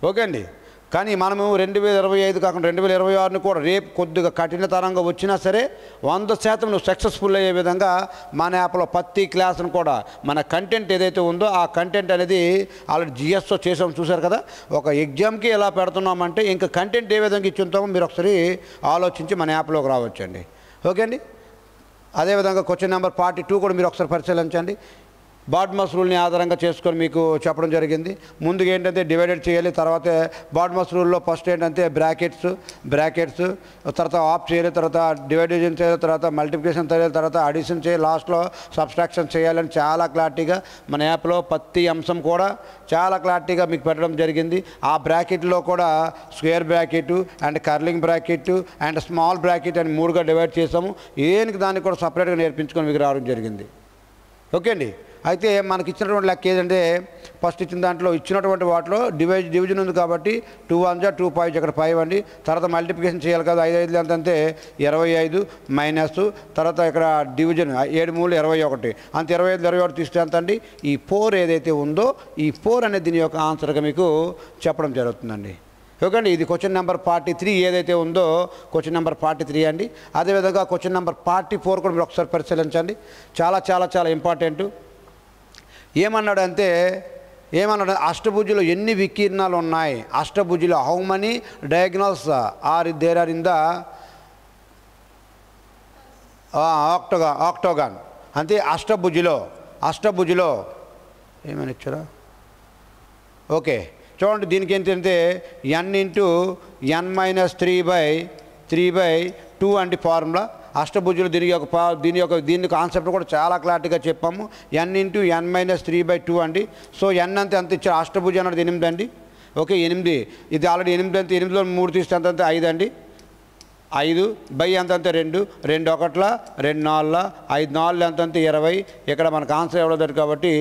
ఓకే అండి. కానీ మనము 2025 కాకుండా 2026ని కూడా రేపు కొద్దిగా కఠినతరంగా వచ్చినా సరే 100% నువ్వు సక్సెస్ఫుల్ అయ్యే విధంగా మన యాప్లో ప్రతి క్లాస్ను కూడా మన కంటెంట్ ఏదైతే ఉందో ఆ కంటెంట్ అనేది ఆల్రెడీ జిఎస్తో చేసాం చూసారు కదా. ఒక ఎగ్జామ్కి ఎలా పెడుతున్నామంటే ఇంకా కంటెంట్ ఏ విధంగా ఇచ్చి ఉంటామో మీరు ఒకసారి ఆలోచించి మన యాప్లోకి రావచ్చండి. ఓకే అండి. అదేవిధంగా క్వశ్చన్ నెంబర్ 42 కూడా మీరు ఒకసారి పరిశీలించండి. బాడ్మస్ రూల్ని ఆధారంగా చేసుకొని మీకు చెప్పడం జరిగింది. ముందుగా ఏంటంటే డివైడెడ్ చేయాలి, తర్వాత బాడ్మస్ రూల్లో ఫస్ట్ ఏంటంటే బ్రాకెట్స్ తర్వాత ఆఫ్ చేయాలి, తర్వాత డివైడేషన్ చేయాలి, తర్వాత మల్టిప్లికేషన్ చేయాలి, తర్వాత అడిషన్ చేయాలి, లాస్ట్లో సబ్స్ట్రాక్షన్ చేయాలని చాలా క్లారిటీగా మన యాప్లో ప్రతి అంశం కూడా చాలా క్లారిటీగా మీకు పెట్టడం జరిగింది. ఆ బ్రాకెట్లో కూడా square bracket and curling bracket and small bracket అని 3గా డివైడ్ చేసాము. ఏనికి దాన్ని కూడా సపరేట్గా నేర్పించుకొని మీకు రావడం జరిగింది. ఓకే అండి. అయితే మనకి ఇచ్చినటువంటి లెక్క ఏదంటే ఫస్ట్ ఇచ్చిన దాంట్లో ఇచ్చినటువంటి వాటిలో డివిజన్ ఉంది కాబట్టి 2 1 2 5 ఇక్కడ 5 అండి. తర్వాత మల్టిప్లికేషన్ చేయాలి కదా, 5 5 ఎంత అంటే 25 మైనస్ తర్వాత ఇక్కడ డివిజన్ 7 3 21 అంత 25 21 తీస్తే ఎంత అండి ఈ 4 ఏదైతే ఉందో ఈ 4 అనేది దీని యొక్క ఆన్సర్గా మీకు చెప్పడం జరుగుతుందండి. ఓకే అండి. ఇది క్వశ్చన్ నెంబర్ 43 ఏదైతే ఉందో క్వశ్చన్ నెంబర్ 43 అండి. అదేవిధంగా క్వశ్చన్ నెంబర్ 44 కూడా మీరు ఒకసారి పరిశీలించండి. చాలా చాలా చాలా ఇంపార్టెంట్. ఏమన్నాడు అష్టభుజులు ఎన్ని వికీర్ణాలు ఉన్నాయి, అష్టభుజులు how many diagonals are there are in the octagon. అంతే అష్టభుజులో ఏమని ఇచ్చారా. ఓకే చూడండి, దీనికి ఏంటంటే n ఇంటూ n - 3/2 అండి ఫార్ములా. అష్టభుజులు దీని కాన్సెప్ట్ కూడా చాలా క్లారిటీగా చెప్పాము. n ఇంటూ n - 3/2 అండి. సో n అంతే ఎంత ఇచ్చారు, అష్టభుజ అన్నది 8 అండి. ఓకే 8, ఇది ఆల్రెడీ 8 అంతే, 8లో 3 తీస్తే ఎంత అంతే 5 అండి. 5 బై ఎంత అంతే 2 2 1 2 4 5 4 ఎంత అంతే 20. ఇక్కడ మనకు ఆన్సర్ ఇవ్వలేదు కాబట్టి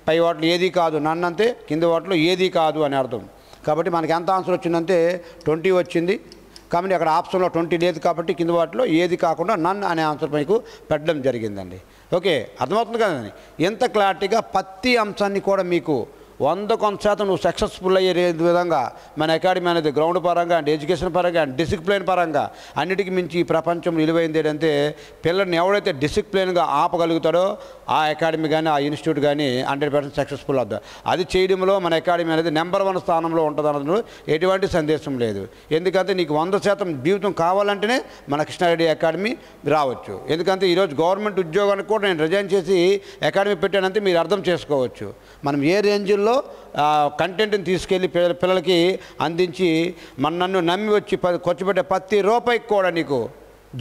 పై వాటిలో ఏది కాదు నన్ను అంతే, కింద వాటిలో ఏది కాదు అని అర్థం. కాబట్టి మనకి ఎంత ఆన్సర్ వచ్చిందంటే 20 వచ్చింది. కాబట్టి అక్కడ ఆప్షన్లో 20 లేదు కాబట్టి కింద వాటిలో ఏది కాకుండా నన్ అనే ఆన్సర్ మీకు పెట్టడం జరిగిందండి. ఓకే అర్థమవుతుంది కదండి. ఎంత క్లారిటీగా ప్రతి అంశాన్ని కూడా మీకు 100% నువ్వు సక్సెస్ఫుల్ అయ్యే విధంగా మన అకాడమీ అనేది గ్రౌండ్ పరంగా అండ్ ఎడ్యుకేషన్ పరంగా అండ్ డిసిప్లిన్ పరంగా అన్నిటికీ మించి ఈ ప్రపంచం విలువైంది ఏంటంటే పిల్లల్ని ఎవడైతే డిసిప్లిన్గా ఆపగలుగుతాడో ఆ అకాడమీ కానీ ఆ ఇన్స్టిట్యూట్ కానీ 100% సక్సెస్ఫుల్ అవుతుంది. అది చేయడంలో మన అకాడమీ అనేది నెంబర్ 1 స్థానంలో ఉంటుంది అన్నది ఎటువంటి సందేశం లేదు. ఎందుకంటే నీకు 100% జీవితం కావాలంటేనే మన కృష్ణారెడ్డి అకాడమీ రావచ్చు. ఎందుకంటే ఈరోజు గవర్నమెంట్ ఉద్యోగానికి కూడా నేను రిజైన్ చేసి అకాడమీ పెట్టానంటే మీరు అర్థం చేసుకోవచ్చు మనం ఏ రేంజ్లో కంటెంట్ని తీసుకెళ్ళి పిల్లలకి అందించి నన్ను నమ్మి వచ్చి ఖర్చు పెట్టే ప్రతి రూపాయికి కూడా నీకు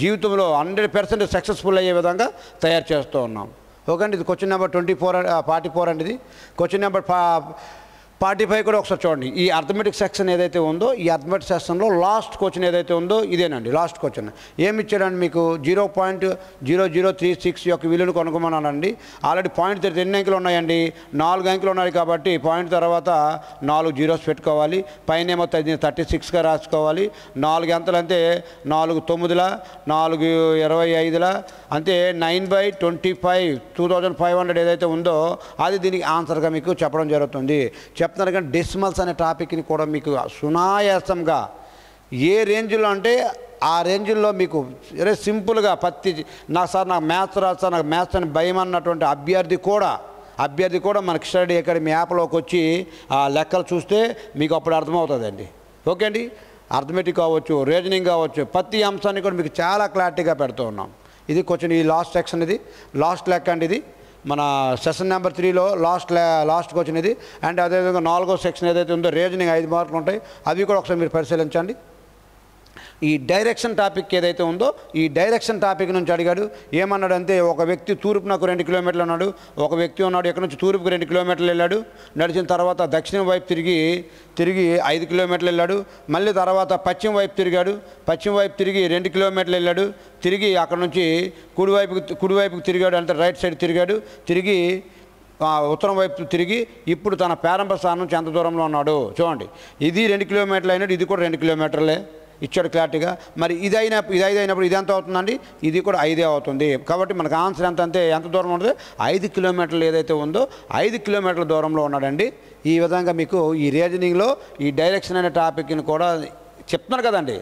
జీవితంలో 100% సక్సెస్ఫుల్ అయ్యే విధంగా తయారు చేస్తూ ఉన్నాం. ఓకే అండి. ఇది క్వశ్చన్ నెంబర్ 44 అండి. ఇది క్వశ్చన్ నెంబర్ 45 కూడా ఒకసారి చూడండి. ఈ అర్థమెటిక్ సెక్షన్ ఏదైతే ఉందో ఈ అర్థమెటిక్ సెక్షన్లో లాస్ట్ క్వశ్చన్ ఏదైతే ఉందో ఇదేనండి లాస్ట్ క్వశ్చన్. ఏమి ఇచ్చాడండి మీకు 0.0036 యొక్క విలువను కనుగొమన్నానండి. ఆల్రెడీ పాయింట్ ఎన్ని అంకెలు ఉన్నాయండి 4 అంకెలు ఉన్నాయి కాబట్టి పాయింట్ తర్వాత 4 జీరోస్ పెట్టుకోవాలి. పైన ఏమో 36గా రాసుకోవాలి. 4 అంతలు అంటే 4 9ల 4 25ల అంటే 9/25 2500 ఏదైతే ఉందో అది దీనికి ఆన్సర్గా మీకు చెప్పడం జరుగుతుంది. చెప్తున్నారు కానీ డెసిమల్స్ అనే టాపిక్ని కూడా మీకు సునాయాసంగా ఏ రేంజ్లో అంటే ఆ రేంజ్లో మీకు వెరీ సింపుల్గా నాకు మ్యాథ్స్ రాదు సార్, నాకు మ్యాథ్స్ అని భయం అన్నటువంటి అభ్యర్థి కూడా మన కృష్ణారెడ్డి అకాడమీ యాప్లోకి వచ్చి ఆ లెక్కలు చూస్తే మీకు అప్పుడు అర్థమవుతుందండి. ఓకే అండి. అర్థమెటిక్ కావచ్చు, రీజనింగ్ కావచ్చు, ప్రతి అంశాన్ని కూడా మీకు చాలా క్లారిటీగా పెడుతూ ఉన్నాం. ఇది కొంచెం ఈ లాస్ట్ సెక్షన్, ఇది లాస్ట్ లెక్క అండి. ఇది మన సెషన్ నెంబర్ 3లో లాస్ట్ క్వశ్చన్ ఇది. అండ్ అదేవిధంగా 4వ సెక్షన్ ఏదైతే ఉందో రీజనింగ్ 5 మార్కులు ఉంటాయి, అవి కూడా ఒకసారి మీరు పరిశీలించండి. ఈ డైరెక్షన్ టాపిక్ ఏదైతే ఉందో ఈ డైరెక్షన్ టాపిక్ నుంచి అడిగాడు. ఏమన్నాడంటే, ఒక వ్యక్తి తూర్పునకు 2 కిలోమీటర్లు ఉన్నాడు, ఒక వ్యక్తి ఉన్నాడు ఇక్కడ నుంచి తూర్పుకు 2 కిలోమీటర్లు వెళ్ళాడు, నడిచిన తర్వాత దక్షిణం వైపు తిరిగి 5 కిలోమీటర్లు వెళ్ళాడు, మళ్ళీ తర్వాత పశ్చిమ వైపు తిరిగాడు, పశ్చిమ వైపు తిరిగి 2 కిలోమీటర్లు వెళ్ళాడు, తిరిగి అక్కడ నుంచి కుడివైపుకు తిరిగాడు, అంటే రైట్ సైడ్ తిరిగాడు, తిరిగి ఉత్తరం వైపు తిరిగి ఇప్పుడు తన ప్రారంభ స్థానం నుంచి ఎంత దూరంలో ఉన్నాడు చూడండి. ఇది 2 కిలోమీటర్లు అయినట్టు, ఇది కూడా 2 కిలోమీటర్లే ఇచ్చాడు క్లారిటీగా. మరి ఇది అయినప్పుడు ఇది ఎంత అవుతుందండి, ఇది కూడా 5 అవుతుంది. కాబట్టి మనకు ఆన్సర్ ఎంత దూరంలో ఉంటుంది, 5 కిలోమీటర్లు ఏదైతే ఉందో 5 కిలోమీటర్ల దూరంలో ఉన్నాడండి. ఈ విధంగా మీకు ఈ రీజనింగ్లో ఈ డైరెక్షన్ అనే టాపిక్ని కూడా చెప్తున్నాను కదండి,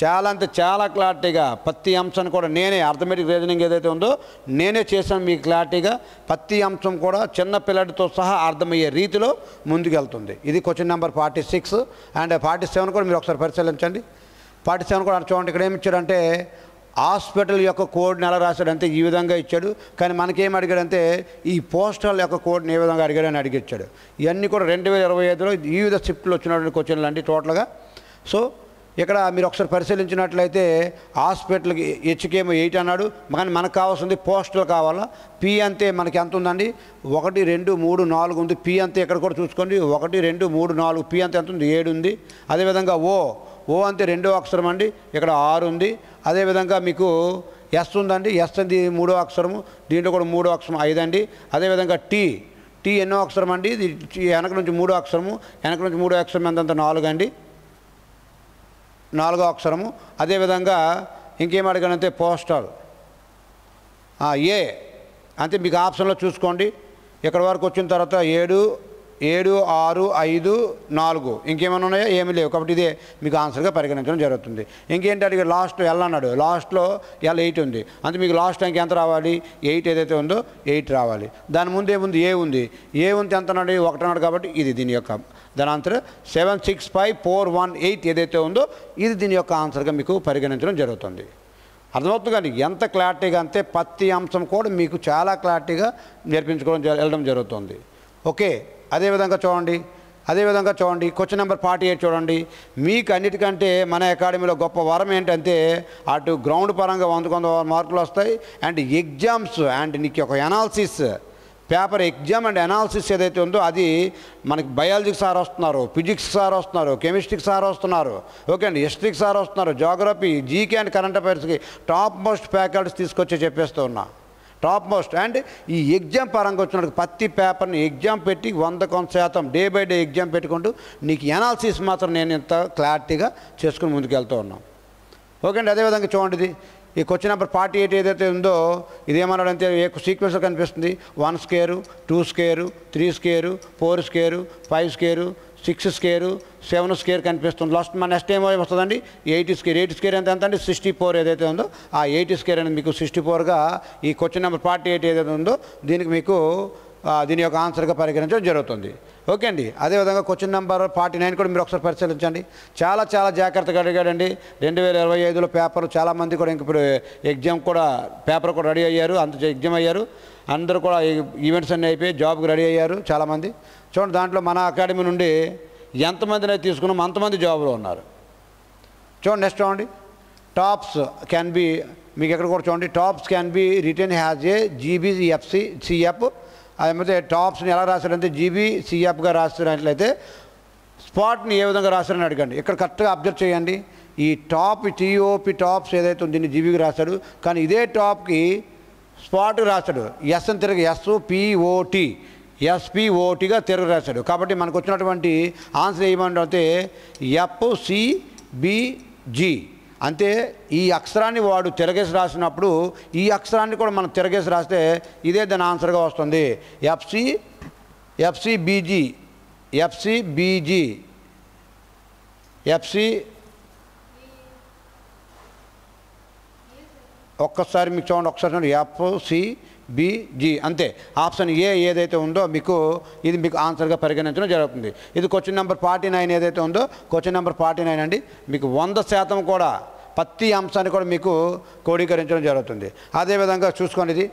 చాలా క్లారిటీగా ప్రతి అంశాన్ని కూడా నేనే అర్థమెటిక్ రీజనింగ్ ఏదైతే ఉందో నేనే చేశాను మీకు క్లారిటీగా. ప్రతి అంశం కూడా చిన్న పిల్లడితో సహా అర్థమయ్యే రీతిలో ముందుకెళ్తుంది. ఇది క్వశ్చన్ నెంబర్ 46 అండ్ 47 కూడా మీరు ఒకసారి పరిశీలించండి. 47 కూడా చూడండి, ఇక్కడ ఏమి ఇచ్చాడంటే హాస్పిటల్ యొక్క కోడ్ని ఎలా రాశాడంటే ఈ విధంగా ఇచ్చాడు. కానీ మనకేం అడిగాడంటే ఈ పోస్టల్ యొక్క కోడ్ని ఏ విధంగా అడిగాడని అడిగిచ్చాడు. ఇవన్నీ కూడా 2025లో వివిధ షిఫ్ట్లు వచ్చినటువంటి క్వశ్చన్లు అండి టోటల్గా. సో ఇక్కడ మీరు ఒకసారి పరిశీలించినట్లయితే హాస్పిటల్కి హెచ్కేమో 8 అన్నాడు, కానీ మనకు కావాల్సింది పోస్టల్ కావాలా. పి అంతే మనకి ఎంత ఉందండి, 1 2 3 4 ఉంది. పి అంతే ఇక్కడ కూడా చూసుకోండి, 1 2 3 4. పి అంతే ఎంత ఉంది, 7 ఉంది. అదేవిధంగా ఓ అంతే 2వ అక్షరం అండి, ఇక్కడ 6 ఉంది. అదేవిధంగా మీకు ఎస్ ఉందండి, ఎస్ అంది 3వ అక్షరము, దీంట్లో కూడా 3వ అక్షరం 5 అండి. అదేవిధంగా టీ ఎన్నో అక్షరం అండి, ఇది వెనక నుంచి 3వ అక్షరము, వెనక నుంచి 3వ అక్షరం ఎంతంత 4 అండి, 4వ అక్షరము. అదేవిధంగా ఇంకేం అడిగానంటే పోస్టల్ ఏ అంతే మీకు ఆప్షన్లో చూసుకోండి. ఇక్కడ వరకు వచ్చిన తర్వాత 7 6 5 4 ఇంకేమైనా ఉన్నాయో ఏమీ లేవు. కాబట్టి ఇదే మీకు ఆన్సర్గా పరిగణించడం జరుగుతుంది. ఇంకేంటి అడిగి లాస్ట్ ఎల్ అన్నాడు, లాస్ట్లో ఎల్ 8 ఉంది, అంటే మీకు లాస్ట్ టైంకి ఎంత రావాలి, 8 ఏదైతే ఉందో 8 రావాలి. దాని ముందు ఏముంది, ఏ ఉంది ఎంత అన్నాడు, 1 అన్నాడు. కాబట్టి ఇది దీని యొక్క దాని ఆన్సర్ 765418 ఏదైతే ఉందో ఇది దీని యొక్క ఆన్సర్గా మీకు పరిగణించడం జరుగుతుంది. అర్థమవుతుంది కానీ ఎంత క్లారిటీగా అంటే ప్రతి అంశం కూడా మీకు చాలా క్లారిటీగా నేర్పించుకోవడం వెళ్ళడం జరుగుతుంది. ఓకే, అదేవిధంగా చూడండి క్వశ్చన్ నెంబర్ 48 చూడండి. మీకు అన్నిటికంటే మన అకాడమీలో గొప్ప వరం ఏంటంటే అటు గ్రౌండ్ పరంగా 100 మార్కులు వస్తాయి, అండ్ ఎగ్జామ్స్ అండ్ నీకు ఒక analysis paper exam and analysis ఏదైతే ఉందో అది మనకి బయాలజీకి సార్ వస్తున్నారు, ఫిజిక్స్ సార్ వస్తున్నారు, కెమిస్ట్రీకి సార్ వస్తున్నారు, ఓకే అండి, హిస్టరీకి సార్ వస్తున్నారు, జాగ్రఫీ, జీకే అండ్ కరెంట్ అఫైర్స్కి టాప్ మోస్ట్ ఫ్యాకల్టీస్ తీసుకొచ్చి చెప్పేస్తూ ఉన్నా. టాప్ మోస్ట్ అండ్ ఈ ఎగ్జామ్ పరంగా వచ్చినట్టు ప్రతి పేపర్ని ఎగ్జామ్ పెట్టి 100% డే బై డే ఎగ్జామ్ పెట్టుకుంటూ నీకు ఎనాలిసిస్ మాత్రం నేను ఇంత క్లారిటీగా చేసుకుని ముందుకు వెళ్తూ ఉన్నాం. ఓకే అండి. అదేవిధంగా చూడండి, ఈ క్వశ్చన్ నెంబర్ 48 ఏదైతే ఉందో ఇదేమన్నాడంటే సీక్వెన్స్లో కనిపిస్తుంది. 1 square, 2 square, 3 square, 4 square, 5 square, 6 square, 7 square కనిపిస్తుంది. నెక్స్ట్ ఏమో వస్తుందండి 8 స్క్వేర్. 8 స్క్వేర్ ఎంత అండి 64 ఏదైతే ఉందో ఆ 8 స్క్వేర్ అనేది మీకు 64గా ఈ క్వశ్చన్ నెంబర్ 48 ఏదైతే ఉందో దీనికి మీకు దీని యొక్క ఆన్సర్గా పరిగణించడం జరుగుతుంది. ఓకే అండి. అదేవిధంగా క్వశ్చన్ నెంబర్ 49 కూడా మీరు ఒకసారి పరిశీలించండి. చాలా జాగ్రత్తగా అడిగాడండి. 2025లో పేపర్ చాలామంది కూడా ఇంక ఇప్పుడు ఎగ్జామ్ కూడా పేపర్ కూడా రెడీ అయ్యారు, అంత ఎగ్జామ్ అయ్యారు, అందరూ కూడా ఈవెంట్స్ అన్నీ అయిపోయి జాబ్కి రెడీ అయ్యారు చాలామంది. చూడండి, దాంట్లో మన అకాడమీ నుండి ఎంతమందిని అయితే తీసుకున్నాం అంతమంది జాబ్లో ఉన్నారు. చూడండి, నెక్స్ట్ చూడండి, టాప్స్ క్యాన్ బి మీకు ఎక్కడ కూడా చూడండి, tops can be return has a GBCF. అదేమైతే టాప్స్ని ఎలా రాశారంటే GBCFగా రాస్తున్నట్లయితే స్పాట్ని ఏ విధంగా రాశారని అడగండి. ఇక్కడ కరెక్ట్గా అబ్జర్వ్ చేయండి. ఈ TOP టాప్స్ ఏదైతే ఉంది దీన్ని GBకి రాశాడు, కానీ ఇదే టాప్కి స్పాట్కి రాశాడు ఎస్ అని తిరిగి SPOTగా తిరిగి రాశాడు. కాబట్టి మనకు వచ్చినటువంటి ఆన్సర్ ఏమంటే FCBG. అంతే ఈ అక్షరాన్ని వాడు తిరగేసి రాసినప్పుడు ఈ అక్షరాన్ని కూడా మనం తిరగేసి రాస్తే ఇదే దాని ఆన్సర్గా వస్తుంది. FCBG ఒక్కసారి మీకు చూడండి, ఒకసారి చూడండి, FCBG అంతే. ఆప్షన్ ఏ ఏదైతే ఉందో మీకు ఇది మీకు ఆన్సర్గా పరిగణించడం జరుగుతుంది. ఇది క్వశ్చన్ నెంబర్ 49 ఏదైతే ఉందో క్వశ్చన్ నెంబర్ 49 అండి. మీకు 100% కూడా ప్రతి అంశాన్ని కూడా మీకు క్రోడీకరించడం జరుగుతుంది. అదేవిధంగా చూసుకోండి, ఇది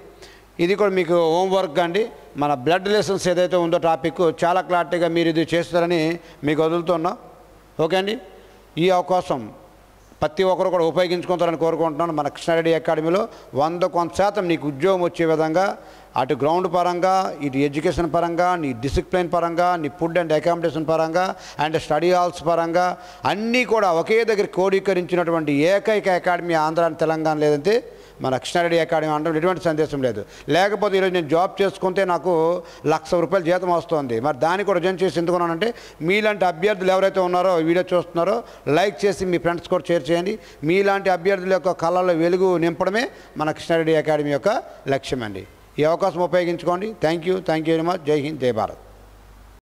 ఇది కూడా మీకు హోంవర్క్ అండి. మన బ్లడ్ రిలేషన్స్ ఏదైతే ఉందో టాపిక్ చాలా క్లారిటీగా మీరు ఇది చేస్తారని మీకు వదులుతున్నాం. ఓకే అండి. ఈ అవకాశం ప్రతి ఒక్కరు కూడా ఉపయోగించుకుంటారని కోరుకుంటున్నాను. మన కృష్ణారెడ్డి అకాడమీలో 100% నీకు ఉద్యోగం వచ్చే విధంగా అటు గ్రౌండ్ పరంగా, ఇటు ఎడ్యుకేషన్ పరంగా, నీ డిసిప్లిన్ పరంగా, నీ ఫుడ్ అండ్ అకామిడేషన్ పరంగా అండ్ స్టడీ హాల్స్ పరంగా అన్నీ కూడా ఒకే దగ్గర క్రోడీకరించినటువంటి ఏకైక అకాడమీ ఆంధ్ర తెలంగాణ లేదంటే మన కృష్ణారెడ్డి అకాడమీ అనడం ఎటువంటి సందేశం లేదు. లేకపోతే ఈరోజు నేను జాబ్ చేసుకుంటే నాకు ₹1,00,000 జీతం వస్తుంది. మరి దాన్ని కూడా రిజైన్ చేసి ఎందుకున్నానంటే మీలాంటి అభ్యర్థులు ఎవరైతే ఉన్నారో వీడియో చూస్తున్నారో లైక్ చేసి మీ ఫ్రెండ్స్ కూడా షేర్ చేయండి. మీలాంటి అభ్యర్థుల యొక్క కళల్లో వెలుగు నింపడమే మన కృష్ణారెడ్డి అకాడమీ యొక్క లక్ష్యం అండి. ఈ అవకాశం ఉపయోగించుకోండి. Thank you very much. జై హింద్, జై భారత్.